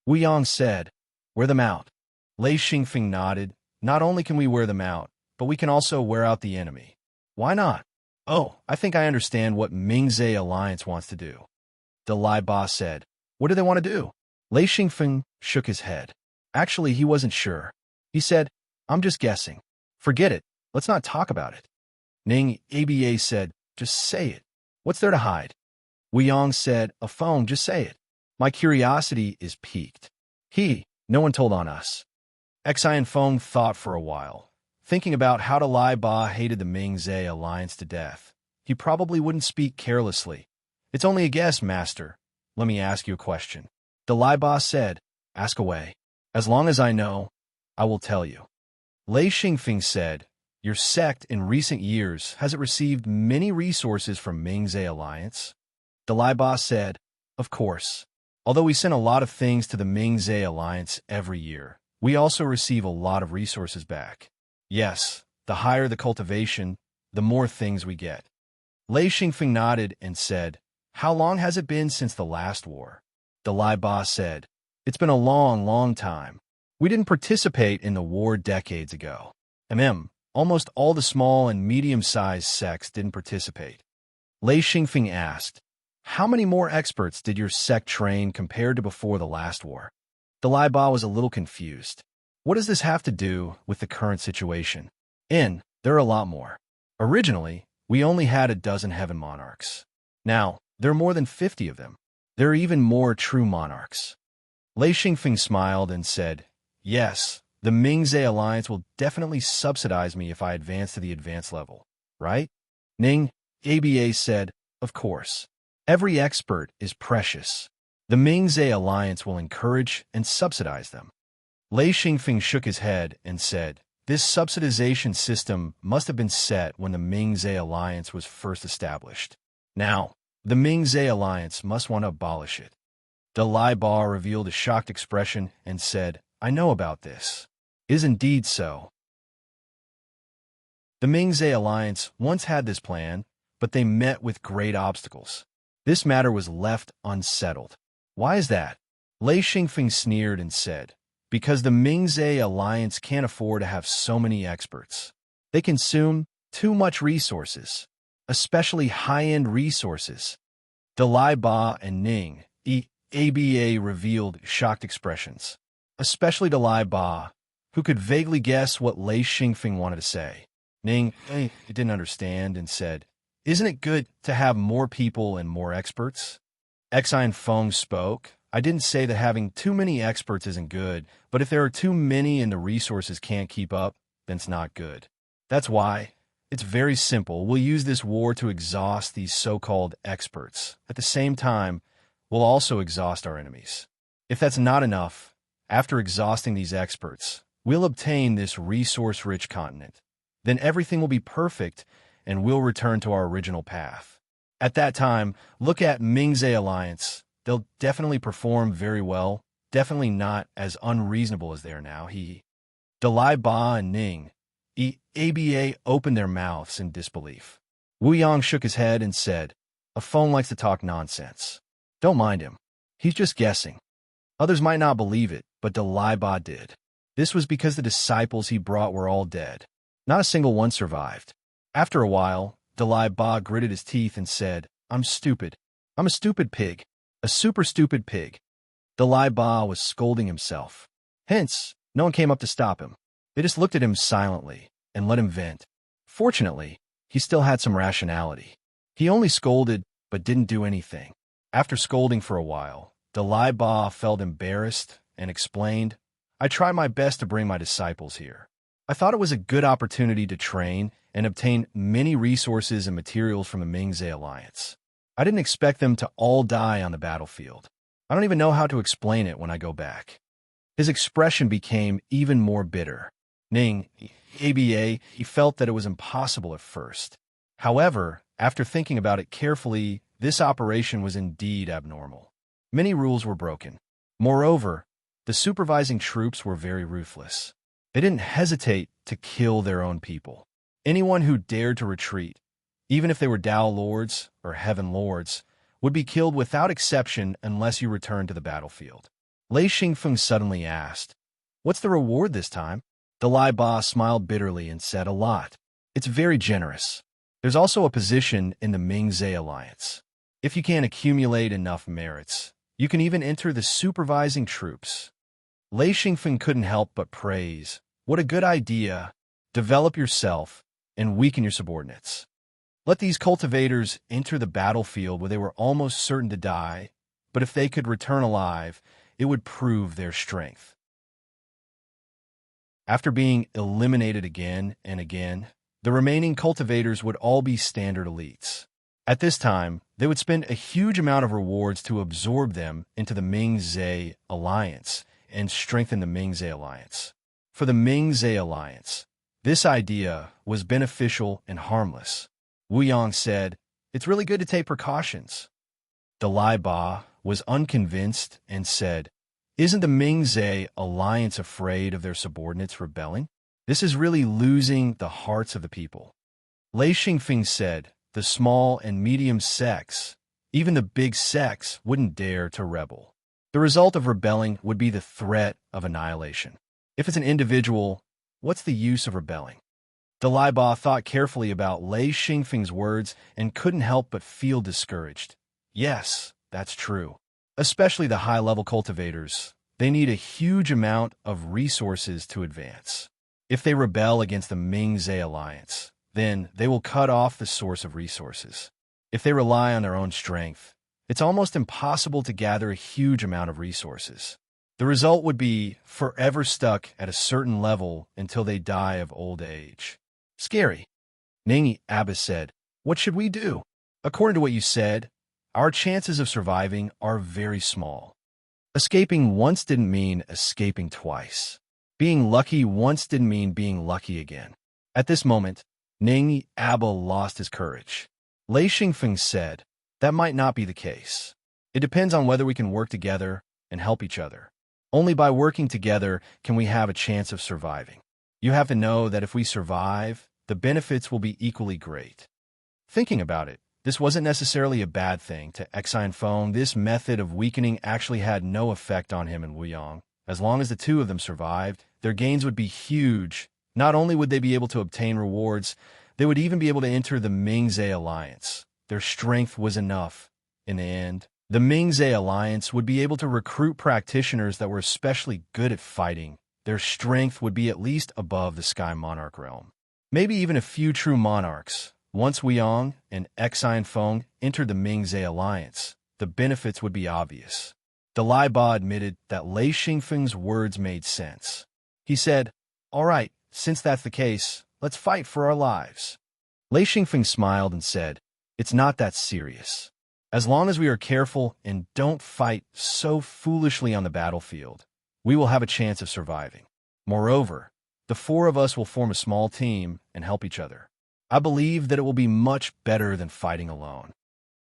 S1: Wu Yang said, "Wear them out." Lei Xingfeng nodded. "Not only can we wear them out, but we can also wear out the enemy." "Why not?" "Oh, I think I understand what Mingzhe Alliance wants to do. Dalai Ba said. What do they want to do? Lei Xingfeng shook his head. Actually, he wasn't sure. He said, I'm just guessing. Forget it. Let's not talk about it. Ning Aba said, just say it. What's there to hide? Wuyong said, a phone, just say it. My curiosity is piqued. No one told on us. Xi and Feng thought for a while, thinking about how Dalai Ba hated the Ming-Zhe alliance to death. He probably wouldn't speak carelessly. It's only a guess, master. Let me ask you a question. Dalai Ba said, ask away. As long as I know, I will tell you. Lei Xingfeng said, your sect in recent years, has it received many resources from Ming-Zhe alliance? Dalai Ba said, of course. Although we send a lot of things to the Ming-Zhe alliance every year, we also receive a lot of resources back. Yes, the higher the cultivation, the more things we get. Lei Xingfeng nodded and said, how long has it been since the last war? Dalai Ba said, it's been a long, long time. We didn't participate in the war decades ago. Almost all the small and medium-sized sects didn't participate. Lei Xingfeng asked, how many more experts did your sect train compared to before the last war? Dalai Ba was a little confused. What does this have to do with the current situation? There are a lot more. Originally, we only had a dozen heaven monarchs. Now, there are more than 50 of them. There are even more true monarchs. Lei Xingfeng smiled and said, yes, the Ming-Zhe alliance will definitely subsidize me if I advance to the advanced level, right? Ning Aba said, of course. Every expert is precious. The Ming-Zhe alliance will encourage and subsidize them. Lei Xingfeng shook his head and said, this subsidization system must have been set when the Ming-Zhe alliance was first established. Now, the Ming-Zhe alliance must want to abolish it. Dalai Ba revealed a shocked expression and said, I know about this. It is indeed so. The Ming-Zhe alliance once had this plan, but they met with great obstacles. This matter was left unsettled. Why is that? Lei Xingfeng sneered and said, because the Ming-Zhe alliance can't afford to have so many experts. They consume too much resources, especially high-end resources. Dalai Ba and Ning Aba revealed shocked expressions, especially Dalai Ba, who could vaguely guess what Lei Xingfeng wanted to say. Ning didn't understand and said, isn't it good to have more people and more experts? Xi and Feng spoke. I didn't say that having too many experts isn't good, but if there are too many and the resources can't keep up, then it's not good. That's why it's very simple. We'll use this war to exhaust these so-called experts. At the same time, we'll also exhaust our enemies. If that's not enough, after exhausting these experts, we'll obtain this resource-rich continent. Then everything will be perfect, and we'll return to our original path. At that time, look at Ming-Zhe alliance. They'll definitely perform very well, definitely not as unreasonable as they are now. Dalai Ba and Ning Aba opened their mouths in disbelief. Wuyong shook his head and said, a phone likes to talk nonsense. Don't mind him. He's just guessing. Others might not believe it, but Dalai Ba did. This was because the disciples he brought were all dead. Not a single one survived. After a while, Dalai Ba gritted his teeth and said, I'm stupid. I'm a stupid pig. A super stupid pig. Dalai Ba was scolding himself. Hence, no one came up to stop him. They just looked at him silently and let him vent. Fortunately, he still had some rationality. He only scolded, but didn't do anything. After scolding for a while, Dalai Ba felt embarrassed and explained, I tried my best to bring my disciples here. I thought it was a good opportunity to train and obtain many resources and materials from the Ming-Zhe alliance. I didn't expect them to all die on the battlefield. I don't even know how to explain it when I go back. His expression became even more bitter. Ning Aba, he felt that it was impossible at first. However, after thinking about it carefully, this operation was indeed abnormal. Many rules were broken. Moreover, the supervising troops were very ruthless. They didn't hesitate to kill their own people. Anyone who dared to retreat, even if they were Tao Lords or Heaven Lords, would be killed without exception unless you returned to the battlefield. Lei Xingfeng suddenly asked, what's the reward this time? Dalai Ba smiled bitterly and said, a lot. It's very generous. There's also a position in the Ming-Zhe alliance. If you can't accumulate enough merits, you can even enter the supervising troops. Lei Xingfeng couldn't help but praise. What a good idea. Develop yourself and weaken your subordinates. Let these cultivators enter the battlefield where they were almost certain to die, but if they could return alive, it would prove their strength. After being eliminated again and again, the remaining cultivators would all be standard elites. At this time, they would spend a huge amount of rewards to absorb them into the Ming-Zhe alliance and strengthen the Ming-Zhe alliance. For the Ming-Zhe alliance, this idea was beneficial and harmless. Wu Yang said, "It's really good to take precautions." Dalai Ba was unconvinced and said, "Isn't the Ming-Zhe alliance afraid of their subordinates rebelling? This is really losing the hearts of the people." Lei Xingfeng said, "The small and medium sects, even the big sects, wouldn't dare to rebel. The result of rebelling would be the threat of annihilation. If it's an individual, what's the use of rebelling?" Dalai Ba thought carefully about Lei Xingfeng's words and couldn't help but feel discouraged. Yes, that's true. Especially the high-level cultivators. They need a huge amount of resources to advance. If they rebel against the Ming-Zhe alliance, then they will cut off the source of resources. If they rely on their own strength, it's almost impossible to gather a huge amount of resources. The result would be forever stuck at a certain level until they die of old age. Scary. Ningi Abbas said, "What should we do?" "According to what you said, our chances of surviving are very small. Escaping once didn't mean escaping twice. Being lucky once didn't mean being lucky again." At this moment, Ningi Abba lost his courage. Lei Xingfeng said, "That might not be the case. It depends on whether we can work together and help each other. Only by working together can we have a chance of surviving. You have to know that if we survive, the benefits will be equally great." Thinking about it, this wasn't necessarily a bad thing to Exine Feng. This method of weakening actually had no effect on him and Wu Yang. As long as the two of them survived, their gains would be huge. Not only would they be able to obtain rewards, they would even be able to enter the Ming-Zhe alliance. Their strength was enough. In the end, the Ming-Zhe alliance would be able to recruit practitioners that were especially good at fighting. Their strength would be at least above the Sky Monarch realm. Maybe even a few true monarchs. Once Wu Yang and Exine Feng entered the Ming-Zhe alliance, the benefits would be obvious. Dalai Ba admitted that Lei Xingfeng's words made sense. He said, "All right, since that's the case, let's fight for our lives." Lei Xingfeng smiled and said, "It's not that serious. As long as we are careful and don't fight so foolishly on the battlefield, we will have a chance of surviving. Moreover, the four of us will form a small team and help each other. I believe that it will be much better than fighting alone."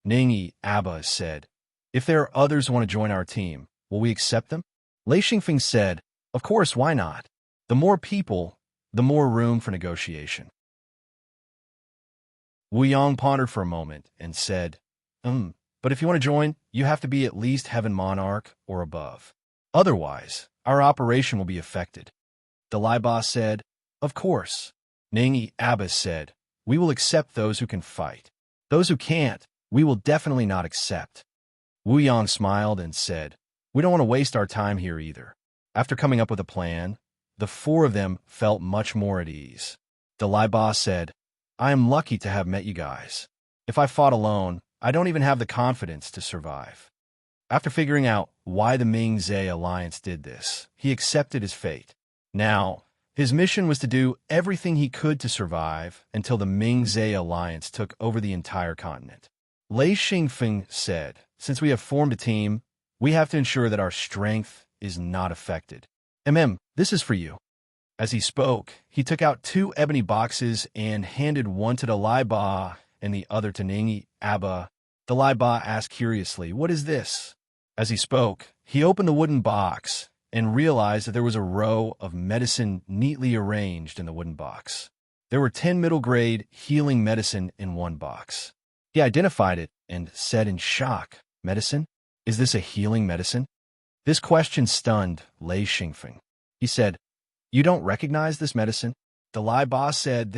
S1: Ningi Abba said, "If there are others who want to join our team, will we accept them?" Lei Xingfeng said, "Of course, why not? The more people, the more room for negotiation." Wu Yang pondered for a moment and said, But if you want to join, you have to be at least Heaven Monarch or above. Otherwise, our operation will be affected." Dalai Ba said, "Of course." Ningi Abbas said, "We will accept those who can fight. Those who can't, we will definitely not accept." Wu Yang smiled and said, "We don't want to waste our time here either." After coming up with a plan, the four of them felt much more at ease. Dalai Ba said, "I am lucky to have met you guys. If I fought alone, I don't even have the confidence to survive." After figuring out why the Ming-Zhe alliance did this, he accepted his fate. Now, his mission was to do everything he could to survive until the Ming-Zhe alliance took over the entire continent. Lei Xingfeng said, "Since we have formed a team, we have to ensure that our strength is not affected. This is for you." As he spoke, he took out 2 ebony boxes and handed one to Dalai Ba and the other to Ningi Abba. Dalai Ba asked curiously, "What is this?" As he spoke, he opened the wooden box and realized that there was a row of medicine neatly arranged in the wooden box. There were 10 middle-grade healing medicine in one box. He identified it and said in shock, "Medicine? Is this a healing medicine?" This question stunned Lei Xingfeng. He said, "You don't recognize this medicine?" Dalai Ba said,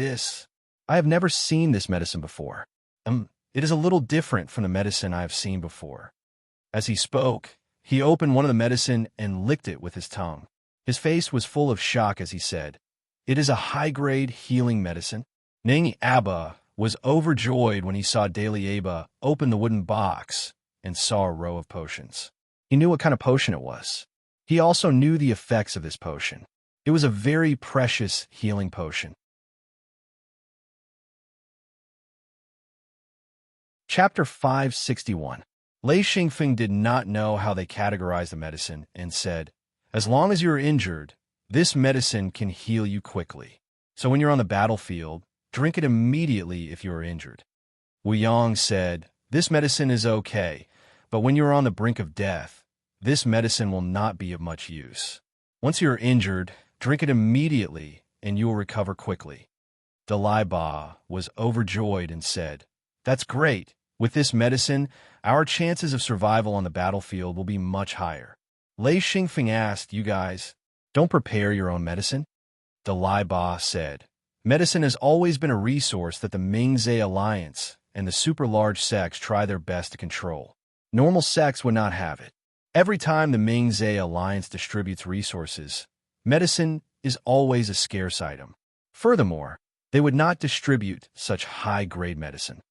S1: I have never seen this medicine before." It is a little different from the medicine I have seen before." As he spoke, he opened one of the medicine and licked it with his tongue. His face was full of shock as he said, "It is a high-grade healing medicine." Ning Abba was overjoyed when he saw Daily Abba open the wooden box and saw a row of potions. He knew what kind of potion it was. He also knew the effects of this potion. It was a very precious healing potion. Chapter 561. Lei Xingfeng did not know how they categorized the medicine and said, "As long as you are injured, this medicine can heal you quickly. So when you're on the battlefield, drink it immediately if you are injured." Wu Yang said, "This medicine is okay, but when you are on the brink of death, this medicine will not be of much use. Once you are injured, drink it immediately and you will recover quickly." Dalai Ba was overjoyed and said, "That's great. With this medicine, our chances of survival on the battlefield will be much higher." Lei Xingfeng asked, "You guys, don't prepare your own medicine?" Dalai Ba said, "Medicine has always been a resource that the Mingzai Alliance and the super-large sects try their best to control. Normal sects would not have it. Every time the Mingzai Alliance distributes resources, medicine is always a scarce item. Furthermore, they would not distribute such high-grade medicine."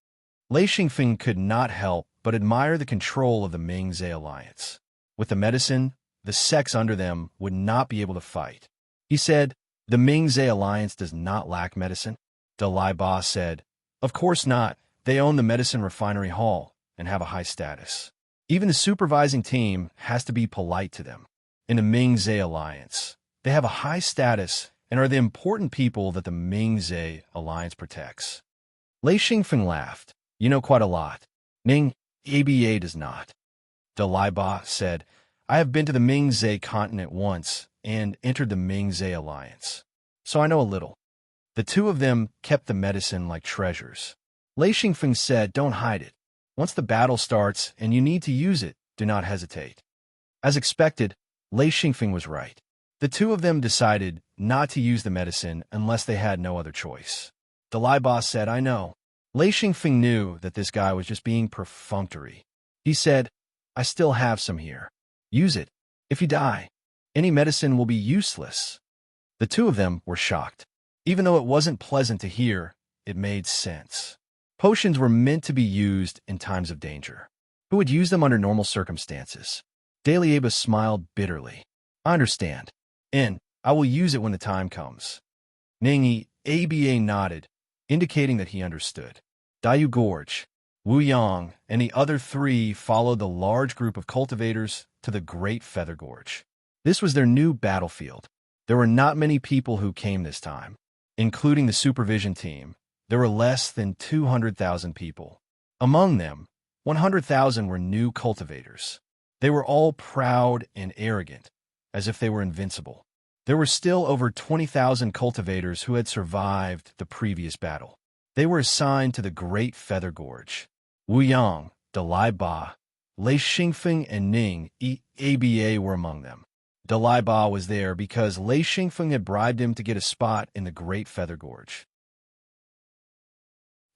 S1: Lei Xingfeng could not help but admire the control of the Mingzai Alliance. With the medicine, the sects under them would not be able to fight. He said, "The Mingzai Alliance does not lack medicine?" Dalai Ba said, "Of course not. They own the medicine refinery hall and have a high status. Even the supervising team has to be polite to them. In the Mingzai Alliance, they have a high status and are the important people that the Mingzai Alliance protects." Lei Xingfeng laughed. "You know quite a lot. Ning Aba does not." Dalai Ba said, "I have been to the Mingzai continent once and entered the Mingzai Alliance, so I know a little." The two of them kept the medicine like treasures. Lei Xingfeng said, "Don't hide it. Once the battle starts and you need to use it, do not hesitate." As expected, Lei Xingfeng was right. The two of them decided not to use the medicine unless they had no other choice. Dalai Ba said, "I know." Lei Xingfeng knew that this guy was just being perfunctory. He said, "I still have some here. Use it. If you die, any medicine will be useless." The two of them were shocked. Even though it wasn't pleasant to hear, it made sense. Potions were meant to be used in times of danger. Who would use them under normal circumstances? Daily Aba smiled bitterly. "I understand, and I will use it when the time comes." Ningi Aba nodded, indicating that he understood. Dayu Gorge, Wu Yang, and the other three followed the large group of cultivators to the Great Feather Gorge. This was their new battlefield. There were not many people who came this time. Including the supervision team, there were less than 200,000 people. Among them, 100,000 were new cultivators. They were all proud and arrogant, as if they were invincible. There were still over 20,000 cultivators who had survived the previous battle. They were assigned to the Great Feather Gorge. Wu Yang, Dalai Ba, Lei Xingfeng, and Ning Aba were among them. Dalai Ba was there because Lei Xingfeng had bribed him to get a spot in the Great Feather Gorge.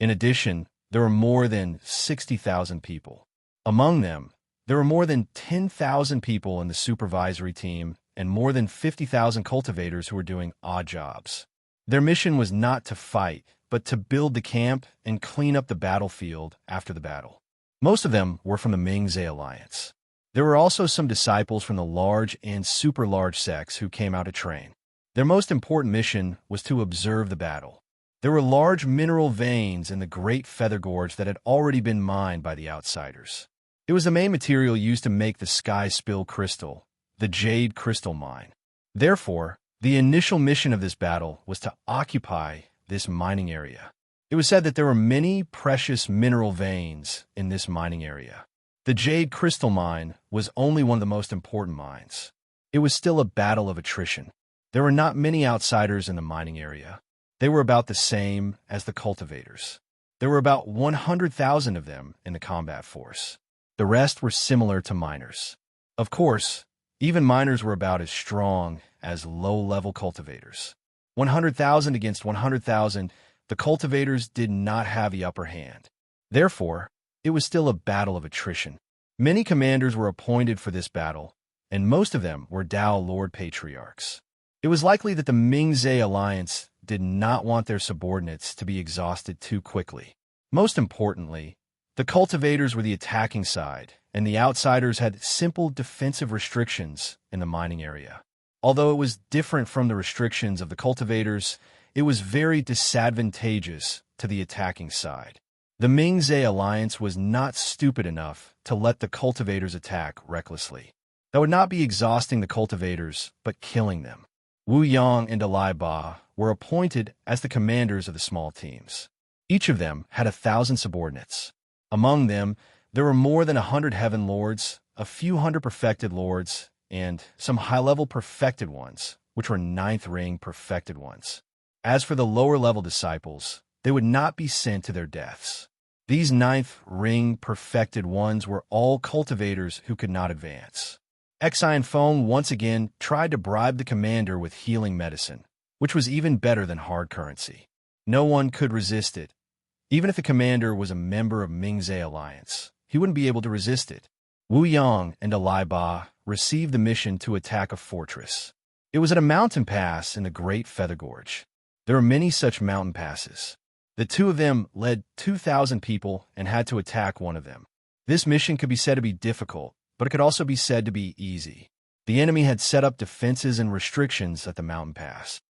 S1: In addition, there were more than 60,000 people. Among them, there were more than 10,000 people in the supervisory team and more than 50,000 cultivators who were doing odd jobs. Their mission was not to fight, but to build the camp and clean up the battlefield after the battle. Most of them were from the Mingzai Alliance. There were also some disciples from the large and super-large sects who came out to train. Their most important mission was to observe the battle. There were large mineral veins in the Great Feather Gorge that had already been mined by the outsiders. It was the main material used to make the Sky Spill Crystal, the Jade Crystal Mine. Therefore, the initial mission of this battle was to occupy this mining area. It was said that there were many precious mineral veins in this mining area. The Jade Crystal Mine was only one of the most important mines. It was still a battle of attrition. There were not many outsiders in the mining area. They were about the same as the cultivators. There were about 100,000 of them in the combat force. The rest were similar to miners. Of course, even miners were about as strong as low-level cultivators. 100,000 against 100,000, the cultivators did not have the upper hand. Therefore, it was still a battle of attrition. Many commanders were appointed for this battle, and most of them were Dao Lord Patriarchs. It was likely that the Ming-Zhe alliance did not want their subordinates to be exhausted too quickly. Most importantly, the cultivators were the attacking side, and the outsiders had simple defensive restrictions in the mining area. Although it was different from the restrictions of the cultivators, it was very disadvantageous to the attacking side. The Ming-Zhe alliance was not stupid enough to let the cultivators attack recklessly. That would not be exhausting the cultivators, but killing them. Wu Yang and Alai Ba were appointed as the commanders of the small teams. Each of them had 1,000 subordinates. Among them, there were more than 100 heaven lords, a few hundred perfected lords, and some high-level perfected ones, which were ninth ring perfected ones. As for the lower-level disciples, they would not be sent to their deaths. These ninth ring perfected ones were all cultivators who could not advance. Xian Feng once again tried to bribe the commander with healing medicine, which was even better than hard currency. No one could resist it. Even if the commander was a member of Ming-Zhe alliance, he wouldn't be able to resist it. Wu Yang and Alai Ba received the mission to attack a fortress. It was at a mountain pass in the Great Feather Gorge. There are many such mountain passes. The two of them led 2,000 people and had to attack one of them. This mission could be said to be difficult, but it could also be said to be easy. The enemy had set up defenses and restrictions at the mountain pass.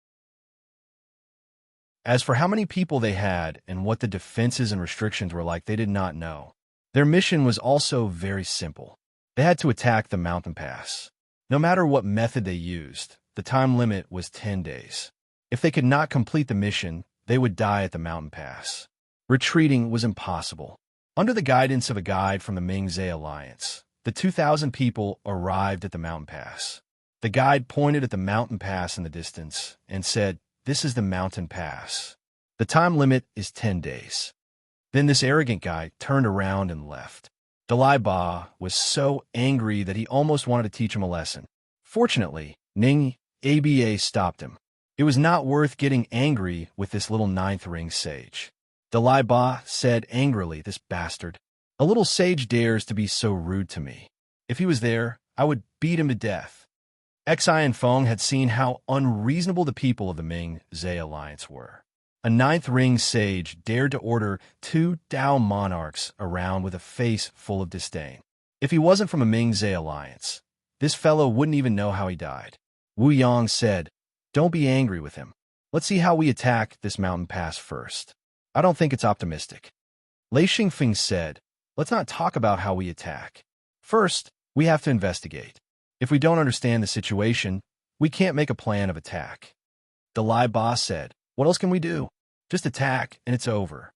S1: As for how many people they had and what the defenses and restrictions were like, they did not know. Their mission was also very simple. They had to attack the mountain pass. No matter what method they used, the time limit was 10 days. If they could not complete the mission, they would die at the mountain pass. Retreating was impossible. Under the guidance of a guide from the Ming-Zhe alliance, the 2,000 people arrived at the mountain pass. The guide pointed at the mountain pass in the distance and said, "This is the mountain pass. The time limit is 10 days. Then this arrogant guy turned around and left. Dalai Ba was so angry that he almost wanted to teach him a lesson. Fortunately, Ning Aba stopped him. It was not worth getting angry with this little ninth ring sage. Dalai Ba said angrily, "This bastard. A little sage dares to be so rude to me. If he was there, I would beat him to death." Xian Feng had seen how unreasonable the people of the Ming-Zhe alliance were. A ninth ring sage dared to order 2 Dao monarchs around with a face full of disdain. If he wasn't from a Ming-Zhe alliance, this fellow wouldn't even know how he died. Wu Yang said, "Don't be angry with him. Let's see how we attack this mountain pass first." "I don't think it's optimistic." Lei Xingfeng said, "Let's not talk about how we attack. First, we have to investigate. If we don't understand the situation, we can't make a plan of attack." Dalai Ba said, "What else can we do? Just attack, and it's over."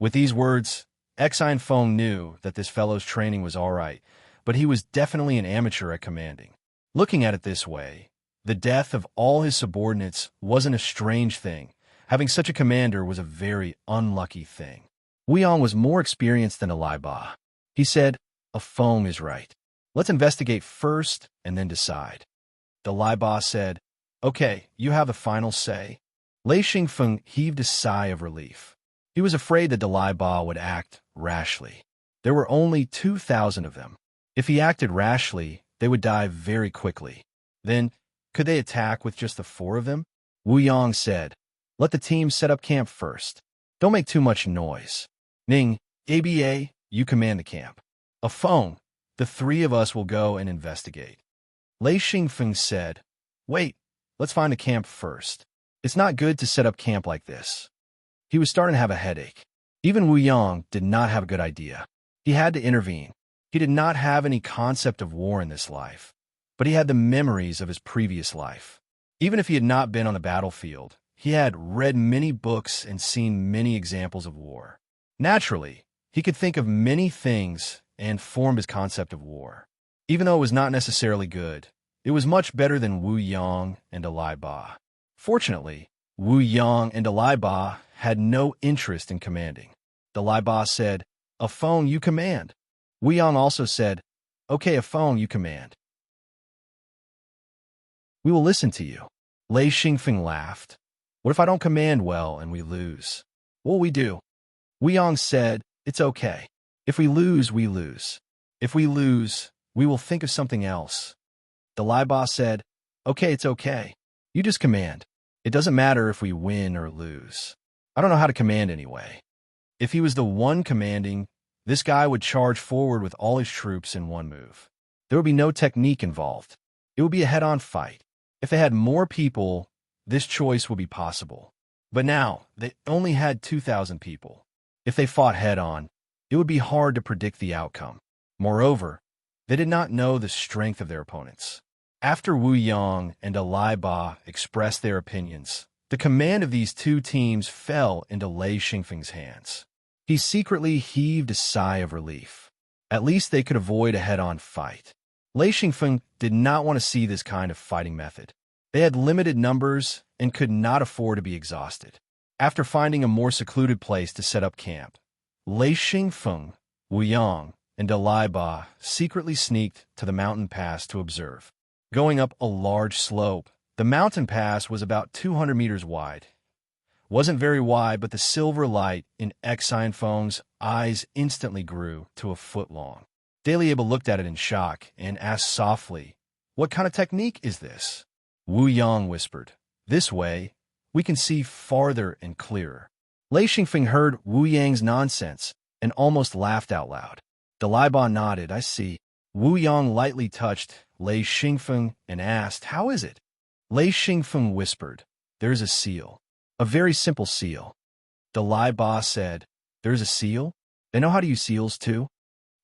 S1: With these words, Xian Feng knew that this fellow's training was all right, but he was definitely an amateur at commanding. Looking at it this way, the death of all his subordinates wasn't a strange thing. Having such a commander was a very unlucky thing. Wu Yang was more experienced than Alai Ba. He said, "A Feng is right. Let's investigate first and then decide." Dalai Ba said, "Okay, you have the final say." Lei Xingfeng heaved a sigh of relief. He was afraid that Dalai Ba would act rashly. There were only 2,000 of them. If he acted rashly, they would die very quickly. Then, could they attack with just the 4 of them? Wu Yang said, "Let the team set up camp first. Don't make too much noise. Ning, Aba, you command the camp. A Feng, the 3 of us will go and investigate." Lei Xingfeng said, "Wait, let's find a camp first. It's not good to set up camp like this." He was starting to have a headache. Even Wu Yang did not have a good idea. He had to intervene. He did not have any concept of war in this life, but he had the memories of his previous life. Even if he had not been on the battlefield, he had read many books and seen many examples of war. Naturally, he could think of many things and formed his concept of war. Even though it was not necessarily good, it was much better than Wu Yang and Alai Ba. Fortunately, Wu Yang and Dalai Ba had no interest in commanding. Dalai Ba said, "A Feng, you command." Wu Yang also said, "Okay, a Feng, you command. We will listen to you." Lei Xingfeng laughed. "What if I don't command well and we lose? What will we do?" Wu Yang said, It's okay. If we lose, we lose. If we lose, we will think of something else. The Lai Ba said, okay, it's okay. You just command. It doesn't matter if we win or lose. I don't know how to command anyway. If he was the one commanding, this guy would charge forward with all his troops in one move. There would be no technique involved. It would be a head-on fight. If they had more people, this choice would be possible. But now, they only had 2,000 people. If they fought head-on, it would be hard to predict the outcome. Moreover, they did not know the strength of their opponents. After Wu Yang and Lai Ba expressed their opinions, the command of these two teams fell into Lei Xingfeng's hands. He secretly heaved a sigh of relief. At least they could avoid a head-on fight. Lei Xingfeng did not want to see this kind of fighting method. They had limited numbers and could not afford to be exhausted. After finding a more secluded place to set up camp, Lei Xingfeng, Wu Yang, and Lai Ba secretly sneaked to the mountain pass to observe. Going up a large slope, the mountain pass was about 200 meters wide. Wasn't very wide, but the silver light in Xingfeng's eyes instantly grew to a foot long. Daliable looked at it in shock and asked softly, "What kind of technique is this?" Wu Yang whispered, "This way, we can see farther and clearer." Lei Xingfeng heard Wu Yang's nonsense and almost laughed out loud. The Lai Ba nodded, "I see." Wu Yang lightly touched Lei Xingfeng and asked, "How is it?" Lei Xingfeng whispered, "There's a seal. A very simple seal." The Lai Ba said, "There's a seal? They know how to use seals too?"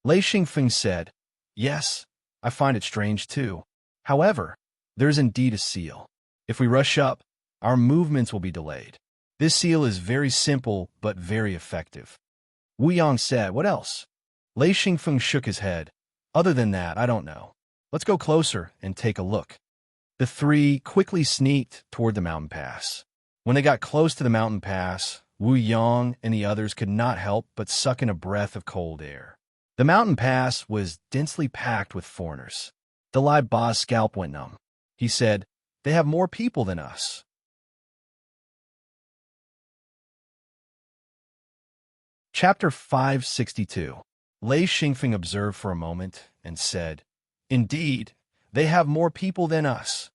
S1: Lei Xingfeng said, "Yes, I find it strange too. However, there's indeed a seal. If we rush up, our movements will be delayed. This seal is very simple but very effective." Wu Yang said, "What else?" Lei Xingfeng shook his head. "Other than that, I don't know. Let's go closer and take a look." The three quickly sneaked toward the mountain pass. When they got close to the mountain pass, Wu Yang and the others could not help but suck in a breath of cold air. The mountain pass was densely packed with foreigners. The Lai Ba's scalp went numb. He said, "They have more people than us." Chapter 562. Lei Xingfeng observed for a moment and said, "Indeed, they have more people than us."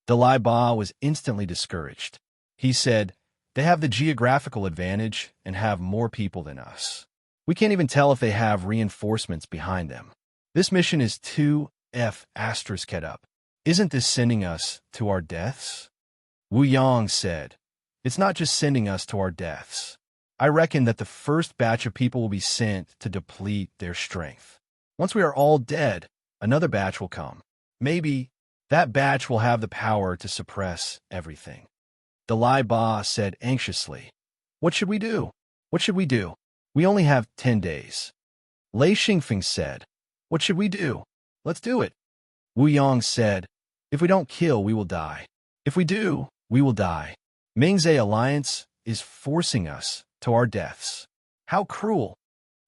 S1: The Lai Ba was instantly discouraged. He said, "They have the geographical advantage and have more people than us. We can't even tell if they have reinforcements behind them. This mission is 2F** up. Isn't this sending us to our deaths?" Wu Yang said, "It's not just sending us to our deaths. I reckon that the first batch of people will be sent to deplete their strength. Once we are all dead, another batch will come. Maybe that batch will have the power to suppress everything." The Lai Ba said anxiously, "What should we do? What should we do? We only have 10 days. Lei Xingfeng said, "What should we do? Let's do it." Wu Yang said, "If we don't kill, we will die. If we do, we will die. Mingzhe Alliance is forcing us to our deaths. How cruel."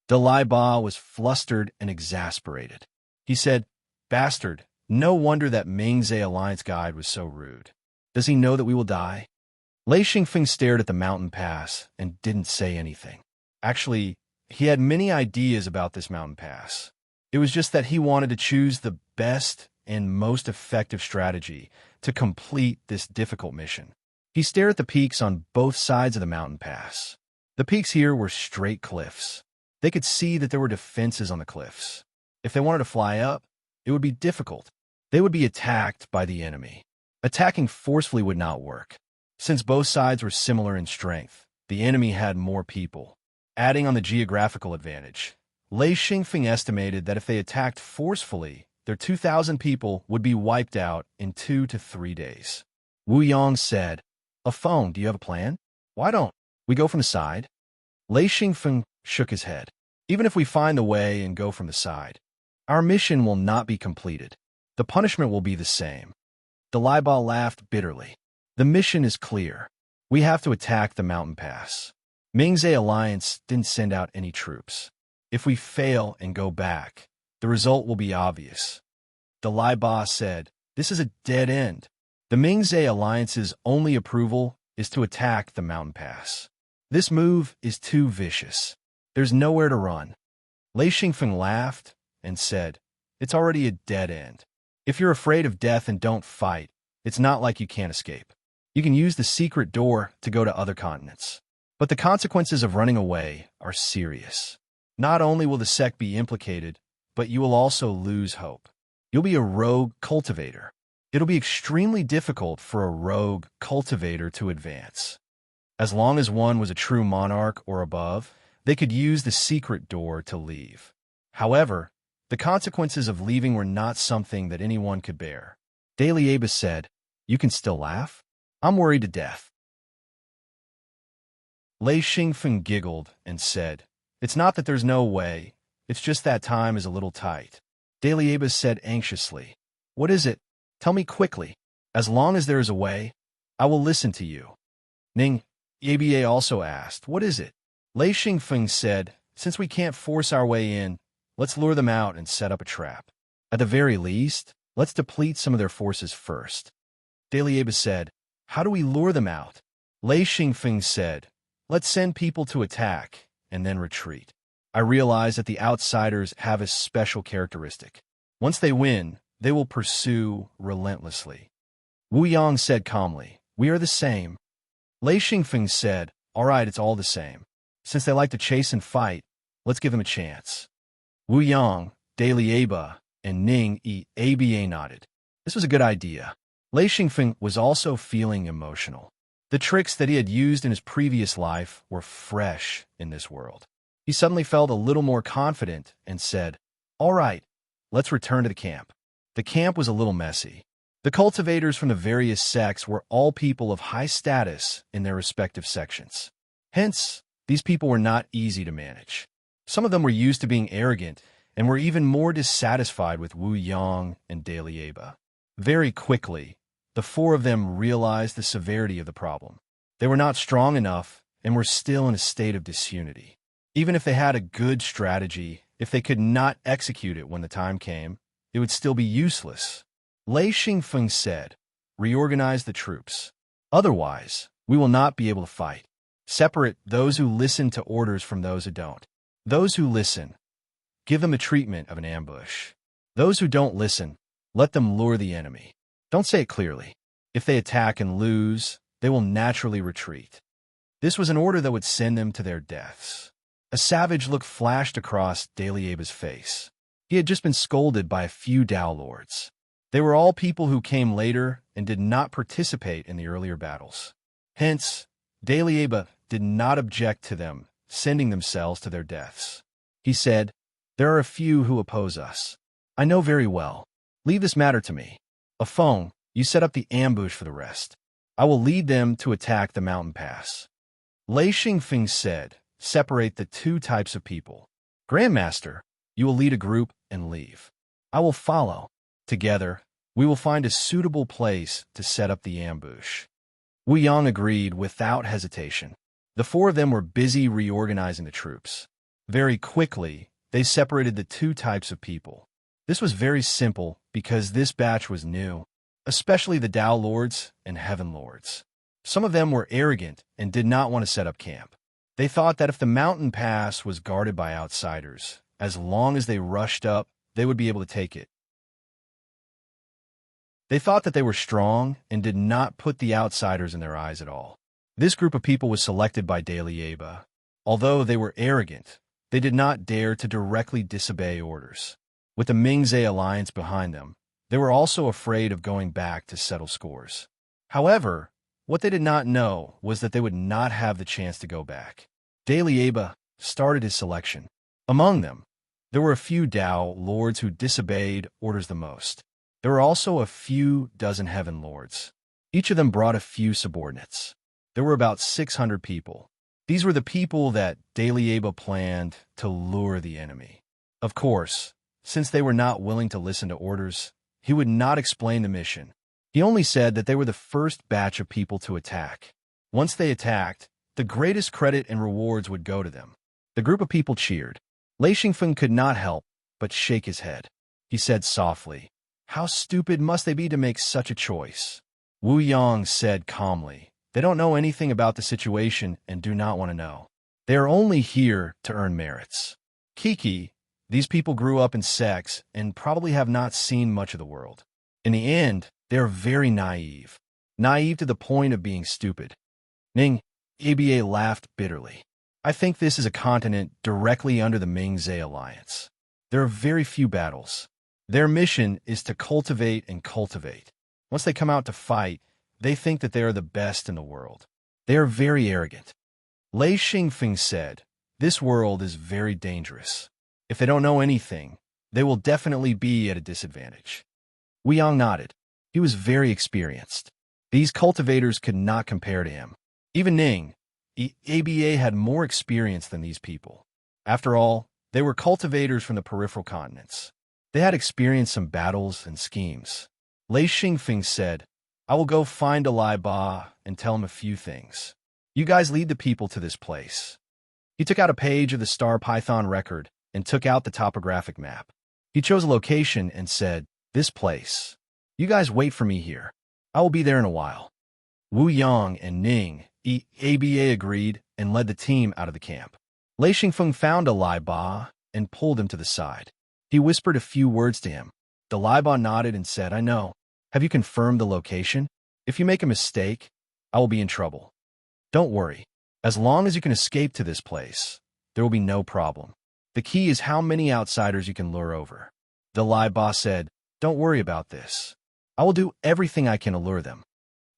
S1: The Lai Ba was flustered and exasperated. He said, "Bastard, no wonder that Mingzhe Alliance guide was so rude. Does he know that we will die?" Lei Xingfeng stared at the mountain pass and didn't say anything. Actually, he had many ideas about this mountain pass. It was just that he wanted to choose the best and most effective strategy to complete this difficult mission. He stared at the peaks on both sides of the mountain pass. The peaks here were straight cliffs. They could see that there were defenses on the cliffs. If they wanted to fly up, it would be difficult. They would be attacked by the enemy. Attacking forcefully would not work. Since both sides were similar in strength, the enemy had more people. Adding on the geographical advantage, Lei Xingfeng estimated that if they attacked forcefully, their 2,000 people would be wiped out in 2 to 3 days. Wu Yang said, "A phone, do you have a plan? Why don't we go from the side?" Lei Xingfeng shook his head. "Even if we find the way and go from the side, our mission will not be completed. The punishment will be the same." The Lai Ba laughed bitterly. "The mission is clear. We have to attack the mountain pass. Mingzhe Alliance didn't send out any troops. If we fail and go back, the result will be obvious." The Lai Ba said, "This is a dead end. The Mingzhe Alliance's only approval is to attack the mountain pass. This move is too vicious. There's nowhere to run. Lei Xingfeng laughed and said, "It's already a dead end. If you're afraid of death and don't fight, it's not like you can't escape. You can use the secret door to go to other continents. But the consequences of running away are serious. Not only will the sect be implicated, but you will also lose hope. You'll be a rogue cultivator. It'll be extremely difficult for a rogue cultivator to advance. As long as one was a true monarch or above, they could use the secret door to leave. However, the consequences of leaving were not something that anyone could bear." Dalieba said, "You can still laugh? I'm worried to death." Lei Xingfeng giggled and said, "It's not that there's no way, it's just that time is a little tight." Dalieba said anxiously, "What is it? Tell me quickly. As long as there is a way, I will listen to you." Ning Yaba also asked, "What is it?" Lei Xingfeng said, "Since we can't force our way in, let's lure them out and set up a trap. At the very least, let's deplete some of their forces first." Dalieba said, "How do we lure them out?" Lei Xingfeng said, "Let's send people to attack and then retreat. I realize that the outsiders have a special characteristic. Once they win, they will pursue relentlessly." Wu Yang said calmly, "We are the same." Lei Xingfeng said, "All right, it's all the same. Since they like to chase and fight, let's give them a chance." Wu Yang, Dalieba, and Ning Aba nodded. This was a good idea. Lei Xingfeng was also feeling emotional. The tricks that he had used in his previous life were fresh in this world. He suddenly felt a little more confident and said, "All right, let's return to the camp." The camp was a little messy. The cultivators from the various sects were all people of high status in their respective sections. Hence, these people were not easy to manage. Some of them were used to being arrogant and were even more dissatisfied with Wu Yang and Dalieba. Very quickly, the four of them realized the severity of the problem. They were not strong enough and were still in a state of disunity. Even if they had a good strategy, if they could not execute it when the time came, it would still be useless. Lei Xingfeng said, "Reorganize the troops. Otherwise, we will not be able to fight. Separate those who listen to orders from those who don't. Those who listen, give them the treatment of an ambush. Those who don't listen, let them lure the enemy. Don't say it clearly. If they attack and lose, they will naturally retreat." This was an order that would send them to their deaths. A savage look flashed across Dalieba's face. He had just been scolded by a few Dao lords. They were all people who came later and did not participate in the earlier battles. Hence, Dalieba did not object to them sending themselves to their deaths. He said, "There are a few who oppose us. I know very well. Leave this matter to me. Afeng, you set up the ambush for the rest. I will lead them to attack the mountain pass." Lei Xingfeng said, "Separate the two types of people. Grandmaster, you will lead a group and leave. I will follow. Together, we will find a suitable place to set up the ambush." Wu Yang agreed without hesitation. The four of them were busy reorganizing the troops. Very quickly, they separated the two types of people. This was very simple because this batch was new, especially the Dao Lords and Heaven Lords. Some of them were arrogant and did not want to set up camp. They thought that if the mountain pass was guarded by outsiders, as long as they rushed up, they would be able to take it. They thought that they were strong and did not put the outsiders in their eyes at all. This group of people was selected by Dalieba. Although they were arrogant, they did not dare to directly disobey orders. With the Mingzhe alliance behind them, they were also afraid of going back to settle scores. However, what they did not know was that they would not have the chance to go back. Dalieba started his selection. Among them, there were a few Dao lords who disobeyed orders the most. There were also a few dozen Heaven Lords. Each of them brought a few subordinates. There were about 600 people. These were the people that Dalieba planned to lure the enemy. Of course, since they were not willing to listen to orders, he would not explain the mission. He only said that they were the first batch of people to attack. Once they attacked, the greatest credit and rewards would go to them. The group of people cheered. Lei Xingfeng could not help but shake his head. He said softly, "How stupid must they be to make such a choice?" Wu Yang said calmly, "They don't know anything about the situation and do not want to know. They are only here to earn merits. Kiki, these people grew up in sects and probably have not seen much of the world. In the end, they are very naive. Naive to the point of being stupid. Ning, ABA laughed bitterly. I think this is a continent directly under the Ming-Zhe alliance. There are very few battles. Their mission is to cultivate and cultivate. Once they come out to fight, they think that they are the best in the world. They are very arrogant. Lei Xingfeng said, "This world is very dangerous. If they don't know anything, they will definitely be at a disadvantage." Wu Yang nodded. He was very experienced. These cultivators could not compare to him. Even Ning, ABA had more experience than these people. After all, they were cultivators from the peripheral continents. They had experienced some battles and schemes. Lei Xingfeng said, "I will go find Alai Ba and tell him a few things. You guys lead the people to this place." He took out a page of the Star Python record and took out the topographic map. He chose a location and said, "This place. You guys wait for me here. I will be there in a while." Wu Yang and Ning, ABA agreed and led the team out of the camp. Lei Xingfeng found Alai Ba and pulled him to the side. He whispered a few words to him. Alai Ba nodded and said, "I know. Have you confirmed the location? If you make a mistake, I will be in trouble. Don't worry. As long as you can escape to this place, there will be no problem. The key is how many outsiders you can lure over." Alai Ba said, "Don't worry about this. I will do everything I can to lure them."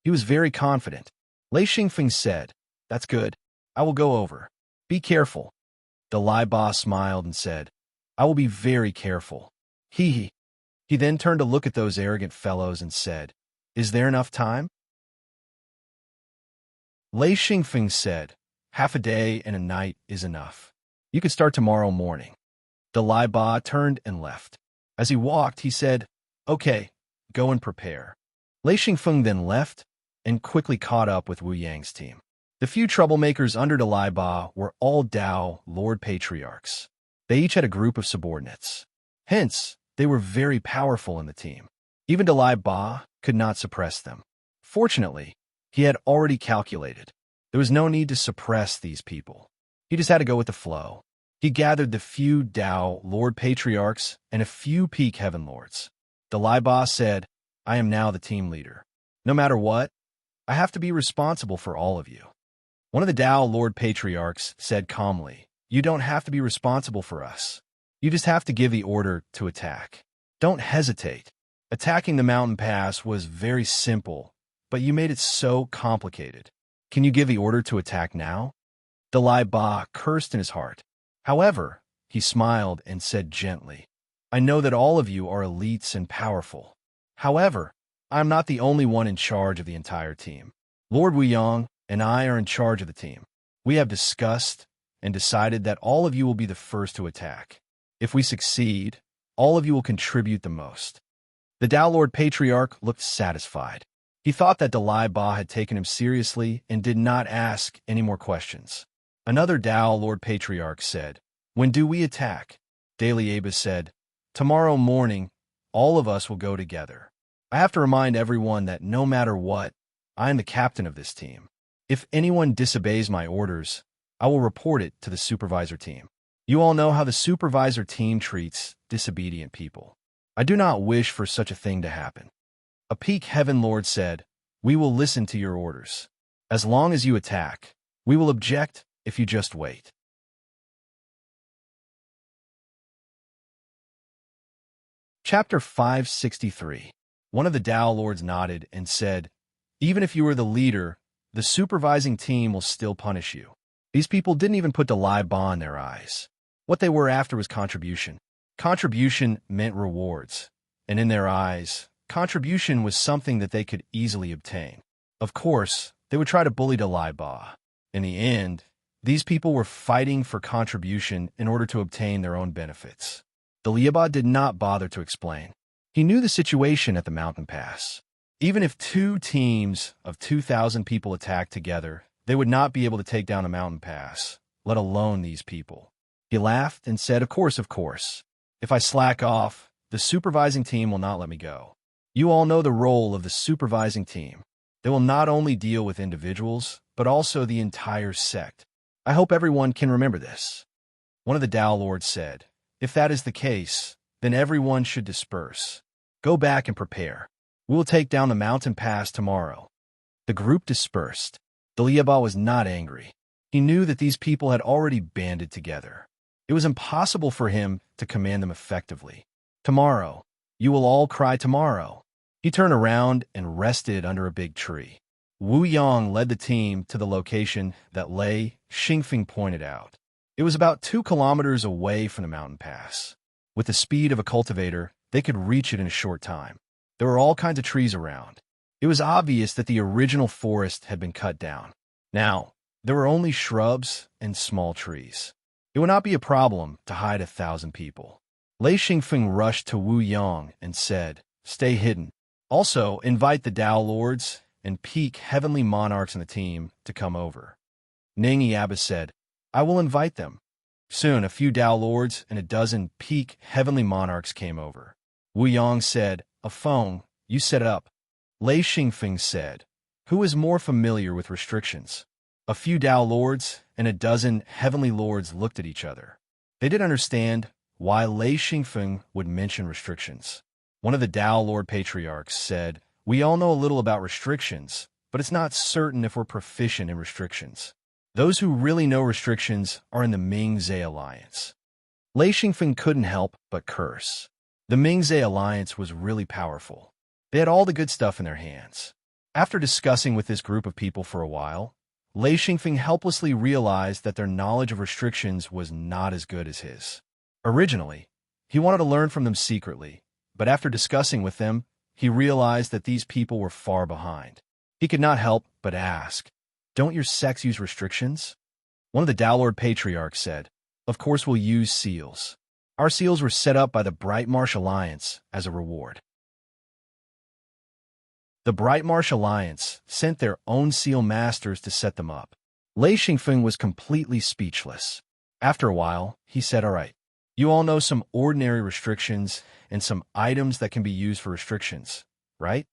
S1: He was very confident. Lei Xingfeng said, "That's good. I will go over. Be careful." Alai Ba smiled and said, "I will be very careful. He then turned to look at those arrogant fellows and said, "Is there enough time?" Lei Xingfeng said, "Half a day and a night is enough. You can start tomorrow morning." Alai Ba turned and left. As he walked, he said, "Okay, go and prepare." Lei Xingfeng then left and quickly caught up with Wu Yang's team. The few troublemakers under Alai Ba were all Dao Lord Patriarchs. They each had a group of subordinates. Hence, they were very powerful in the team. Even Alai Ba could not suppress them. Fortunately, he had already calculated. There was no need to suppress these people. He just had to go with the flow. He gathered the few Dao Lord Patriarchs and a few Peak Heaven Lords. Alai Ba said, "I am now the team leader. No matter what, I have to be responsible for all of you." One of the Dao Lord Patriarchs said calmly, "You don't have to be responsible for us. You just have to give the order to attack. Don't hesitate. Attacking the mountain pass was very simple, but you made it so complicated. Can you give the order to attack now?" Alai Ba cursed in his heart. However, he smiled and said gently, "I know that all of you are elites and powerful. However, I am not the only one in charge of the entire team. Lord Wu Yang and I are in charge of the team. We have discussed and decided that all of you will be the first to attack. If we succeed, all of you will contribute the most." The Dao Lord Patriarch looked satisfied. He thought that Alai Ba had taken him seriously and did not ask any more questions. Another Dao Lord Patriarch said, "When do we attack?" Daily Aba said, "Tomorrow morning, all of us will go together. I have to remind everyone that no matter what, I am the captain of this team. If anyone disobeys my orders, I will report it to the supervisor team. You all know how the supervisor team treats disobedient people. I do not wish for such a thing to happen." A Peak Heaven Lord said, "We will listen to your orders. As long as you attack, we will object if you just wait." Chapter 563. One of the Dao Lords nodded and said, "Even if you are the leader, the supervising team will still punish you." These people didn't even put Alai Ba in their eyes. What they were after was contribution. Contribution meant rewards, and in their eyes, contribution was something that they could easily obtain. Of course, they would try to bully Alai Ba. In the end, these people were fighting for contribution in order to obtain their own benefits. The Liaba did not bother to explain. He knew the situation at the mountain pass. Even if two teams of 2,000 people attacked together, they would not be able to take down a mountain pass, let alone these people. He laughed and said, of course. If I slack off, the supervising team will not let me go. You all know the role of the supervising team. They will not only deal with individuals, but also the entire sect. I hope everyone can remember this. One of the Tao Lords said, if that is the case, then everyone should disperse. Go back and prepare. We will take down the mountain pass tomorrow. The group dispersed. The Liaba was not angry. He knew that these people had already banded together. It was impossible for him to command them effectively. Tomorrow. You will all cry tomorrow. He turned around and rested under a big tree. Wu Yang led the team to the location that Lei Xingfeng pointed out. It was about 2 kilometers away from the mountain pass. With the speed of a cultivator, they could reach it in a short time. There were all kinds of trees around. It was obvious that the original forest had been cut down. Now, there were only shrubs and small trees. It would not be a problem to hide 1,000 people. Lei Xingfeng rushed to Wu Yang and said, stay hidden. Also, invite the Tao Lords and peak heavenly monarchs in the team to come over. Ning Yiaba said, I will invite them. Soon, a few Tao Lords and a dozen peak heavenly monarchs came over. Wu Yang said, a phone, you set it up. Lei Xingfeng said, who is more familiar with restrictions? A few Tao Lords and a dozen heavenly lords looked at each other. They didn't understand why Lei Xingfeng would mention restrictions. One of the Tao Lord patriarchs said, we all know a little about restrictions, but it's not certain if we're proficient in restrictions. Those who really know restrictions are in the Ming-Zhe Alliance. Lei Xingfeng couldn't help but curse. The Ming-Zhe Alliance was really powerful. They had all the good stuff in their hands. After discussing with this group of people for a while, Lei Xingfeng helplessly realized that their knowledge of restrictions was not as good as his. Originally, he wanted to learn from them secretly, but after discussing with them, he realized that these people were far behind. He could not help but ask, don't your sects use restrictions? One of the Tao Lord patriarchs said, of course we'll use seals. Our seals were set up by the Bright Marsh Alliance as a reward. The Bright Marsh Alliance sent their own seal masters to set them up. Lei Xingfeng was completely speechless. After a while, he said, all right, you all know some ordinary restrictions and some items that can be used for restrictions, right?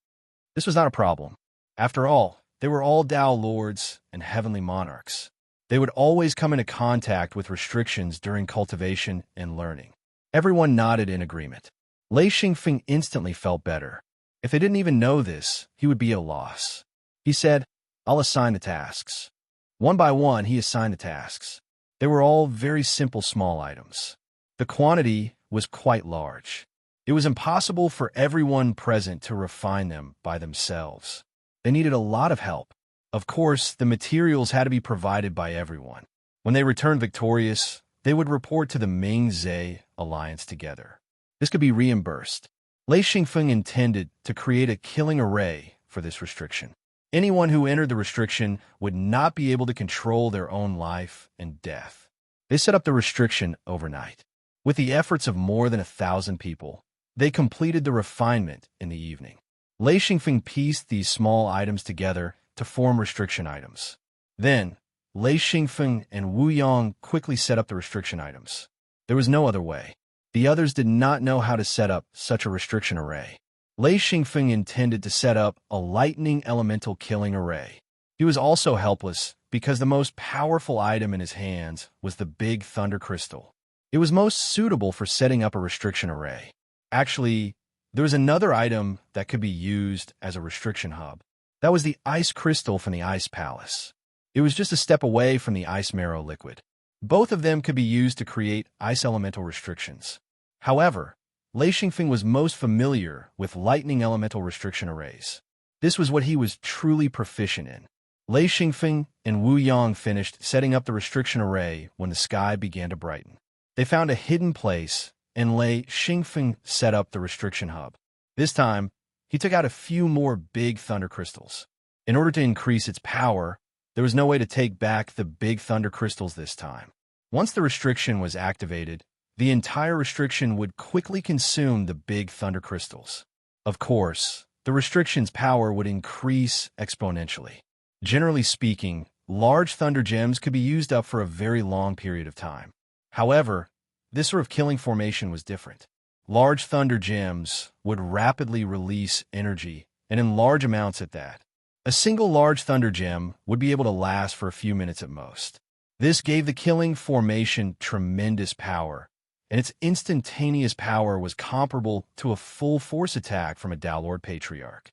S1: This was not a problem. After all, they were all Tao Lords and heavenly monarchs. They would always come into contact with restrictions during cultivation and learning. Everyone nodded in agreement. Lei Xingfeng instantly felt better. If they didn't even know this, he would be at a loss. He said, I'll assign the tasks. One by one, he assigned the tasks. They were all very simple small items. The quantity was quite large. It was impossible for everyone present to refine them by themselves. They needed a lot of help. Of course, the materials had to be provided by everyone. When they returned victorious, they would report to the Ming-Zhe Alliance together. This could be reimbursed. Lei Xingfeng intended to create a killing array for this restriction. Anyone who entered the restriction would not be able to control their own life and death. They set up the restriction overnight. With the efforts of more than 1,000 people, they completed the refinement in the evening. Lei Xingfeng pieced these small items together to form restriction items. Then, Lei Xingfeng and Wu Yang quickly set up the restriction items. There was no other way. The others did not know how to set up such a restriction array. Lei Xingfeng intended to set up a lightning elemental killing array. He was also helpless because the most powerful item in his hands was the big thunder crystal. It was most suitable for setting up a restriction array. Actually, there was another item that could be used as a restriction hub. That was the ice crystal from the ice palace. It was just a step away from the ice marrow liquid. Both of them could be used to create ice elemental restrictions. However, Lei Xingfeng was most familiar with lightning elemental restriction arrays. This was what he was truly proficient in. Lei Xingfeng and Wu Yang finished setting up the restriction array when the sky began to brighten. They found a hidden place, and Lei Xingfeng set up the restriction hub. This time, he took out a few more big thunder crystals. In order to increase its power, there was no way to take back the big thunder crystals this time. Once the restriction was activated, the entire restriction would quickly consume the big thunder crystals. Of course, the restriction's power would increase exponentially. Generally speaking, large thunder gems could be used up for a very long period of time. However, this sort of killing formation was different. Large thunder gems would rapidly release energy, and in large amounts at that. A single large thunder gem would be able to last for a few minutes at most. This gave the killing formation tremendous power, and its instantaneous power was comparable to a full-force attack from a Dao Lord Patriarch.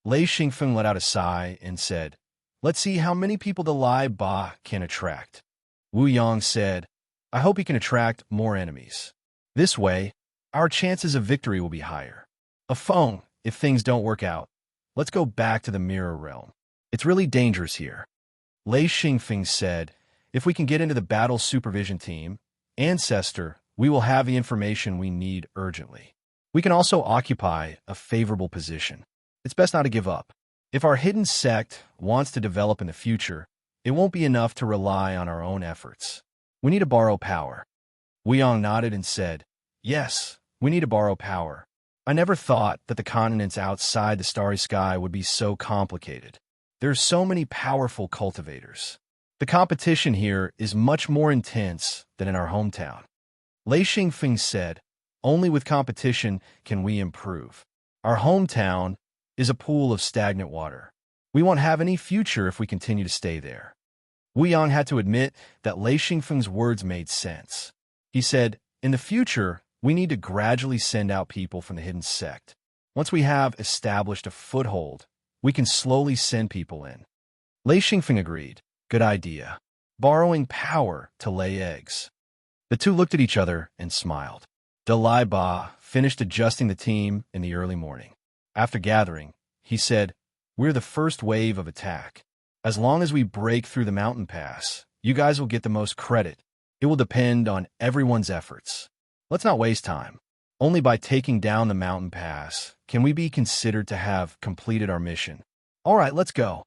S1: Lei Xingfeng let out a sigh and said, "Let's see how many people the Lai Ba can attract." Wu Yang said, "I hope he can attract more enemies. This way, our chances of victory will be higher. A Feng, if things don't work out, let's go back to the Mirror Realm. It's really dangerous here." Lei Xingfeng said, "If we can get into the battle supervision team, Ancestor, we will have the information we need urgently. We can also occupy a favorable position. It's best not to give up. If our hidden sect wants to develop in the future, it won't be enough to rely on our own efforts. We need to borrow power." Wu Yang nodded and said, "Yes, we need to borrow power. I never thought that the continents outside the starry sky would be so complicated. There are so many powerful cultivators. The competition here is much more intense than in our hometown." Lei Xingfeng said, "Only with competition can we improve. Our hometown is a pool of stagnant water. We won't have any future if we continue to stay there." Wu Yang had to admit that Lei Xingfeng's words made sense. He said, "In the future, we need to gradually send out people from the hidden sect. Once we have established a foothold, we can slowly send people in." Lei Xingfeng agreed. "Good idea. Borrowing power to lay eggs." The two looked at each other and smiled. De Lai Ba finished adjusting the team in the early morning. After gathering, he said, "We're the first wave of attack. As long as we break through the mountain pass, you guys will get the most credit. It will depend on everyone's efforts. Let's not waste time. Only by taking down the mountain pass can we be considered to have completed our mission. All right, let's go."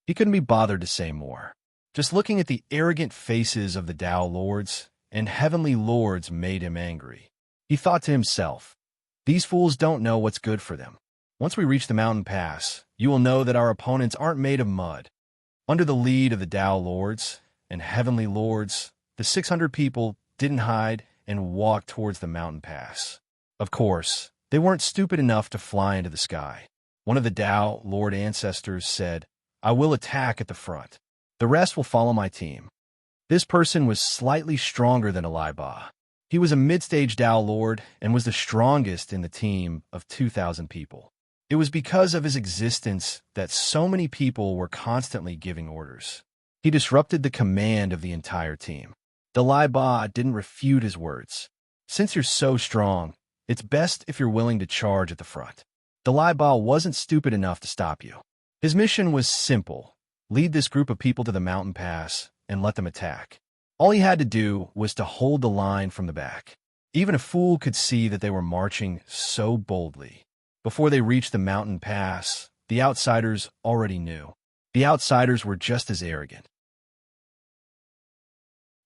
S1: He couldn't be bothered to say more. Just looking at the arrogant faces of the Dao Lords and Heavenly Lords made him angry. He thought to himself, "These fools don't know what's good for them. Once we reach the mountain pass, you will know that our opponents aren't made of mud." Under the lead of the Dao Lords and Heavenly Lords, the 600 people didn't hide and walked towards the mountain pass. Of course, they weren't stupid enough to fly into the sky. One of the Dao Lord ancestors said, "I will attack at the front. The rest will follow my team." This person was slightly stronger than Lai Ba. He was a mid-stage Dao Lord and was the strongest in the team of 2,000 people. It was because of his existence that so many people were constantly giving orders. He disrupted the command of the entire team. De Lai Ba didn't refute his words. "Since you're so strong, it's best if you're willing to charge at the front." De Lai Ba wasn't stupid enough to stop you. His mission was simple: lead this group of people to the mountain pass and let them attack. All he had to do was to hold the line from the back. Even a fool could see that they were marching so boldly. Before they reached the mountain pass, the outsiders already knew. The outsiders were just as arrogant.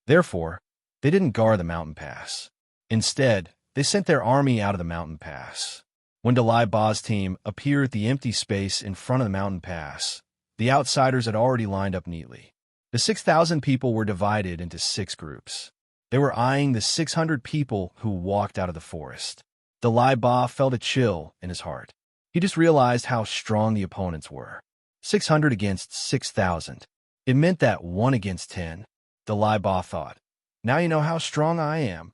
S1: Therefore, they didn't guard the mountain pass. Instead, they sent their army out of the mountain pass. When De Lai Ba's team appeared at the empty space in front of the mountain pass, the outsiders had already lined up neatly. The 6,000 people were divided into 6 groups. They were eyeing the 600 people who walked out of the forest. De Lai Ba felt a chill in his heart. He just realized how strong the opponents were. 600 against 6,000. It meant that 1 against 10. De Lai Ba thought, "Now you know how strong I am."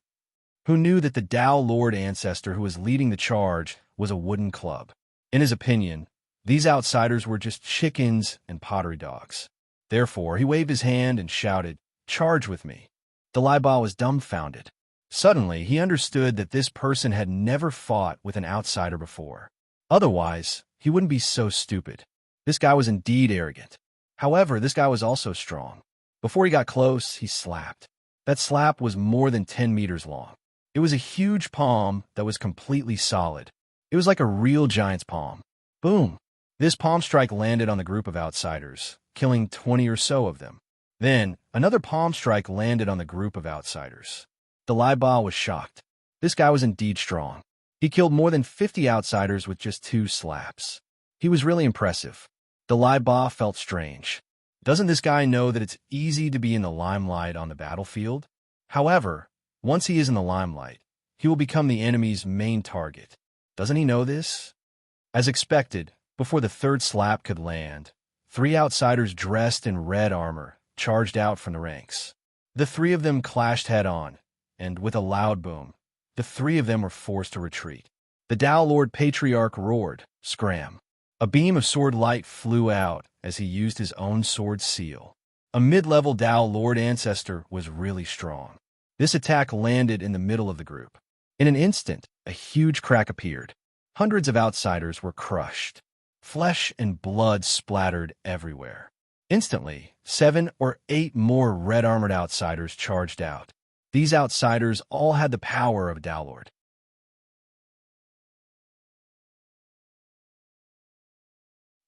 S1: Who knew that the Dao Lord ancestor who was leading the charge was a wooden club? In his opinion, these outsiders were just chickens and pottery dogs. Therefore, he waved his hand and shouted, "Charge with me." De Lai Ba was dumbfounded. Suddenly, he understood that this person had never fought with an outsider before. Otherwise, he wouldn't be so stupid. This guy was indeed arrogant. However, this guy was also strong. Before he got close, he slapped. That slap was more than 10 meters long. It was a huge palm that was completely solid. It was like a real giant's palm. Boom! This palm strike landed on the group of outsiders, killing 20 or so of them. Then, another palm strike landed on the group of outsiders. De Lai Ba was shocked. This guy was indeed strong. He killed more than 50 outsiders with just 2 slaps. He was really impressive. De Lai Ba felt strange. Doesn't this guy know that it's easy to be in the limelight on the battlefield? However, once he is in the limelight, he will become the enemy's main target. Doesn't he know this? As expected, before the third slap could land, 3 outsiders dressed in red armor charged out from the ranks. The 3 of them clashed head-on, and with a loud boom, the 3 of them were forced to retreat. The Tao Lord Patriarch roared, "Scram!" A beam of sword light flew out as he used his own sword seal. A mid-level Tao Lord ancestor was really strong. This attack landed in the middle of the group. In an instant, a huge crack appeared. Hundreds of outsiders were crushed. Flesh and blood splattered everywhere. Instantly, 7 or 8 more red-armored outsiders charged out. These outsiders all had the power of a Tao Lord.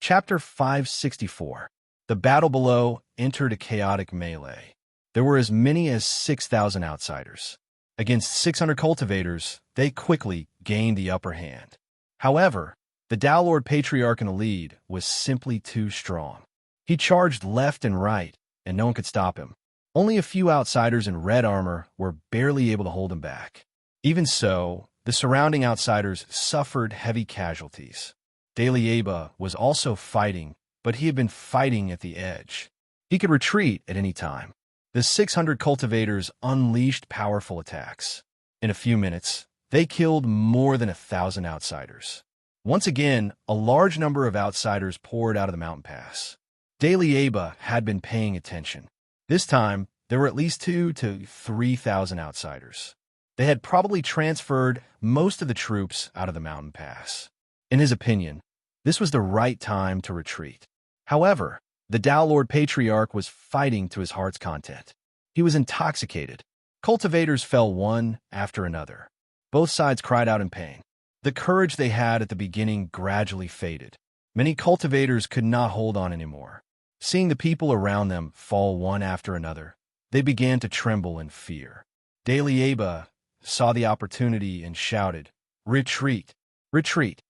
S1: Chapter 564. The battle below entered a chaotic melee. There were as many as 6,000 outsiders. Against 600 cultivators, they quickly gained the upper hand. However, the Tao Lord Patriarch in the lead was simply too strong. He charged left and right, and no one could stop him. Only a few outsiders in red armor were barely able to hold him back. Even so, the surrounding outsiders suffered heavy casualties. Dalieba was also fighting, but he had been fighting at the edge. He could retreat at any time. The 600 cultivators unleashed powerful attacks. In a few minutes, they killed more than 1,000 outsiders. Once again, a large number of outsiders poured out of the mountain pass. Dalieba had been paying attention. This time, there were at least 2,000 to 3,000 outsiders. They had probably transferred most of the troops out of the mountain pass. In his opinion, this was the right time to retreat. However, the Tao Lord Patriarch was fighting to his heart's content. He was intoxicated. Cultivators fell one after another. Both sides cried out in pain. The courage they had at the beginning gradually faded. Many cultivators could not hold on anymore. Seeing the people around them fall one after another, they began to tremble in fear. Dalieba saw the opportunity and shouted, "Retreat! Retreat!"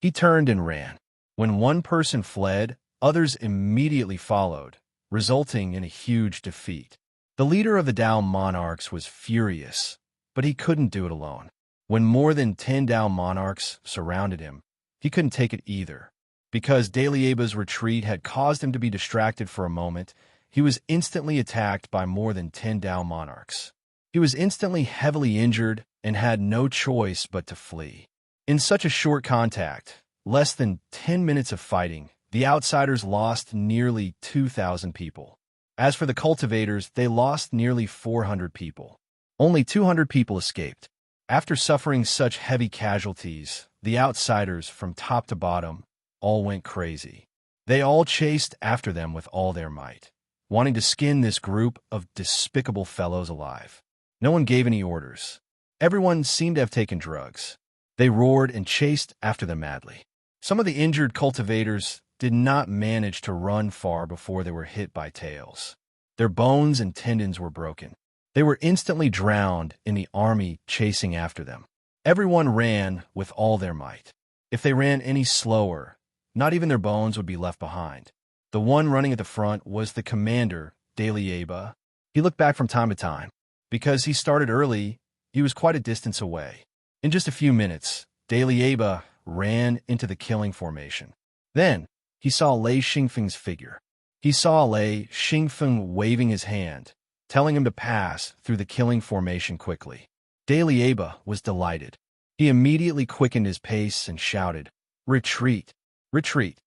S1: He turned and ran. When one person fled, others immediately followed, resulting in a huge defeat. The leader of the Tao monarchs was furious, but he couldn't do it alone. When more than 10 Tao monarchs surrounded him, he couldn't take it either. Because Dalieba's retreat had caused him to be distracted for a moment, he was instantly attacked by more than 10 Tao monarchs. He was instantly heavily injured and had no choice but to flee. In such a short contact, less than 10 minutes of fighting, the outsiders lost nearly 2,000 people. As for the cultivators, they lost nearly 400 people. Only 200 people escaped. After suffering such heavy casualties, the outsiders, from top to bottom, all went crazy. They all chased after them with all their might, wanting to skin this group of despicable fellows alive. No one gave any orders. Everyone seemed to have taken drugs. They roared and chased after them madly. Some of the injured cultivators did not manage to run far before they were hit by tails. Their bones and tendons were broken. They were instantly drowned in the army chasing after them. Everyone ran with all their might. If they ran any slower, not even their bones would be left behind. The one running at the front was the commander, Dalieba. He looked back from time to time. Because he started early, he was quite a distance away. In just a few minutes, Dalieba ran into the killing formation. Then, he saw Lei Xingfeng's figure. He saw Lei Xingfeng waving his hand, telling him to pass through the killing formation quickly. Dalieba was delighted. He immediately quickened his pace and shouted, "Retreat! Retreat!"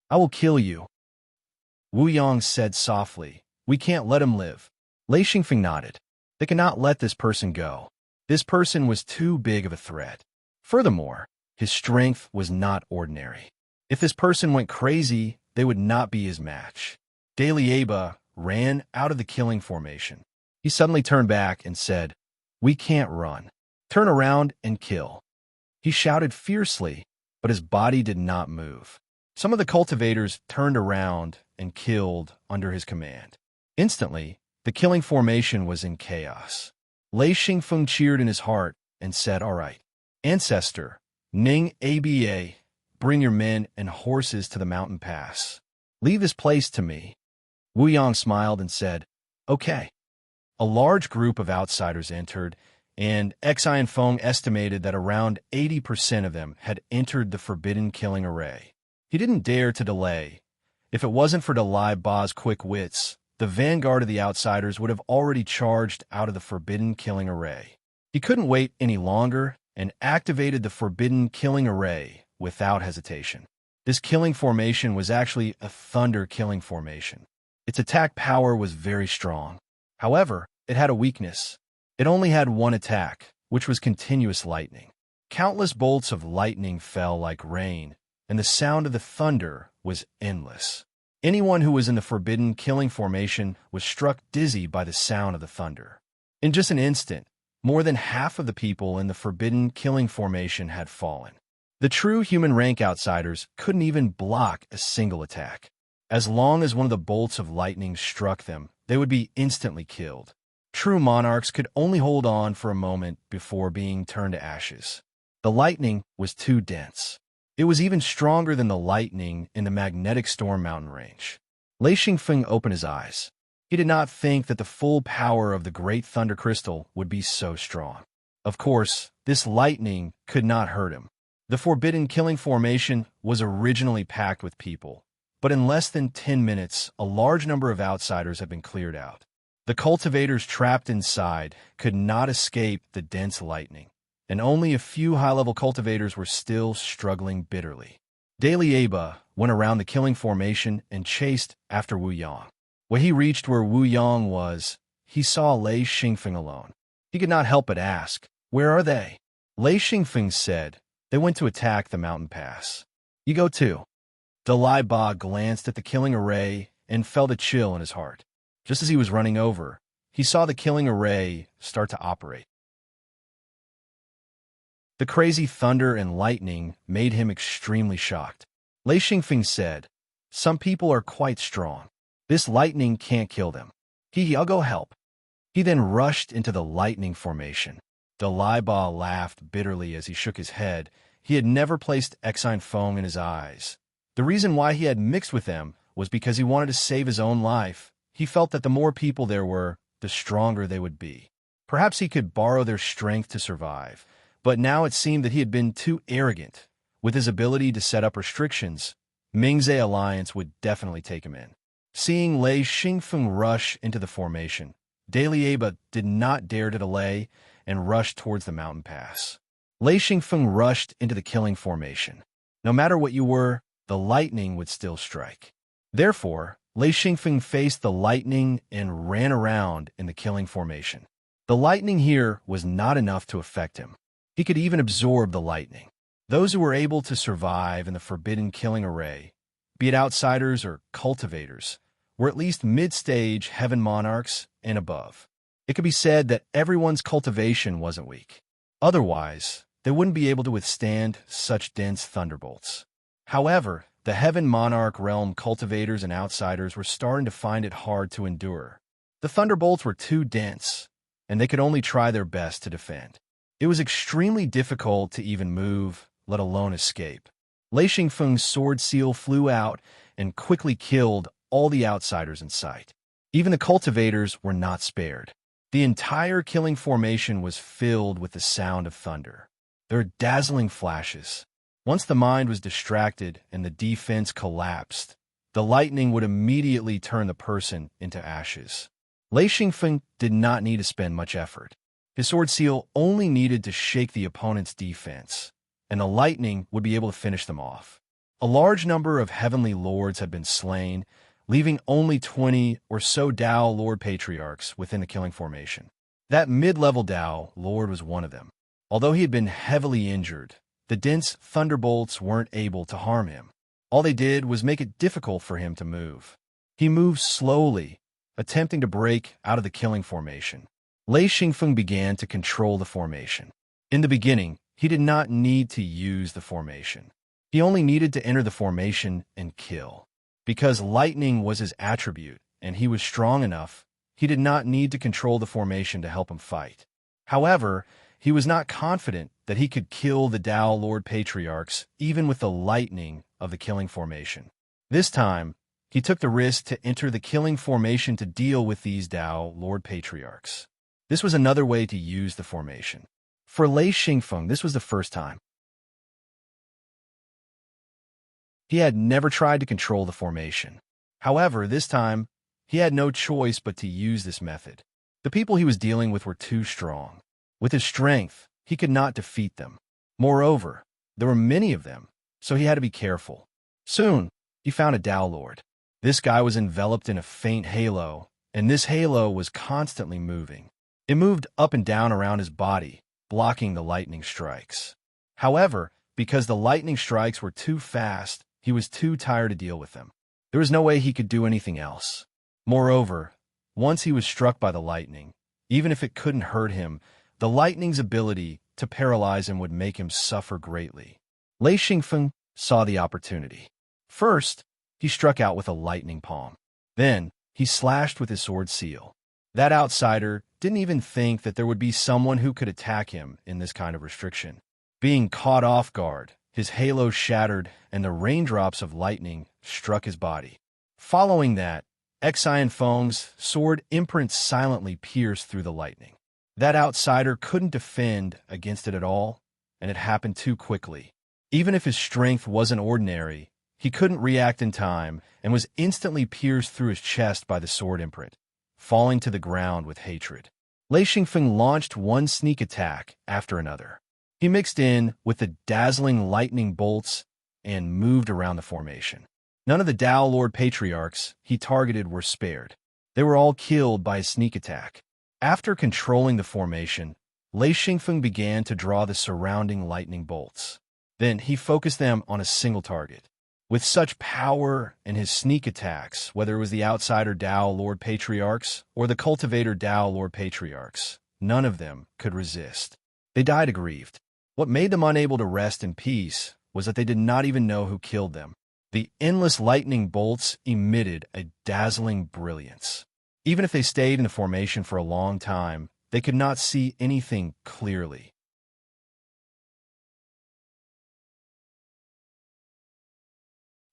S1: "I will kill you," Wu Yang said softly. "We can't let him live." Lei Xingfeng nodded. They cannot let this person go. This person was too big of a threat. Furthermore, his strength was not ordinary. If this person went crazy, they would not be his match. Dalieba ran out of the killing formation. He suddenly turned back and said, "We can't run. Turn around and kill." He shouted fiercely, but his body did not move. Some of the cultivators turned around and killed under his command. Instantly, the killing formation was in chaos. Lei Xingfeng cheered in his heart and said, "All right, Ancestor, Ning Aba, bring your men and horses to the mountain pass. Leave this place to me." Wu Yang smiled and said, "Okay." A large group of outsiders entered, and Xian Feng estimated that around 80% of them had entered the forbidden killing array. He didn't dare to delay. If it wasn't for Dalai Ba's quick wits, the vanguard of the outsiders would have already charged out of the forbidden killing array. He couldn't wait any longer and activated the forbidden killing array without hesitation. This killing formation was actually a thunder killing formation. Its attack power was very strong. However, it had a weakness. It only had one attack, which was continuous lightning. Countless bolts of lightning fell like rain, and the sound of the thunder was endless. Anyone who was in the forbidden killing formation was struck dizzy by the sound of the thunder. In just an instant, more than half of the people in the forbidden killing formation had fallen. The true human rank outsiders couldn't even block a single attack. As long as one of the bolts of lightning struck them, they would be instantly killed. True monarchs could only hold on for a moment before being turned to ashes. The lightning was too dense. It was even stronger than the lightning in the magnetic storm mountain range. Lei Xingfeng opened his eyes. He did not think that the full power of the great thunder crystal would be so strong. Of course, this lightning could not hurt him. The forbidden killing formation was originally packed with people, but in less than 10 minutes, a large number of outsiders had been cleared out. The cultivators trapped inside could not escape the dense lightning, and only a few high-level cultivators were still struggling bitterly. Dalai Ba went around the killing formation and chased after Wu Yang. When he reached where Wu Yang was, he saw Lei Xingfeng alone. He could not help but ask, "Where are they?" Lei Xingfeng said, "They went to attack the mountain pass." "You go too." Dalai Ba glanced at the killing array and felt a chill in his heart. Just as he was running over, he saw the killing array start to operate. The crazy thunder and lightning made him extremely shocked. Lei Xingfeng said, "Some people are quite strong. This lightning can't kill them. I'll go help." He then rushed into the lightning formation. Dalai Ba laughed bitterly as he shook his head. He had never placed Xian Feng in his eyes. The reason why he had mixed with them was because he wanted to save his own life. He felt that the more people there were, the stronger they would be. Perhaps he could borrow their strength to survive, but now it seemed that he had been too arrogant. With his ability to set up restrictions, Mingzhe Alliance would definitely take him in. Seeing Lei Xingfeng rush into the formation, Dalai Ba did not dare to delay and rushed towards the mountain pass. Lei Xingfeng rushed into the killing formation. No matter what you were, the lightning would still strike. Therefore, Lei Xingfeng faced the lightning and ran around in the killing formation. The lightning here was not enough to affect him. He could even absorb the lightning. Those who were able to survive in the forbidden killing array, be it outsiders or cultivators, were at least mid-stage heaven monarchs and above. It could be said that everyone's cultivation wasn't weak. Otherwise, they wouldn't be able to withstand such dense thunderbolts. However, the heaven monarch realm cultivators and outsiders were starting to find it hard to endure. The thunderbolts were too dense, and they could only try their best to defend. It was extremely difficult to even move, let alone escape. Lei Xingfeng's sword seal flew out and quickly killed all the outsiders in sight. Even the cultivators were not spared. The entire killing formation was filled with the sound of thunder. There were dazzling flashes. Once the mind was distracted and the defense collapsed, the lightning would immediately turn the person into ashes. Lei Xingfeng did not need to spend much effort. His sword seal only needed to shake the opponent's defense, and the lightning would be able to finish them off. A large number of heavenly lords had been slain, leaving only 20 or so Dao Lord Patriarchs within the killing formation. That mid-level Dao Lord was one of them. Although he had been heavily injured, the dense thunderbolts weren't able to harm him. All they did was make it difficult for him to move. He moved slowly, attempting to break out of the killing formation. Lei Xingfeng began to control the formation. In the beginning, he did not need to use the formation. He only needed to enter the formation and kill. Because lightning was his attribute, and he was strong enough, he did not need to control the formation to help him fight. However, he was not confident that he could kill the Dao Lord Patriarchs even with the lightning of the killing formation. This time, he took the risk to enter the killing formation to deal with these Dao Lord Patriarchs. This was another way to use the formation. For Lei Xingfeng, this was the first time. He had never tried to control the formation. However, this time, he had no choice but to use this method. The people he was dealing with were too strong. With his strength, he could not defeat them. Moreover, there were many of them, so he had to be careful. Soon, he found a Tao Lord. This guy was enveloped in a faint halo, and this halo was constantly moving. It moved up and down around his body, blocking the lightning strikes. However, because the lightning strikes were too fast, he was too tired to deal with them. There was no way he could do anything else. Moreover, once he was struck by the lightning, even if it couldn't hurt him, the lightning's ability to paralyze him would make him suffer greatly. Lei Xingfeng saw the opportunity. First, he struck out with a lightning palm. Then, he slashed with his sword seal. That outsider didn't even think that there would be someone who could attack him in this kind of restriction. Being caught off guard, his halo shattered and the raindrops of lightning struck his body. Following that, Xian Feng's sword imprint silently pierced through the lightning. That outsider couldn't defend against it at all, and it happened too quickly. Even if his strength wasn't ordinary, he couldn't react in time and was instantly pierced through his chest by the sword imprint, falling to the ground with hatred. Lei Xingfeng launched one sneak attack after another. He mixed in with the dazzling lightning bolts and moved around the formation. None of the Tao Lord patriarchs he targeted were spared. They were all killed by a sneak attack. After controlling the formation, Lei Xingfeng began to draw the surrounding lightning bolts. Then he focused them on a single target. With such power in his sneak attacks, whether it was the outsider Tao Lord patriarchs or the cultivator Tao Lord patriarchs, none of them could resist. They died aggrieved. What made them unable to rest in peace was that they did not even know who killed them. The endless lightning bolts emitted a dazzling brilliance. Even if they stayed in the formation for a long time, they could not see anything clearly.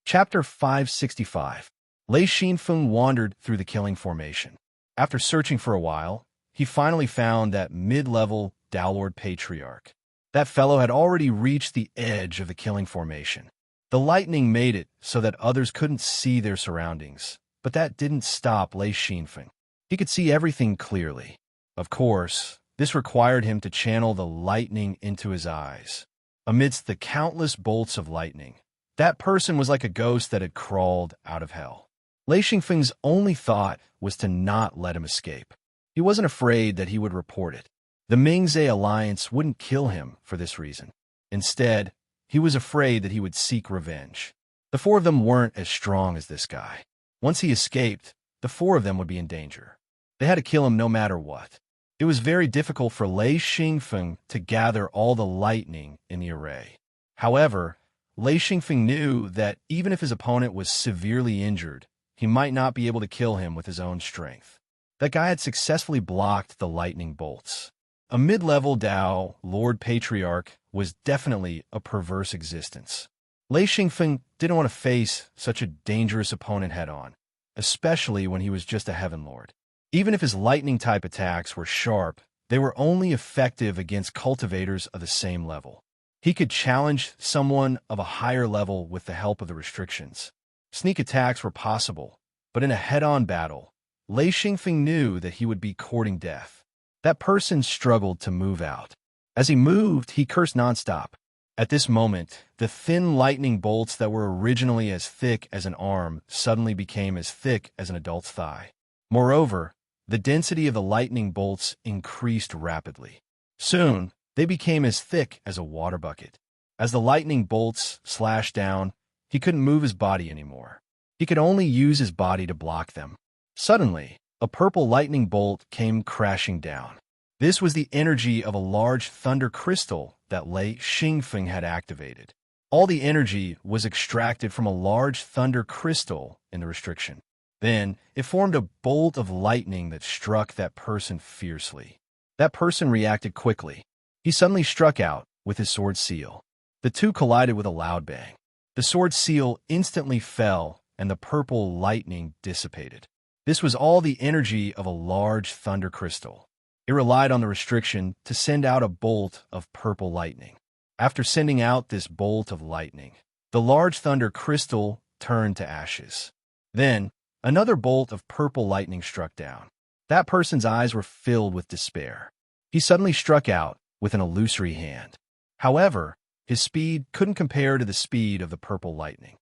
S1: Chapter 565. Lei Xingfeng wandered through the killing formation. After searching for a while, he finally found that mid-level Tao Lord Patriarch. That fellow had already reached the edge of the killing formation. The lightning made it so that others couldn't see their surroundings, but that didn't stop Lei Xingfeng. He could see everything clearly. Of course, this required him to channel the lightning into his eyes. Amidst the countless bolts of lightning, that person was like a ghost that had crawled out of hell. Lei Xingfeng's only thought was to not let him escape. He wasn't afraid that he would report it. The Mingzhe alliance wouldn't kill him for this reason. Instead, he was afraid that he would seek revenge. The four of them weren't as strong as this guy. Once he escaped, the four of them would be in danger. They had to kill him no matter what. It was very difficult for Lei Xingfeng to gather all the lightning in the array. However, Lei Xingfeng knew that even if his opponent was severely injured, he might not be able to kill him with his own strength. That guy had successfully blocked the lightning bolts. A mid-level Tao Lord Patriarch was definitely a perverse existence. Lei Xingfeng didn't want to face such a dangerous opponent head-on, especially when he was just a Heaven Lord. Even if his lightning-type attacks were sharp, they were only effective against cultivators of the same level. He could challenge someone of a higher level with the help of the restrictions. Sneak attacks were possible, but in a head-on battle, Lei Xingfeng knew that he would be courting death. That person struggled to move out. As he moved, he cursed nonstop. At this moment, the thin lightning bolts that were originally as thick as an arm suddenly became as thick as an adult's thigh. Moreover, the density of the lightning bolts increased rapidly. Soon, they became as thick as a water bucket. As the lightning bolts slashed down, he couldn't move his body anymore. He could only use his body to block them. Suddenly, a purple lightning bolt came crashing down. This was the energy of a large thunder crystal that Lei Xingfeng had activated. All the energy was extracted from a large thunder crystal in the restriction. Then, it formed a bolt of lightning that struck that person fiercely. That person reacted quickly. He suddenly struck out with his sword seal. The two collided with a loud bang. The sword seal instantly fell, and the purple lightning dissipated. This was all the energy of a large thunder crystal. It relied on the restriction to send out a bolt of purple lightning. After sending out this bolt of lightning, the large thunder crystal turned to ashes. Then, another bolt of purple lightning struck down. That person's eyes were filled with despair. He suddenly struck out with an illusory hand. However, his speed couldn't compare to the speed of the purple lightning.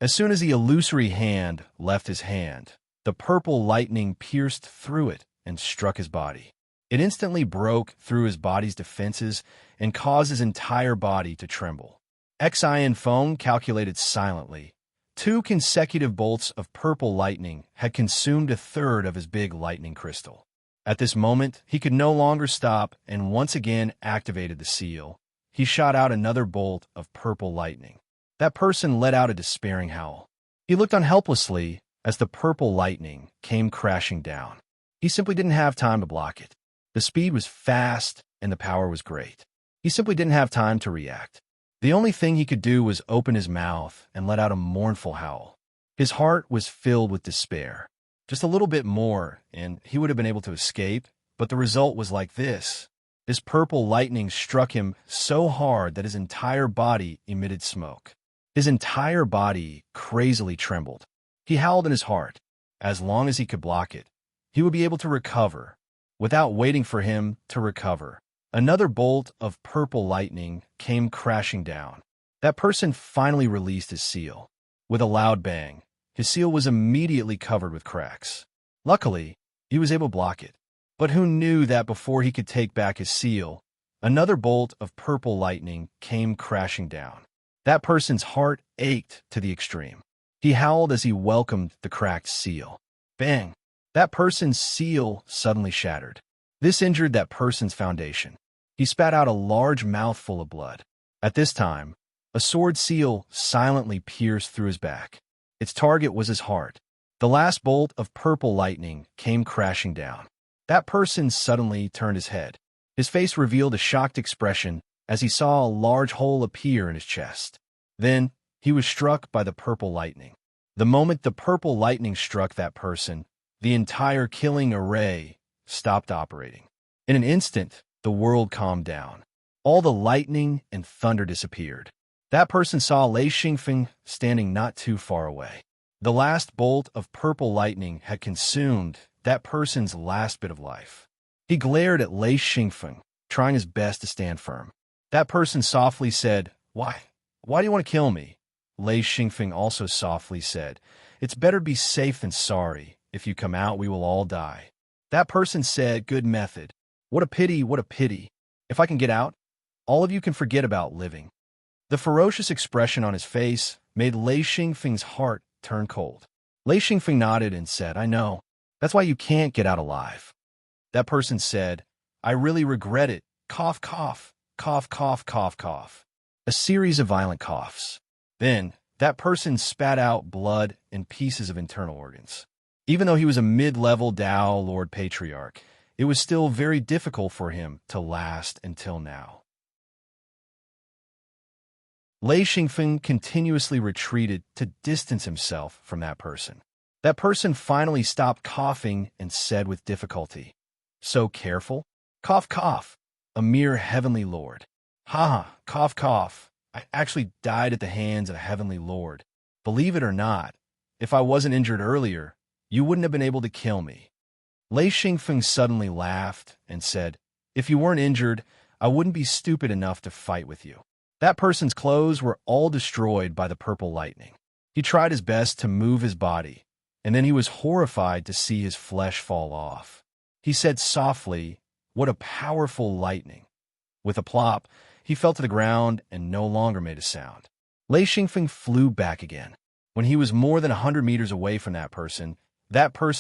S1: As soon as the illusory hand left his hand, the purple lightning pierced through it and struck his body. It instantly broke through his body's defenses and caused his entire body to tremble. Xian Feng calculated silently. 2 consecutive bolts of purple lightning had consumed a third of his big lightning crystal. At this moment, he could no longer stop and once again activated the seal. He shot out another bolt of purple lightning. That person let out a despairing howl. He looked on helplessly as the purple lightning came crashing down. He simply didn't have time to block it. The speed was fast and the power was great. He simply didn't have time to react. The only thing he could do was open his mouth and let out a mournful howl. His heart was filled with despair. Just a little bit more, and he would have been able to escape, but the result was like this. This purple lightning struck him so hard that his entire body emitted smoke. His entire body crazily trembled. He howled in his heart. As long as he could block it, he would be able to recover. Without waiting for him to recover, another bolt of purple lightning came crashing down. That person finally released his seal. With a loud bang, his seal was immediately covered with cracks. Luckily, he was able to block it. But who knew that before he could take back his seal, another bolt of purple lightning came crashing down. That person's heart ached to the extreme. He howled as he welcomed the cracked seal. Bang! That person's seal suddenly shattered. This injured that person's foundation. He spat out a large mouthful of blood. At this time, a sword seal silently pierced through his back. Its target was his heart. The last bolt of purple lightning came crashing down. That person suddenly turned his head. His face revealed a shocked expression as he saw a large hole appear in his chest. Then, he was struck by the purple lightning. The moment the purple lightning struck that person, the entire killing array stopped operating. In an instant, the world calmed down. All the lightning and thunder disappeared. That person saw Lei Xingfeng standing not too far away. The last bolt of purple lightning had consumed that person's last bit of life. He glared at Lei Xingfeng, trying his best to stand firm. That person softly said, Why do you want to kill me? Lei Xingfeng also softly said, It's better be safe than sorry. If you come out, we will all die. That person said, Good method. What a pity, what a pity. If I can get out, all of you can forget about living. The ferocious expression on his face made Lei Xingfeng's heart turn cold. Lei Xingfeng nodded and said, I know. That's why you can't get out alive. That person said, I really regret it. Cough, cough, cough, cough, cough, cough. A series of violent coughs. Then, that person spat out blood and pieces of internal organs. Even though he was a mid-level Dao Lord Patriarch, it was still very difficult for him to last until now. Lei Xingfeng continuously retreated to distance himself from that person. That person finally stopped coughing and said with difficulty, So careful? Cough, cough. A mere heavenly lord. Ha ha, cough, cough. I actually died at the hands of a heavenly lord. Believe it or not, if I wasn't injured earlier, you wouldn't have been able to kill me. Lei Xingfeng suddenly laughed and said, If you weren't injured, I wouldn't be stupid enough to fight with you. That person's clothes were all destroyed by the purple lightning. He tried his best to move his body, and then he was horrified to see his flesh fall off. He said softly, What a powerful lightning. With a plop, he fell to the ground and no longer made a sound. Lei Xingfeng flew back again. When he was more than 100 meters away from that person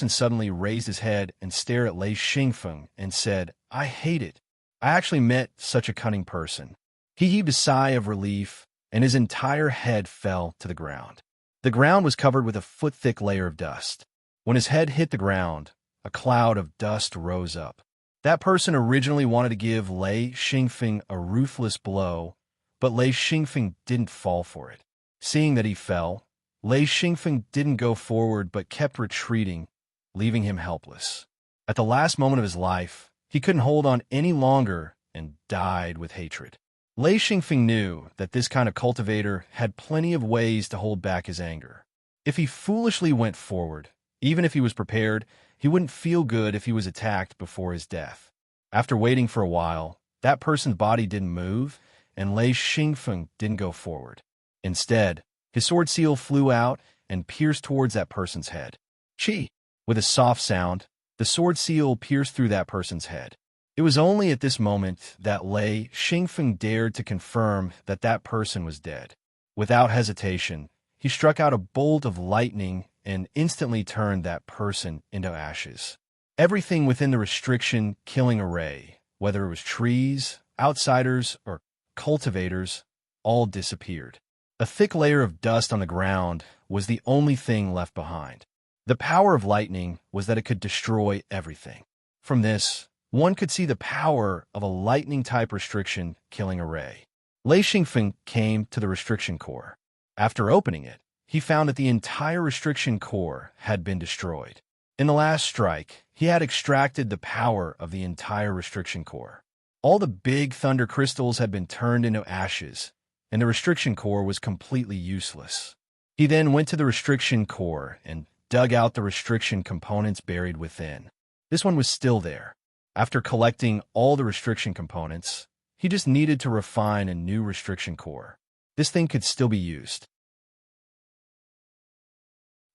S1: suddenly raised his head and stared at Lei Xingfeng and said, I hate it. I actually met such a cunning person. He heaved a sigh of relief, and his entire head fell to the ground. The ground was covered with a foot-thick layer of dust. When his head hit the ground, a cloud of dust rose up. That person originally wanted to give Lei Xingfeng a ruthless blow, but Lei Xingfeng didn't fall for it. Seeing that he fell, Lei Xingfeng didn't go forward but kept retreating, leaving him helpless. At the last moment of his life, he couldn't hold on any longer and died with hatred. Lei Xingfeng knew that this kind of cultivator had plenty of ways to hold back his anger. If he foolishly went forward, even if he was prepared, he wouldn't feel good if he was attacked before his death. After waiting for a while, that person's body didn't move, and Lei Xingfeng didn't go forward. Instead, his sword seal flew out and pierced towards that person's head. Chi! With a soft sound, the sword seal pierced through that person's head. It was only at this moment that Lei Xingfeng dared to confirm that that person was dead. Without hesitation, he struck out a bolt of lightning and instantly turned that person into ashes. Everything within the restriction killing array, whether it was trees, outsiders, or cultivators, all disappeared. A thick layer of dust on the ground was the only thing left behind. The power of lightning was that it could destroy everything. From this, one could see the power of a lightning-type restriction killing array. Lei Xingfeng came to the restriction core. After opening it, he found that the entire restriction core had been destroyed. In the last strike, he had extracted the power of the entire restriction core. All the big thunder crystals had been turned into ashes, and the restriction core was completely useless. He then went to the restriction core and dug out the restriction components buried within. This one was still there. After collecting all the restriction components, he just needed to refine a new restriction core. This thing could still be used.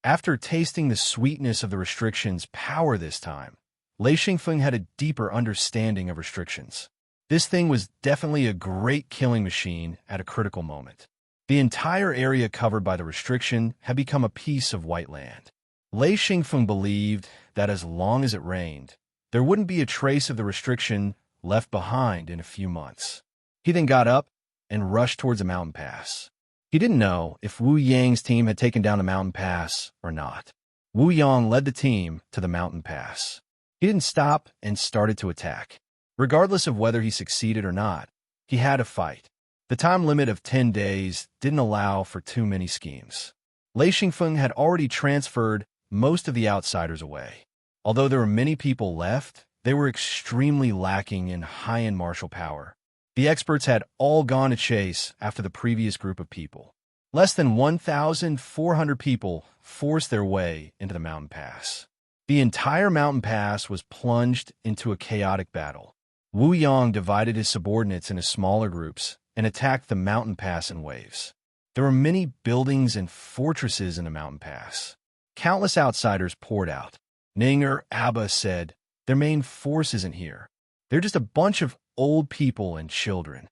S1: After tasting the sweetness of the restriction's power this time, Lei Xingfeng had a deeper understanding of restrictions. This thing was definitely a great killing machine at a critical moment. The entire area covered by the restriction had become a piece of white land. Lei Xingfeng believed that as long as it rained, there wouldn't be a trace of the restriction left behind in a few months. He then got up and rushed towards a mountain pass. He didn't know if Wu Yang's team had taken down the mountain pass or not. Wu Yang led the team to the mountain pass. He didn't stop and started to attack. Regardless of whether he succeeded or not, he had to fight. The time limit of 10 days didn't allow for too many schemes. Lei Xingfeng had already transferred most of the outsiders away. Although there were many people left, they were extremely lacking in high-end martial power. The experts had all gone to chase after the previous group of people. Less than 1,400 people forced their way into the mountain pass. The entire mountain pass was plunged into a chaotic battle. Wu Yang divided his subordinates into smaller groups and attacked the mountain pass in waves. There were many buildings and fortresses in the mountain pass. Countless outsiders poured out. Ninger Abba said, "Their main force isn't here. They're just a bunch of old people and children."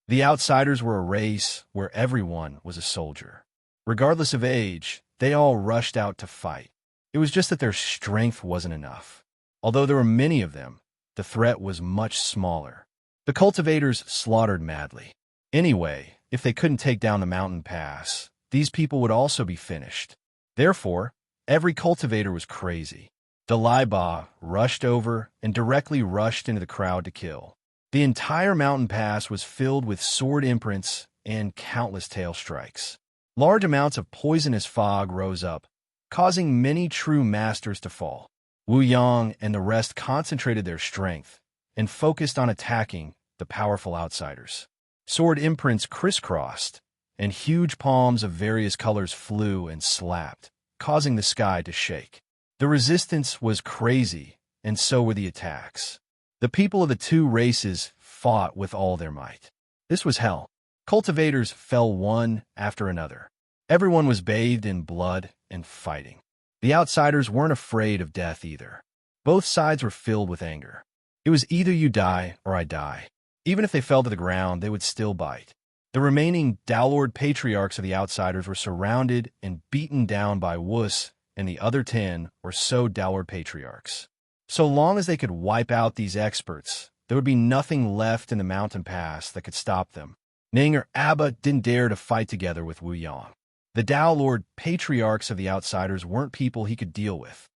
S1: The outsiders were a race where everyone was a soldier. Regardless of age, they all rushed out to fight. It was just that their strength wasn't enough. Although there were many of them, the threat was much smaller. The cultivators slaughtered madly. Anyway, if they couldn't take down the mountain pass, these people would also be finished. Therefore, every cultivator was crazy. Dalai Ba rushed over and directly rushed into the crowd to kill. The entire mountain pass was filled with sword imprints and countless tail strikes. Large amounts of poisonous fog rose up, causing many true masters to fall. Wu Yang and the rest concentrated their strength and focused on attacking the powerful outsiders. Sword imprints crisscrossed, and huge palms of various colors flew and slapped, causing the sky to shake. The resistance was crazy, and so were the attacks. The people of the two races fought with all their might. This was hell. Cultivators fell one after another. Everyone was bathed in blood and fighting. The outsiders weren't afraid of death either. Both sides were filled with anger. It was either you die or I die. Even if they fell to the ground, they would still bite. The remaining Downlord patriarchs of the outsiders were surrounded and beaten down by Wus and the other 10 or so Downlord patriarchs. So long as they could wipe out these experts, there would be nothing left in the mountain pass that could stop them. Ning or Abba didn't dare to fight together with Wu Yang. The Downlord patriarchs of the outsiders weren't people he could deal with.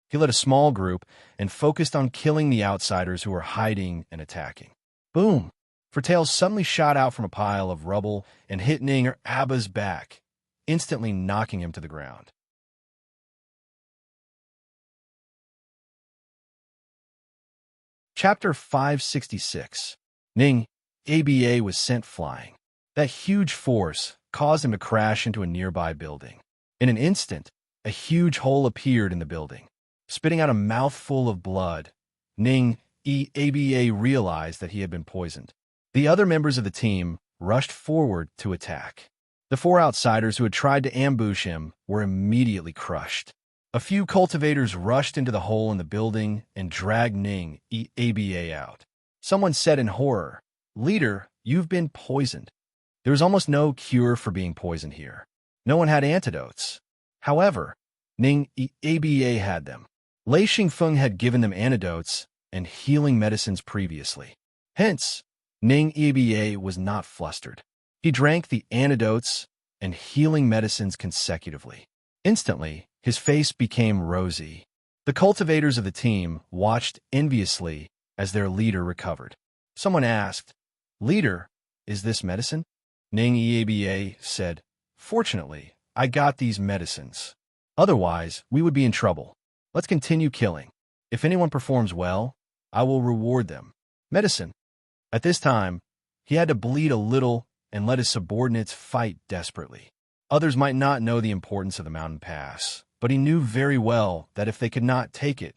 S1: He led a small group and focused on killing the outsiders who were hiding and attacking. Boom! Tails suddenly shot out from a pile of rubble and hit Ning or Abba's back, instantly knocking him to the ground. Chapter 566. Ning, ABA was sent flying. That huge force caused him to crash into a nearby building. In an instant, a huge hole appeared in the building. Spitting out a mouthful of blood, Ning, ABA realized that he had been poisoned. The other members of the team rushed forward to attack. The 4 outsiders who had tried to ambush him were immediately crushed. A few cultivators rushed into the hole in the building and dragged Ning, ABA out. Someone said in horror, "Leader, you've been poisoned." There was almost no cure for being poisoned here. No one had antidotes. However, Ning, ABA had them. Lei Xingfeng had given them antidotes and healing medicines previously. Hence, Ning, ABA was not flustered. He drank the antidotes and healing medicines consecutively. Instantly, his face became rosy. The cultivators of the team watched enviously as their leader recovered. Someone asked, "Leader, is this medicine?" Ning, ABA said, "Fortunately, I got these medicines. Otherwise, we would be in trouble. Let's continue killing. If anyone performs well, I will reward them." Medicine. At this time, he had to bleed a little and let his subordinates fight desperately. Others might not know the importance of the mountain pass, but he knew very well that if they could not take it,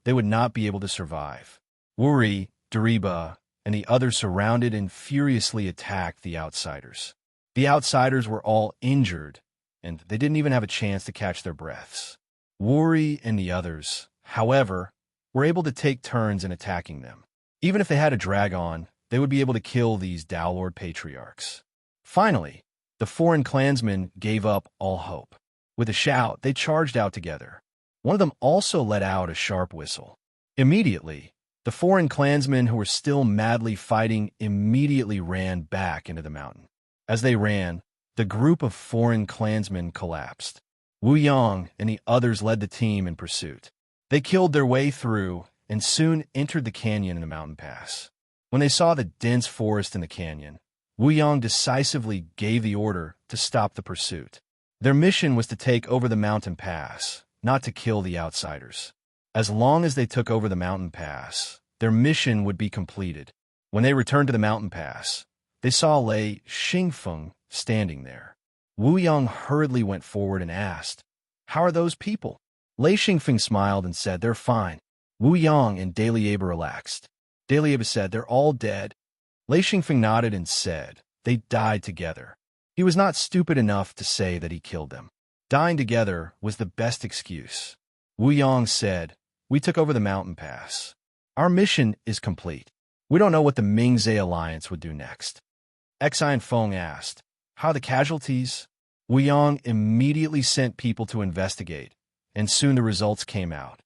S1: they would not be able to survive. Wuri, Dariba, and the others surrounded and furiously attacked the outsiders. The outsiders were all injured, and they didn't even have a chance to catch their breaths. Wuri and the others, however, were able to take turns in attacking them. Even if they had a drag-on, they would be able to kill these Tao Lord patriarchs. Finally, the foreign clansmen gave up all hope. With a shout, they charged out together. One of them also let out a sharp whistle. Immediately, the foreign clansmen who were still madly fighting immediately ran back into the mountain. As they ran, the group of foreign clansmen collapsed. Wu Yang and the others led the team in pursuit. They killed their way through and soon entered the canyon in the mountain pass. When they saw the dense forest in the canyon, Wu Yang decisively gave the order to stop the pursuit. Their mission was to take over the mountain pass, not to kill the outsiders. As long as they took over the mountain pass, their mission would be completed. When they returned to the mountain pass, they saw Lei Xingfeng standing there. Wu Yang hurriedly went forward and asked, "How are those people?" Lei Xingfeng smiled and said, "They're fine." Wu Yang and Dalieba relaxed. Dalieba said, "They're all dead." Lei Xingfeng nodded and said, "They died together." He was not stupid enough to say that he killed them. Dying together was the best excuse. Wu Yang said, "We took over the mountain pass. Our mission is complete. We don't know what the Mingzhe alliance would do next." Xian Feng asked, "How are the casualties?" Wu Yang immediately sent people to investigate, and soon the results came out.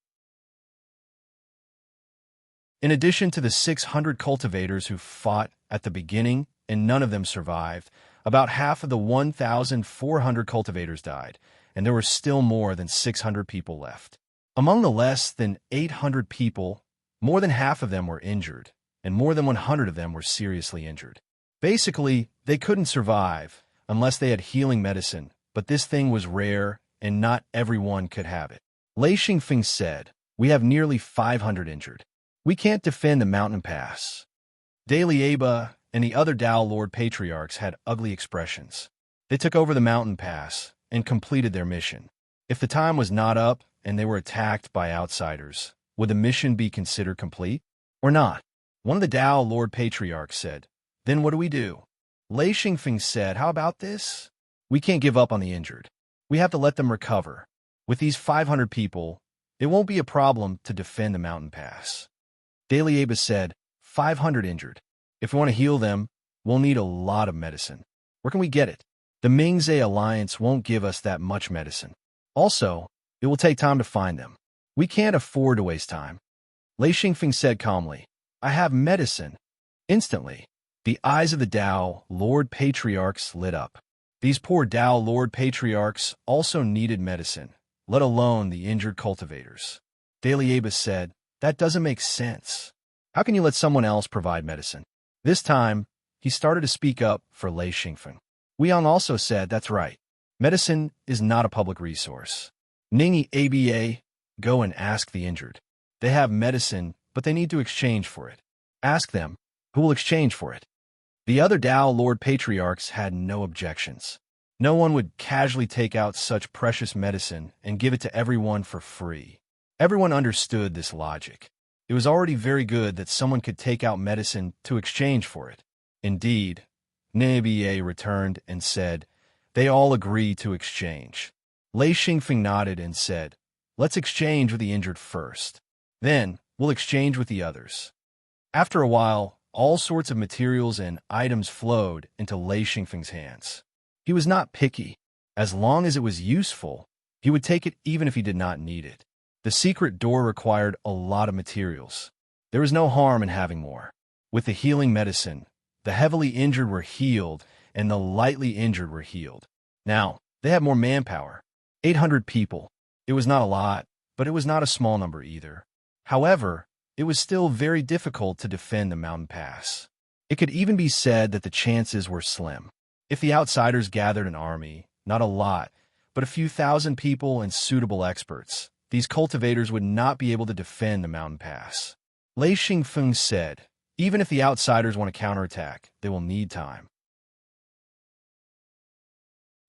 S1: In addition to the 600 cultivators who fought at the beginning and none of them survived, about half of the 1,400 cultivators died, and there were still more than 600 people left. Among the less than 800 people, more than half of them were injured, and more than 100 of them were seriously injured. Basically, they couldn't survive unless they had healing medicine, but this thing was rare, and not everyone could have it. Lei Xingfeng said, "We have nearly 500 injured. We can't defend the mountain pass." Dalieba and the other Tao Lord patriarchs had ugly expressions. They took over the mountain pass and completed their mission. If the time was not up and they were attacked by outsiders, would the mission be considered complete or not? One of the Tao Lord patriarchs said, "Then what do we do?" Lei Xingfeng said, "How about this? We can't give up on the injured. We have to let them recover. With these 500 people, it won't be a problem to defend the mountain pass." Dalieba said, 500 injured. If we want to heal them, we'll need a lot of medicine. Where can we get it? The Mingzhe alliance won't give us that much medicine. Also, it will take time to find them. We can't afford to waste time. Lei Xingfeng said calmly, "I have medicine." Instantly, the eyes of the Tao Lord patriarchs lit up. These poor Tao Lord patriarchs also needed medicine, let alone the injured cultivators. Dalieba said, "That doesn't make sense. How can you let someone else provide medicine?" This time, he started to speak up for Lei Xingfeng. Wu Yang also said, "That's right. Medicine is not a public resource. Ningi ABA, go and ask the injured. They have medicine but they need to exchange for it. Ask them, who will exchange for it? The other Tao Lord Patriarchs had no objections. No one would casually take out such precious medicine and give it to everyone for free. Everyone understood this logic. It was already very good that someone could take out medicine to exchange for it. Indeed, Nebie returned and said, they all agree to exchange. Lei Xingfeng nodded and said, let's exchange with the injured first. Then, we'll exchange with the others. After a while, all sorts of materials and items flowed into Lei Xingfeng's hands. He was not picky. As long as it was useful, he would take it even if he did not need it. The secret door required a lot of materials. There was no harm in having more. With the healing medicine, the heavily injured were healed and the lightly injured were healed. Now, they had more manpower. 800 people. It was not a lot, but it was not a small number either. However, it was still very difficult to defend the mountain pass. It could even be said that the chances were slim. If the outsiders gathered an army, not a lot, but a few thousand people and suitable experts, these cultivators would not be able to defend the mountain pass. Lei Xingfeng said, even if the outsiders want to counterattack, they will need time.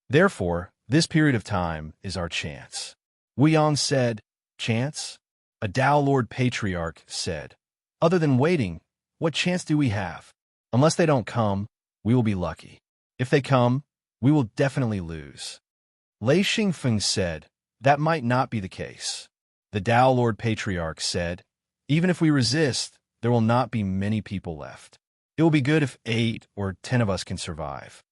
S1: Therefore, this period of time is our chance. Wu Yang said, chance? A Tao Lord Patriarch said, other than waiting, what chance do we have? Unless they don't come, we will be lucky. If they come, we will definitely lose. Lei Xingfeng said, that might not be the case. The Tao Lord Patriarch said, even if we resist, there will not be many people left. It will be good if 8 or 10 of us can survive.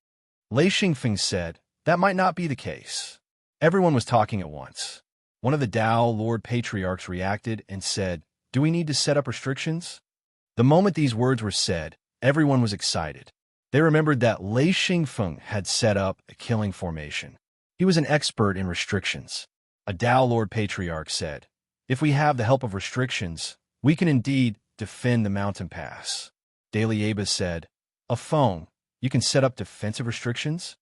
S1: Lei Xingfeng said, that might not be the case. Everyone was talking at once. One of the Tao Lord Patriarchs reacted and said, do we need to set up restrictions? The moment these words were said, everyone was excited. They remembered that Lei Xingfeng had set up a killing formation. He was an expert in restrictions. A Tao Lord Patriarch said, if we have the help of restrictions, we can indeed defend the mountain pass. Daily Aba said, a Feng, you can set up defensive restrictions?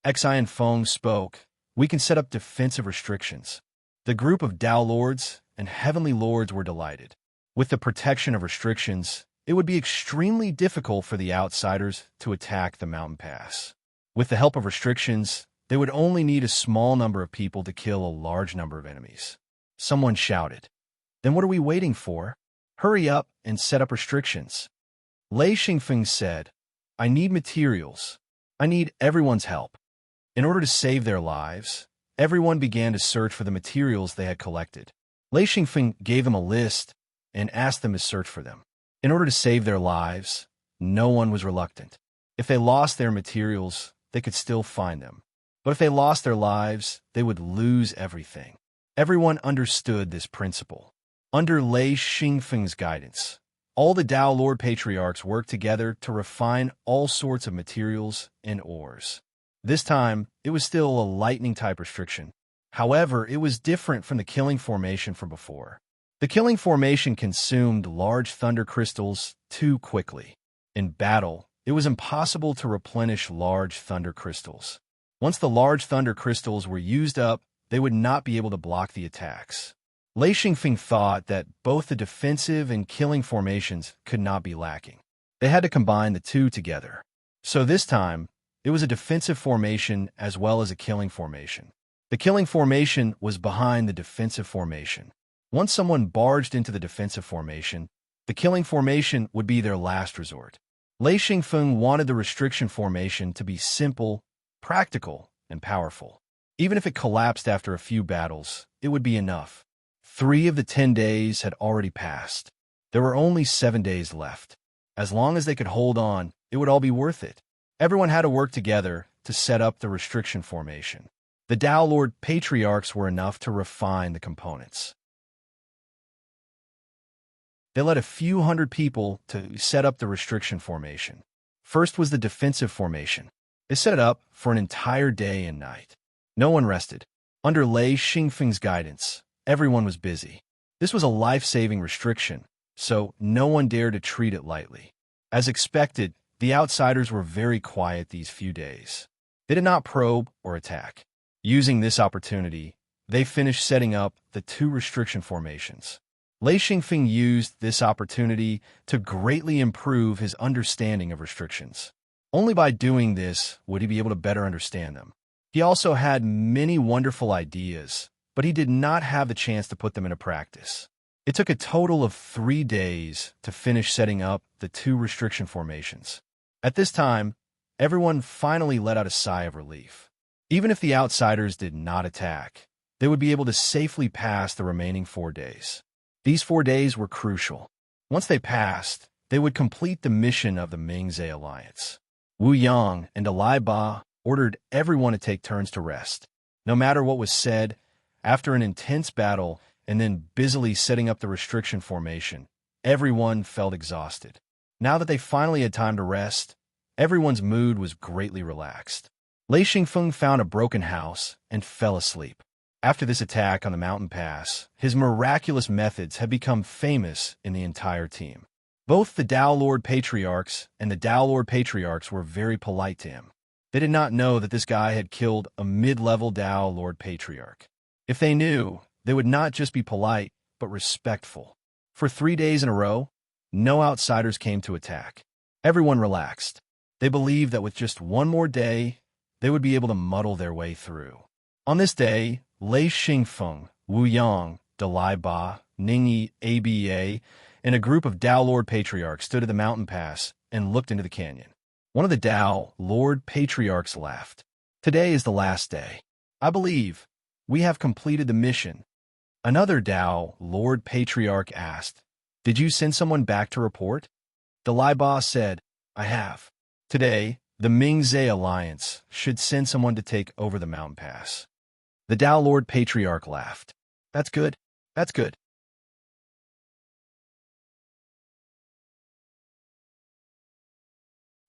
S1: Xian Feng spoke, we can set up defensive restrictions. The group of Tao Lords and Heavenly Lords were delighted. With the protection of restrictions, it would be extremely difficult for the outsiders to attack the mountain pass. With the help of restrictions, they would only need a small number of people to kill a large number of enemies. Someone shouted, then what are we waiting for? Hurry up and set up restrictions. Lei Xingfeng said, I need materials. I need everyone's help. In order to save their lives, everyone began to search for the materials they had collected. Lei Xingfeng gave them a list and asked them to search for them. In order to save their lives, no one was reluctant. If they lost their materials, they could still find them. But if they lost their lives, they would lose everything. Everyone understood this principle. Under Lei Xingfeng's guidance, all the Tao Lord Patriarchs worked together to refine all sorts of materials and ores. This time, it was still a lightning-type restriction. However, it was different from the killing formation from before. The killing formation consumed large thunder crystals too quickly. In battle, it was impossible to replenish large thunder crystals. Once the large thunder crystals were used up, they would not be able to block the attacks. Lei Xingfeng thought that both the defensive and killing formations could not be lacking. They had to combine the two together. So this time, it was a defensive formation as well as a killing formation. The killing formation was behind the defensive formation. Once someone barged into the defensive formation, the killing formation would be their last resort. Lei Xingfeng wanted the restriction formation to be simple, practical, and powerful. Even if it collapsed after a few battles, it would be enough. 3 of the 10 days had already passed. There were only 7 days left. As long as they could hold on, it would all be worth it. Everyone had to work together to set up the restriction formation. The Tao Lord Patriarchs were enough to refine the components. They led a few hundred people to set up the restriction formation. First was the defensive formation. They set it up for an entire day and night. No one rested. Under Lei Xingfeng's guidance, everyone was busy. This was a life-saving restriction, so no one dared to treat it lightly. As expected, the outsiders were very quiet these few days. They did not probe or attack. Using this opportunity, they finished setting up the 2 restriction formations. Lei Xingfeng used this opportunity to greatly improve his understanding of restrictions. Only by doing this would he be able to better understand them. He also had many wonderful ideas, but he did not have the chance to put them into practice. It took a total of 3 days to finish setting up the 2 restriction formations. At this time, everyone finally let out a sigh of relief. Even if the outsiders did not attack, they would be able to safely pass the remaining 4 days. These 4 days were crucial. Once they passed, they would complete the mission of the Mingzhe Alliance. Wu Yang and Alai Ba ordered everyone to take turns to rest. No matter what was said, after an intense battle and then busily setting up the restriction formation, everyone felt exhausted. Now that they finally had time to rest, everyone's mood was greatly relaxed. Lei Xingfeng found a broken house and fell asleep. After this attack on the mountain pass, his miraculous methods had become famous in the entire team. Both the Tao Lord Patriarchs and the Tao Lord Patriarchs were very polite to him. They did not know that this guy had killed a mid-level Tao Lord Patriarch. If they knew, they would not just be polite, but respectful. For 3 days in a row, no outsiders came to attack. Everyone relaxed. They believed that with just one more day, they would be able to muddle their way through. On this day, Lei Xingfeng, Wu Yang, Dalai Ba, Ningyi, Aba, and a group of Tao Lord Patriarchs stood at the mountain pass and looked into the canyon. One of the Tao Lord Patriarchs laughed. "Today is the last day. I believe we have completed the mission." Another Tao Lord Patriarch asked, "Did you send someone back to report?" Dalai Ba said, "I have. Today, the Mingzhe Alliance should send someone to take over the mountain pass." The Tao Lord Patriarch laughed. "That's good. That's good."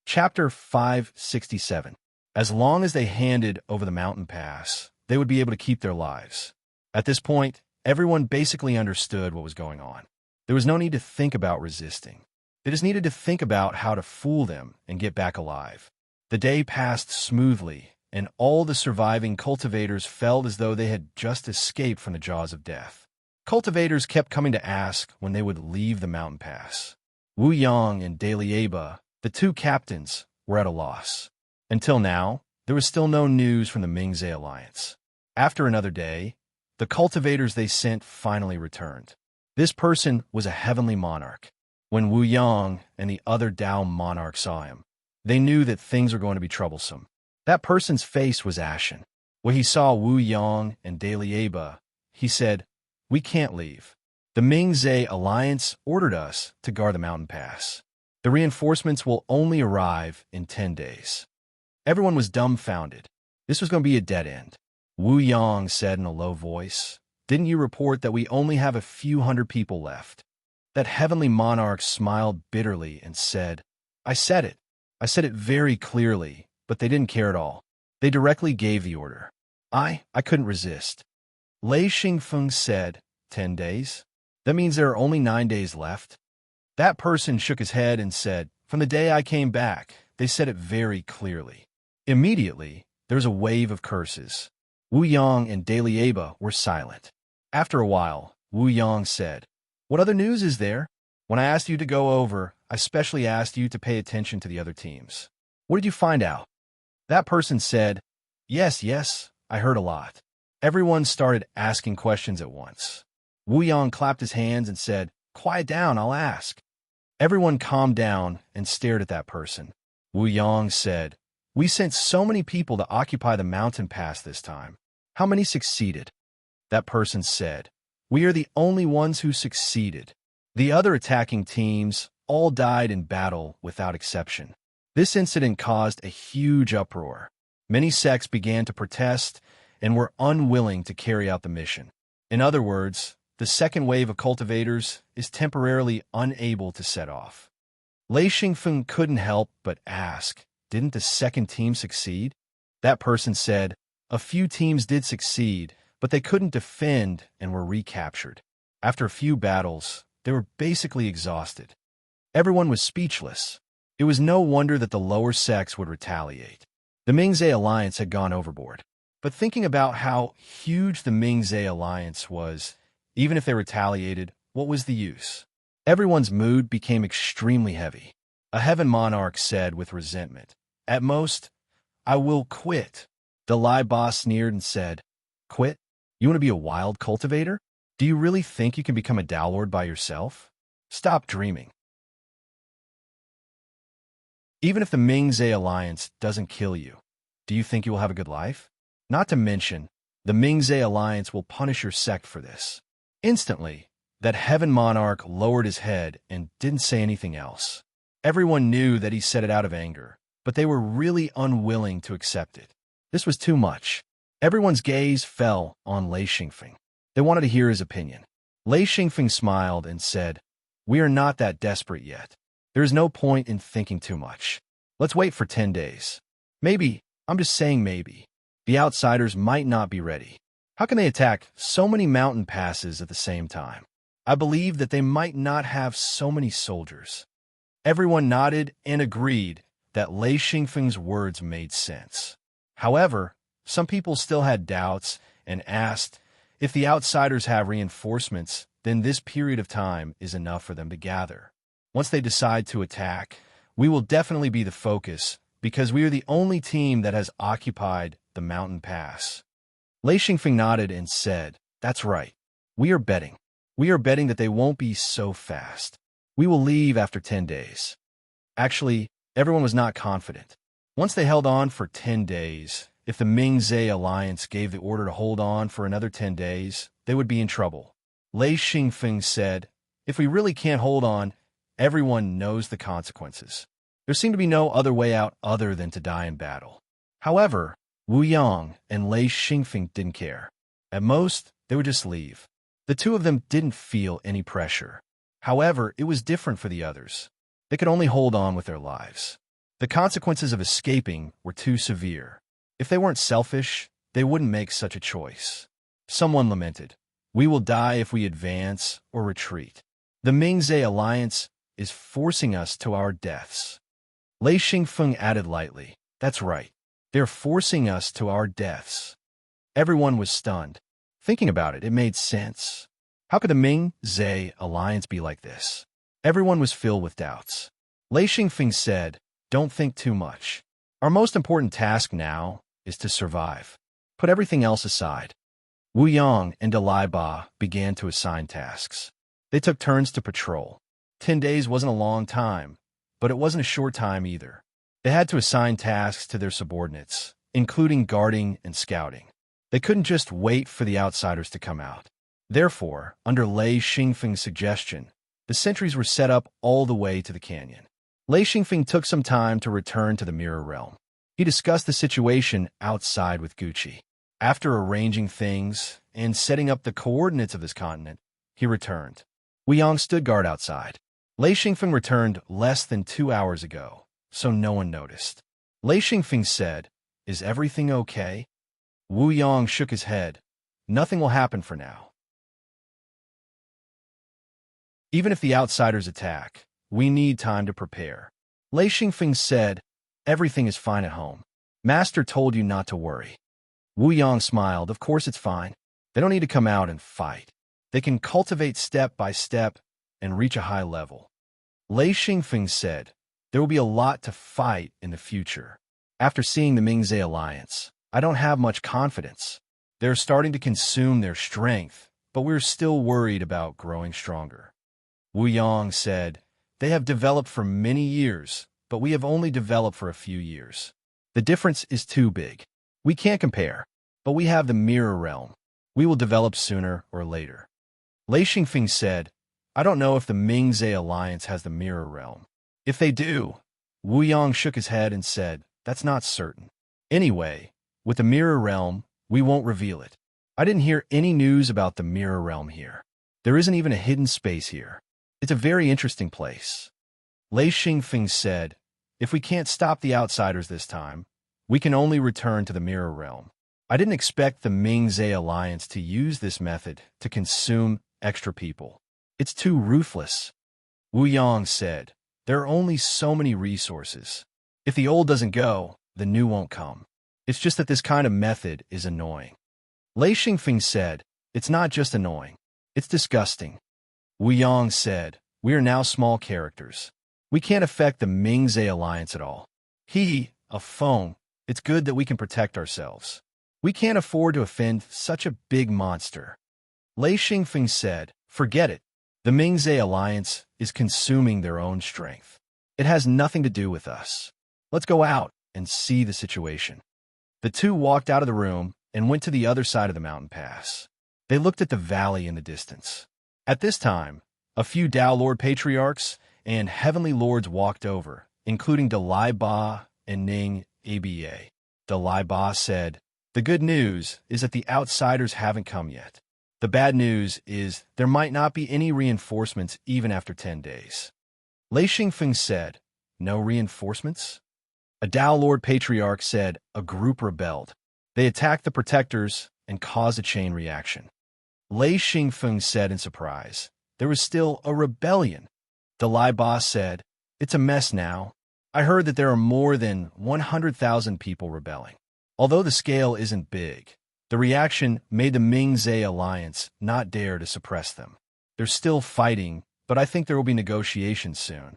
S1: Chapter 567. As long as they handed over the mountain pass, they would be able to keep their lives. At this point, everyone basically understood what was going on. There was no need to think about resisting. They just needed to think about how to fool them and get back alive. The day passed smoothly, and all the surviving cultivators felt as though they had just escaped from the jaws of death. Cultivators kept coming to ask when they would leave the mountain pass. Wu Yang and Dalieba, the 2 captains, were at a loss. Until now, there was still no news from the Mingzhe Alliance. After another day, the cultivators they sent finally returned. This person was a heavenly monarch. When Wu Yang and the other Tao monarchs saw him, they knew that things were going to be troublesome. That person's face was ashen. When he saw Wu Yang and Dalieba, he said, "We can't leave. The Mingzhe Alliance ordered us to guard the mountain pass. The reinforcements will only arrive in 10 days. Everyone was dumbfounded. This was going to be a dead end. Wu Yang said in a low voice, "Didn't you report that we only have a few hundred people left?" That heavenly monarch smiled bitterly and said, I said it. I said it very clearly, but they didn't care at all. They directly gave the order. I couldn't resist." Lei Xingfeng said, 10 days? That means there are only 9 days left?" That person shook his head and said, "From the day I came back, they said it very clearly." Immediately, there was a wave of curses. Wu Yang and Dalieba were silent. After a while, Wu Yang said, "What other news is there? When I asked you to go over, I specially asked you to pay attention to the other teams. What did you find out?" That person said, Yes, I heard a lot." Everyone started asking questions at once. Wu Yang clapped his hands and said, "Quiet down, I'll ask." Everyone calmed down and stared at that person. Wu Yang said, "We sent so many people to occupy the mountain pass this time. How many succeeded?" That person said, "We are the only ones who succeeded. The other attacking teams all died in battle without exception." This incident caused a huge uproar. Many sects began to protest and were unwilling to carry out the mission. In other words, the second wave of cultivators is temporarily unable to set off. Lei Xingfeng couldn't help but ask, "Didn't the second team succeed?" That person said, "A few teams did succeed, but they couldn't defend and were recaptured. After a few battles, they were basically exhausted." Everyone was speechless. It was no wonder that the lower sects would retaliate. The Mingzhe Alliance had gone overboard. But thinking about how huge the Mingzhe Alliance was, even if they retaliated, what was the use? Everyone's mood became extremely heavy. A heaven monarch said with resentment, "At most, I will quit." The lie boss sneered and said, "Quit? You want to be a wild cultivator? Do you really think you can become a Dowlord by yourself? Stop dreaming." Even if the Ming-Zhe alliance doesn't kill you, do you think you will have a good life? Not to mention, the Ming-Zhe alliance will punish your sect for this. Instantly, that heaven monarch lowered his head and didn't say anything else. Everyone knew that he said it out of anger, but they were really unwilling to accept it. This was too much. Everyone's gaze fell on Lei Xingfeng. They wanted to hear his opinion. Lei Xingfeng smiled and said, "We are not that desperate yet. There is no point in thinking too much. Let's wait for 10 days. Maybe, I'm just saying maybe, the outsiders might not be ready. How can they attack so many mountain passes at the same time? I believe that they might not have so many soldiers." Everyone nodded and agreed that Lei Xingfeng's words made sense. However, some people still had doubts and asked, if the outsiders have reinforcements, then this period of time is enough for them to gather. Once they decide to attack, we will definitely be the focus because we are the only team that has occupied the mountain pass. Lei Xingfeng nodded and said, "That's right. We are betting. We are betting that they won't be so fast. We will leave after 10 days. Actually, everyone was not confident. Once they held on for 10 days, if the Ming-Zhe alliance gave the order to hold on for another 10 days, they would be in trouble. Lei Xingfeng said, "If we really can't hold on, everyone knows the consequences. There seemed to be no other way out other than to die in battle." However, Wu Yang and Lei Xingfeng didn't care. At most, they would just leave. The two of them didn't feel any pressure. However, it was different for the others. They could only hold on with their lives. The consequences of escaping were too severe. If they weren't selfish, they wouldn't make such a choice. Someone lamented, "We will die if we advance or retreat. The Ming-Zhe alliance is forcing us to our deaths." Lei Xingfeng added lightly, "That's right. They're forcing us to our deaths." Everyone was stunned. Thinking about it, it made sense. How could the Ming-Zhe alliance be like this? Everyone was filled with doubts. Lei Xingfeng said, "Don't think too much. Our most important task now is to survive. Put everything else aside." Wu Yang and Dalai Ba began to assign tasks. They took turns to patrol. 10 days wasn't a long time, but it wasn't a short time either. They had to assign tasks to their subordinates, including guarding and scouting. They couldn't just wait for the outsiders to come out. Therefore, under Lei Xingfeng's suggestion, the sentries were set up all the way to the canyon. Lei Xingfeng took some time to return to the Mirror Realm. He discussed the situation outside with Gucci. After arranging things and setting up the coordinates of this continent, he returned. Wu Yang stood guard outside. Lei Xingfeng returned less than 2 hours ago, so no one noticed. Lei Xingfeng said, "Is everything okay?" Wu Yang shook his head. "Nothing will happen for now. Even if the outsiders attack, we need time to prepare." Lei Xingfeng said, "Everything is fine at home. Master told you not to worry." Wu Yang smiled. "Of course it's fine. They don't need to come out and fight. They can cultivate step by step and reach a high level." Lei Xingfeng said, "There will be a lot to fight in the future. After seeing the Ming-Zhe alliance, I don't have much confidence. They're starting to consume their strength, but we're still worried about growing stronger." Wu Yang said, "They have developed for many years, but we have only developed for a few years. The difference is too big. We can't compare, but we have the Mirror Realm. We will develop sooner or later." Lei Xingfeng said, "I don't know if the Ming-Zhe alliance has the Mirror Realm. If they do," Wu Yang shook his head and said, "That's not certain. Anyway, with the Mirror Realm, we won't reveal it. I didn't hear any news about the Mirror Realm here. There isn't even a hidden space here. It's a very interesting place." Lei Xingfeng said, "If we can't stop the outsiders this time, we can only return to the Mirror Realm. I didn't expect the Ming-Zhe alliance to use this method to consume extra people. It's too ruthless." Wu Yang said, "There are only so many resources. If the old doesn't go, the new won't come. It's just that this kind of method is annoying." Lei Xingfeng said, "It's not just annoying. It's disgusting." Wu Yong said, "We are now small characters. We can't affect the Mingzhe alliance at all. A phone. It's good that we can protect ourselves. We can't afford to offend such a big monster." Lei Xingfeng said, "Forget it. The Mingzhe alliance is consuming their own strength. It has nothing to do with us. Let's go out and see the situation." The two walked out of the room and went to the other side of the mountain pass. They looked at the valley in the distance. At this time, a few Tao Lord patriarchs and heavenly lords walked over, including Dalai Ba and Ning Aba. Dalai Ba said, "The good news is that the outsiders haven't come yet. The bad news is there might not be any reinforcements even after 10 days. Lei Xingfeng said, "No reinforcements?" A Tao Lord patriarch said, "A group rebelled. They attacked the protectors and caused a chain reaction." Lei Xingfeng said in surprise, "There was still a rebellion." Dalai Ba said, "It's a mess now. I heard that there are more than 100,000 people rebelling. Although the scale isn't big, the reaction made the Mingzhe alliance not dare to suppress them. They're still fighting, but I think there will be negotiations soon."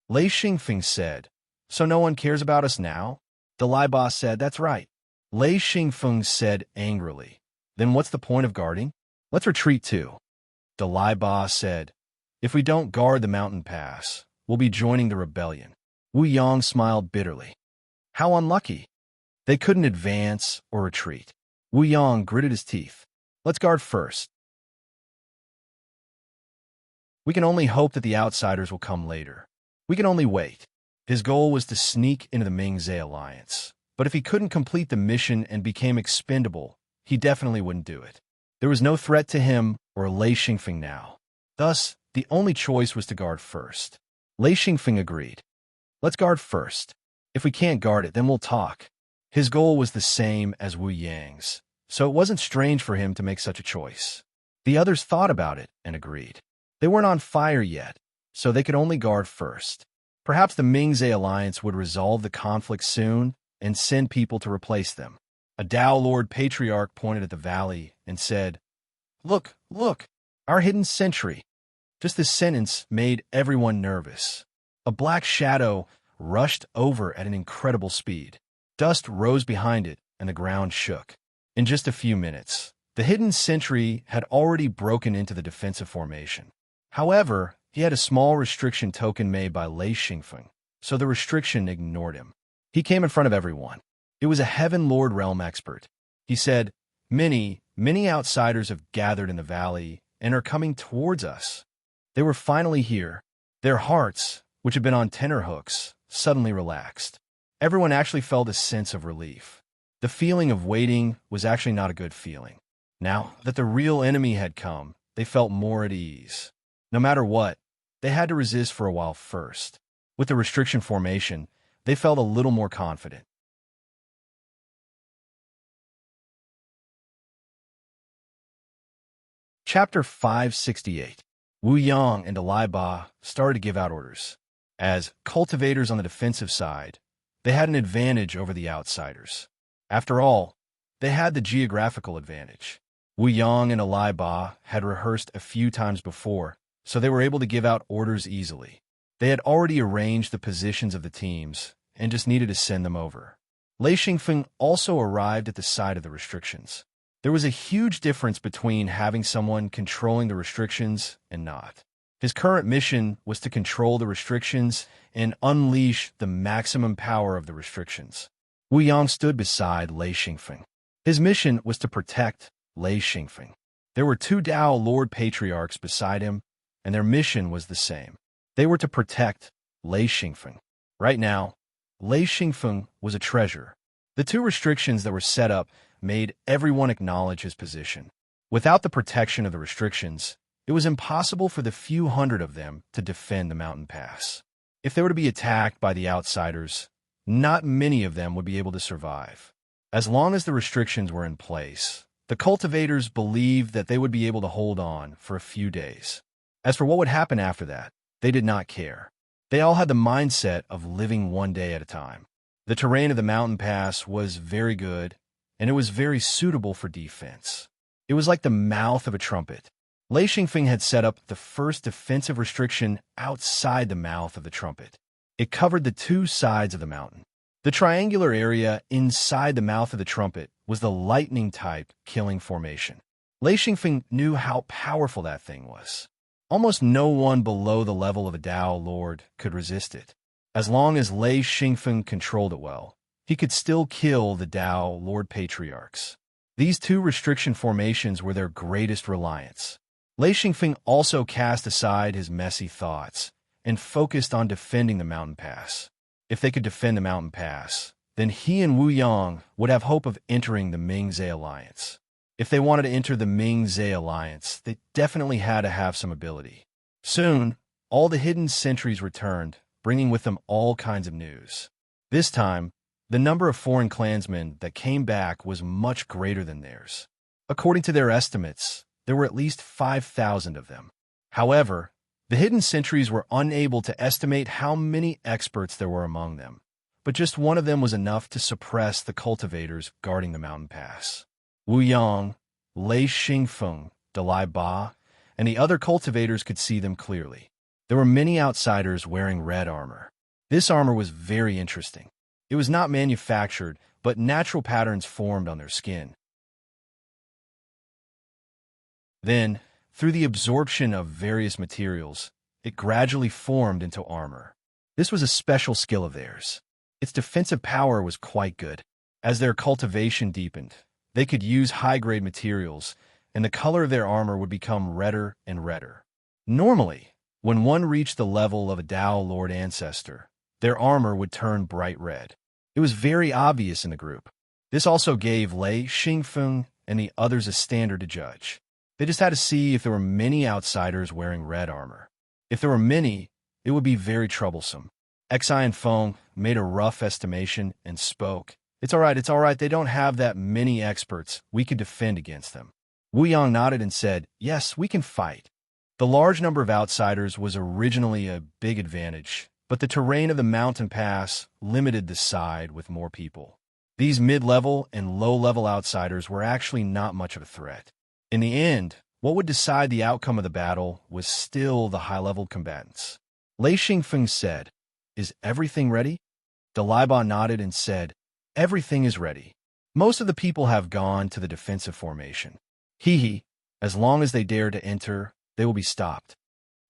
S1: Lei Xingfeng said, "So no one cares about us now?" Dalai Ba said, "That's right." Lei Xingfeng said angrily, "Then what's the point of guarding? Let's retreat too." Dalai Ba said, "If we don't guard the mountain pass, we'll be joining the rebellion." Wu Yong smiled bitterly. How unlucky. They couldn't advance or retreat. Wu Yong gritted his teeth. "Let's guard first. We can only hope that the outsiders will come later. We can only wait." His goal was to sneak into the Mingzhe alliance, but if he couldn't complete the mission and became expendable, he definitely wouldn't do it. There was no threat to him or Lei Xingfeng now. Thus, the only choice was to guard first. Lei Xingfeng agreed. "Let's guard first. If we can't guard it, then we'll talk." His goal was the same as Wu Yang's, so it wasn't strange for him to make such a choice. The others thought about it and agreed. They weren't on fire yet, so they could only guard first. Perhaps the Mingzhe alliance would resolve the conflict soon and send people to replace them. A Tao Lord patriarch pointed at the valley and said, Look, our hidden sentry." Just this sentence made everyone nervous. A black shadow rushed over at an incredible speed. Dust rose behind it, and the ground shook. In just a few minutes, the hidden sentry had already broken into the defensive formation. However, he had a small restriction token made by Lei Xingfeng, so the restriction ignored him. He came in front of everyone. It was a Heaven Lord realm expert. He said, Many outsiders have gathered in the valley and are coming towards us. They were finally here. Their hearts, which had been on tenterhooks, suddenly relaxed. Everyone actually felt a sense of relief. The feeling of waiting was actually not a good feeling. Now that the real enemy had come, they felt more at ease. No matter what, they had to resist for a while first. With the restriction formation, they felt a little more confident. Chapter 568. Wu Yang and Dalai Ba started to give out orders. As cultivators on the defensive side, they had an advantage over the outsiders. After all, they had the geographical advantage. Wu Yang and Dalai Ba had rehearsed a few times before, so they were able to give out orders easily. They had already arranged the positions of the teams and just needed to send them over. Lei Xingfeng also arrived at the side of the restrictions. There was a huge difference between having someone controlling the restrictions and not. His current mission was to control the restrictions and unleash the maximum power of the restrictions. Wu Yang stood beside Lei Xingfeng. His mission was to protect Lei Xingfeng. There were two Tao Lord Patriarchs beside him, and their mission was the same. They were to protect Lei Xingfeng. Right now, Lei Xingfeng was a treasure. The two restrictions that were set up made everyone acknowledge his position. Without the protection of the restrictions, it was impossible for the few hundred of them to defend the mountain pass. If they were to be attacked by the outsiders, not many of them would be able to survive. As long as the restrictions were in place, the cultivators believed that they would be able to hold on for a few days. As for what would happen after that, they did not care. They all had the mindset of living one day at a time. The terrain of the mountain pass was very good, and it was very suitable for defense. It was like the mouth of a trumpet. Lei Xingfeng had set up the first defensive restriction outside the mouth of the trumpet. It covered the two sides of the mountain. The triangular area inside the mouth of the trumpet was the lightning-type killing formation. Lei Xingfeng knew how powerful that thing was. Almost no one below the level of a Tao Lord could resist it. As long as Lei Xingfeng controlled it well, he could still kill the Tao Lord Patriarchs. These two restriction formations were their greatest reliance. Lei Xingfeng also cast aside his messy thoughts and focused on defending the mountain pass. If they could defend the mountain pass, then he and Wu Yang would have hope of entering the Ming-Zhe alliance. If they wanted to enter the Ming-Zhe alliance, they definitely had to have some ability. Soon, all the hidden sentries returned, bringing with them all kinds of news. This time, the number of foreign clansmen that came back was much greater than theirs. According to their estimates, there were at least 5,000 of them. However, the hidden sentries were unable to estimate how many experts there were among them, but just one of them was enough to suppress the cultivators guarding the mountain pass. Wu Yang, Lei Xingfeng, Dalai Ba, and the other cultivators could see them clearly. There were many outsiders wearing red armor. This armor was very interesting. It was not manufactured, but natural patterns formed on their skin. Then, through the absorption of various materials, it gradually formed into armor. This was a special skill of theirs. Its defensive power was quite good. As their cultivation deepened, they could use high-grade materials, and the color of their armor would become redder and redder. Normally, when one reached the level of a Tao Lord ancestor, their armor would turn bright red. It was very obvious in the group. This also gave Lei Xingfeng and the others a standard to judge. They just had to see if there were many outsiders wearing red armor. If there were many, it would be very troublesome. Xian Feng made a rough estimation and spoke. It's all right, they don't have that many experts. We could defend against them. Wu Yang nodded and said, yes, we can fight. The large number of outsiders was originally a big advantage, but the terrain of the mountain pass limited the side with more people. These mid-level and low-level outsiders were actually not much of a threat. In the end, what would decide the outcome of the battle was still the high-level combatants. Lei Xingfeng said, is everything ready? Dalai Ba nodded and said, everything is ready. Most of the people have gone to the defensive formation. As long as they dare to enter, they will be stopped.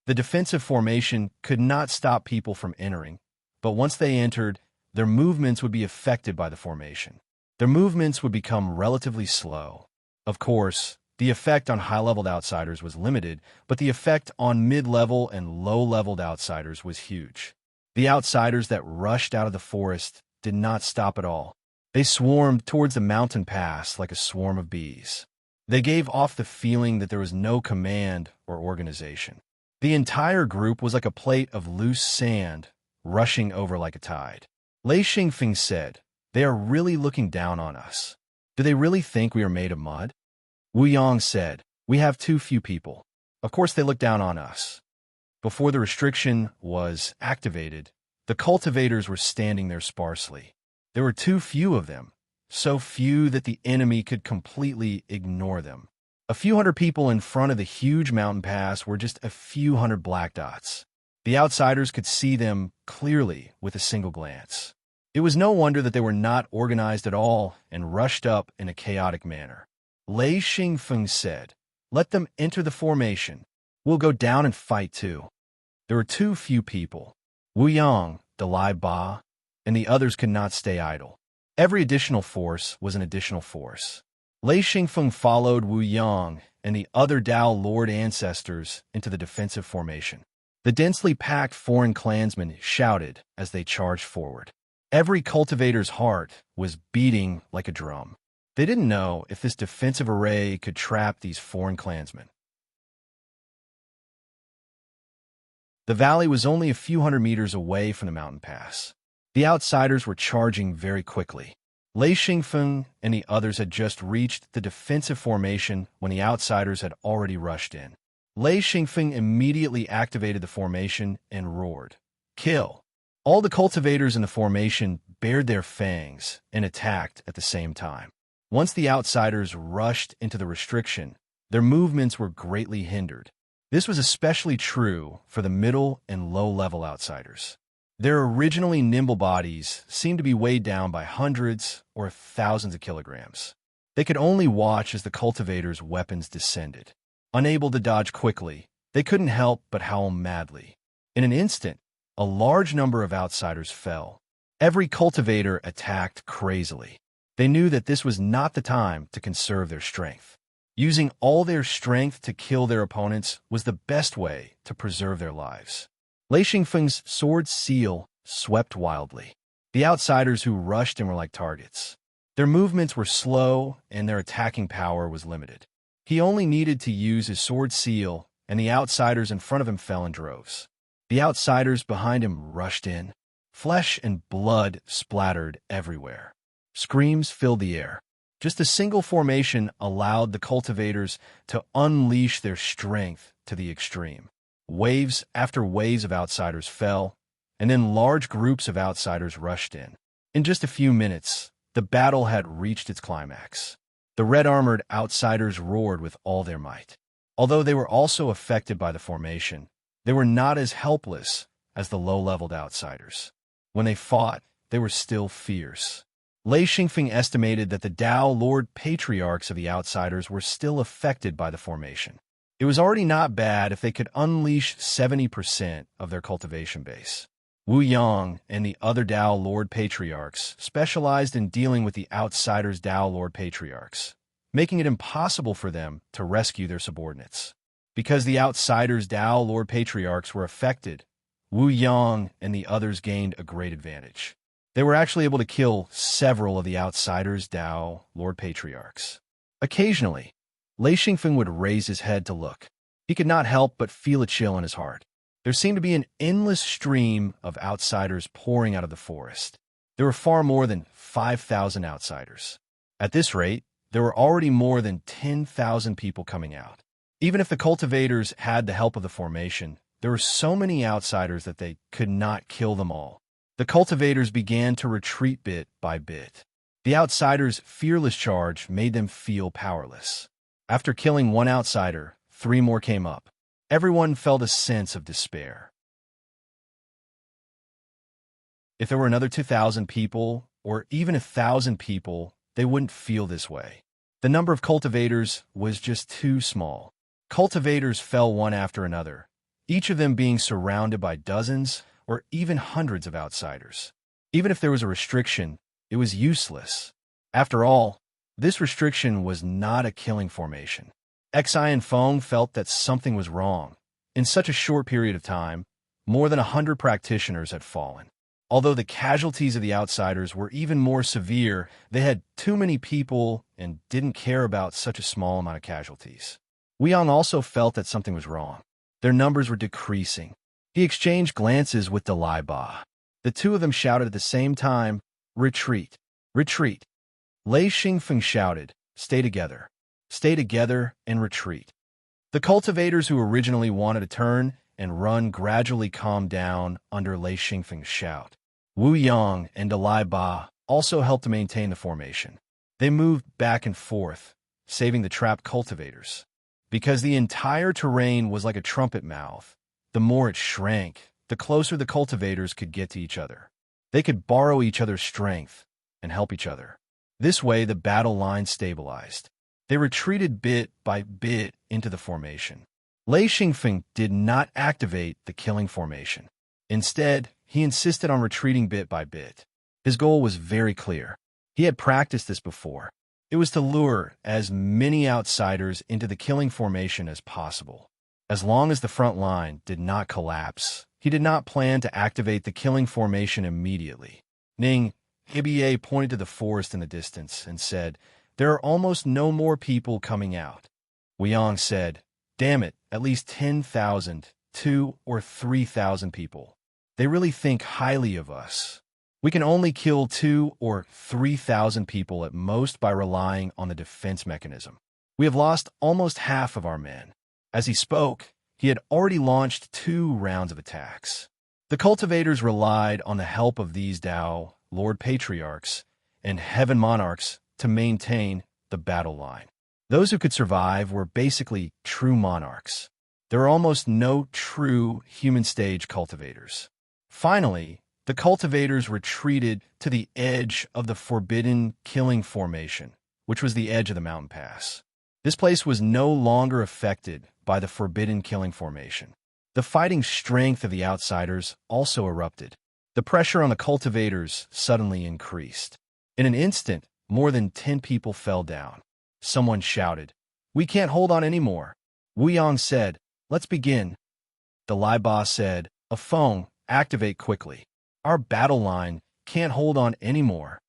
S1: The defensive formation could not stop people from entering, but once they entered, their movements would be affected by the formation. Their movements would become relatively slow. Of course, the effect on high-leveled outsiders was limited, but the effect on mid-level and low-leveled outsiders was huge. The outsiders that rushed out of the forest did not stop at all. They swarmed towards the mountain pass like a swarm of bees. They gave off the feeling that there was no command or organization. The entire group was like a plate of loose sand rushing over like a tide. Lei Xingfeng said, they are really looking down on us. Do they really think we are made of mud? Wu Yang said, we have too few people. Of course they look down on us. Before the restriction was activated, the cultivators were standing there sparsely. There were too few of them, so few that the enemy could completely ignore them. A few hundred people in front of the huge mountain pass were just a few hundred black dots. The outsiders could see them clearly with a single glance. It was no wonder that they were not organized at all and rushed up in a chaotic manner. Lei Xingfeng said, let them enter the formation. We'll go down and fight too. There were too few people. Wu Yang, Dalai Ba, and the others could not stay idle. Every additional force was an additional force. Lei Xingfeng followed Wu Yang and the other Tao Lord ancestors into the defensive formation. The densely packed foreign clansmen shouted as they charged forward. Every cultivator's heart was beating like a drum. They didn't know if this defensive array could trap these foreign clansmen. The valley was only a few hundred meters away from the mountain pass. The outsiders were charging very quickly. Lei Xingfeng and the others had just reached the defensive formation when the outsiders had already rushed in. Lei Xingfeng immediately activated the formation and roared, kill! All the cultivators in the formation bared their fangs and attacked at the same time. Once the outsiders rushed into the restriction, their movements were greatly hindered. This was especially true for the middle and low-level outsiders. Their originally nimble bodies seemed to be weighed down by hundreds or thousands of kilograms. They could only watch as the cultivators' weapons descended. Unable to dodge quickly, they couldn't help but howl madly. In an instant, a large number of outsiders fell. Every cultivator attacked crazily. They knew that this was not the time to conserve their strength. Using all their strength to kill their opponents was the best way to preserve their lives. Lei Xingfeng's sword seal swept wildly. The outsiders who rushed him were like targets. Their movements were slow and their attacking power was limited. He only needed to use his sword seal, and the outsiders in front of him fell in droves. The outsiders behind him rushed in. Flesh and blood splattered everywhere. Screams filled the air. Just a single formation allowed the cultivators to unleash their strength to the extreme. Waves after waves of outsiders fell, and then large groups of outsiders rushed in. In just a few minutes, the battle had reached its climax. The red-armored outsiders roared with all their might. Although they were also affected by the formation, they were not as helpless as the low-leveled outsiders. When they fought, they were still fierce. Lei Xingfeng estimated that the Dao Lord Patriarchs of the outsiders were still affected by the formation. It was already not bad if they could unleash 70% of their cultivation base. Wu Yang and the other Dao Lord Patriarchs specialized in dealing with the outsiders' Dao Lord Patriarchs, making it impossible for them to rescue their subordinates. Because the outsiders' Dao Lord Patriarchs were affected, Wu Yang and the others gained a great advantage. They were actually able to kill several of the outsiders' Dao Lord Patriarchs. Occasionally, Lei Xingfeng would raise his head to look. He could not help but feel a chill in his heart. There seemed to be an endless stream of outsiders pouring out of the forest. There were far more than 5,000 outsiders. At this rate, there were already more than 10,000 people coming out. Even if the cultivators had the help of the formation, there were so many outsiders that they could not kill them all. The cultivators began to retreat bit by bit. The outsiders' fearless charge made them feel powerless. After killing one outsider, 3 more came up. Everyone felt a sense of despair. If there were another 2,000 people, or even 1,000 people, they wouldn't feel this way. The number of cultivators was just too small. Cultivators fell one after another, each of them being surrounded by dozens or even hundreds of outsiders. Even if there was a restriction, it was useless. After all, this restriction was not a killing formation. Xi and Feng felt that something was wrong. In such a short period of time, more than 100 practitioners had fallen. Although the casualties of the outsiders were even more severe, they had too many people and didn't care about such a small amount of casualties. Weiyang also felt that something was wrong. Their numbers were decreasing. He exchanged glances with Dalai Ba. The two of them shouted at the same time, "Retreat! Retreat!" Lei Xingfeng shouted, "Stay together! Stay together and retreat!" The cultivators who originally wanted to turn and run gradually calmed down under Lei Xingfeng's shout. Wu Yang and Dalai Ba also helped to maintain the formation. They moved back and forth, saving the trapped cultivators. Because the entire terrain was like a trumpet mouth, the more it shrank, the closer the cultivators could get to each other. They could borrow each other's strength and help each other. This way, the battle line stabilized. They retreated bit by bit into the formation. Lei Xingfeng did not activate the killing formation. Instead, he insisted on retreating bit by bit. His goal was very clear. He had practiced this before. It was to lure as many outsiders into the killing formation as possible. As long as the front line did not collapse, he did not plan to activate the killing formation immediately. Ning Hibiye pointed to the forest in the distance and said, "There are almost no more people coming out." Weiyang said, "Damn it, at least 10,000, 2,000 or 3,000 people. They really think highly of us. We can only kill 2,000 or 3,000 people at most by relying on the defense mechanism. We have lost almost half of our men." As he spoke, he had already launched 2 rounds of attacks. The cultivators relied on the help of these Dao Lord Patriarchs and Heaven Monarchs to maintain the battle line. Those who could survive were basically true monarchs. There were almost no true human stage cultivators. Finally, the cultivators retreated to the edge of the forbidden killing formation, which was the edge of the mountain pass. This place was no longer affected by the forbidden killing formation. The fighting strength of the outsiders also erupted. The pressure on the cultivators suddenly increased. In an instant, more than 10 people fell down. Someone shouted, "We can't hold on anymore." Wu Yang said, "Let's begin." The Lai Ba said, "A phone, activate quickly. Our battle line can't hold on anymore."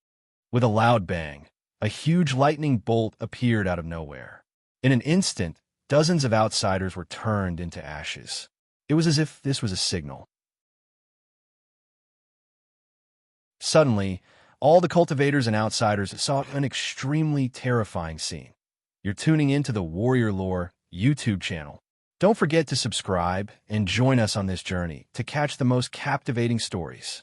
S1: With a loud bang, a huge lightning bolt appeared out of nowhere. In an instant, dozens of outsiders were turned into ashes. It was as if this was a signal. Suddenly, all the cultivators and outsiders saw an extremely terrifying scene. You're tuning into the Warrior Lore YouTube channel. Don't forget to subscribe and join us on this journey to catch the most captivating stories.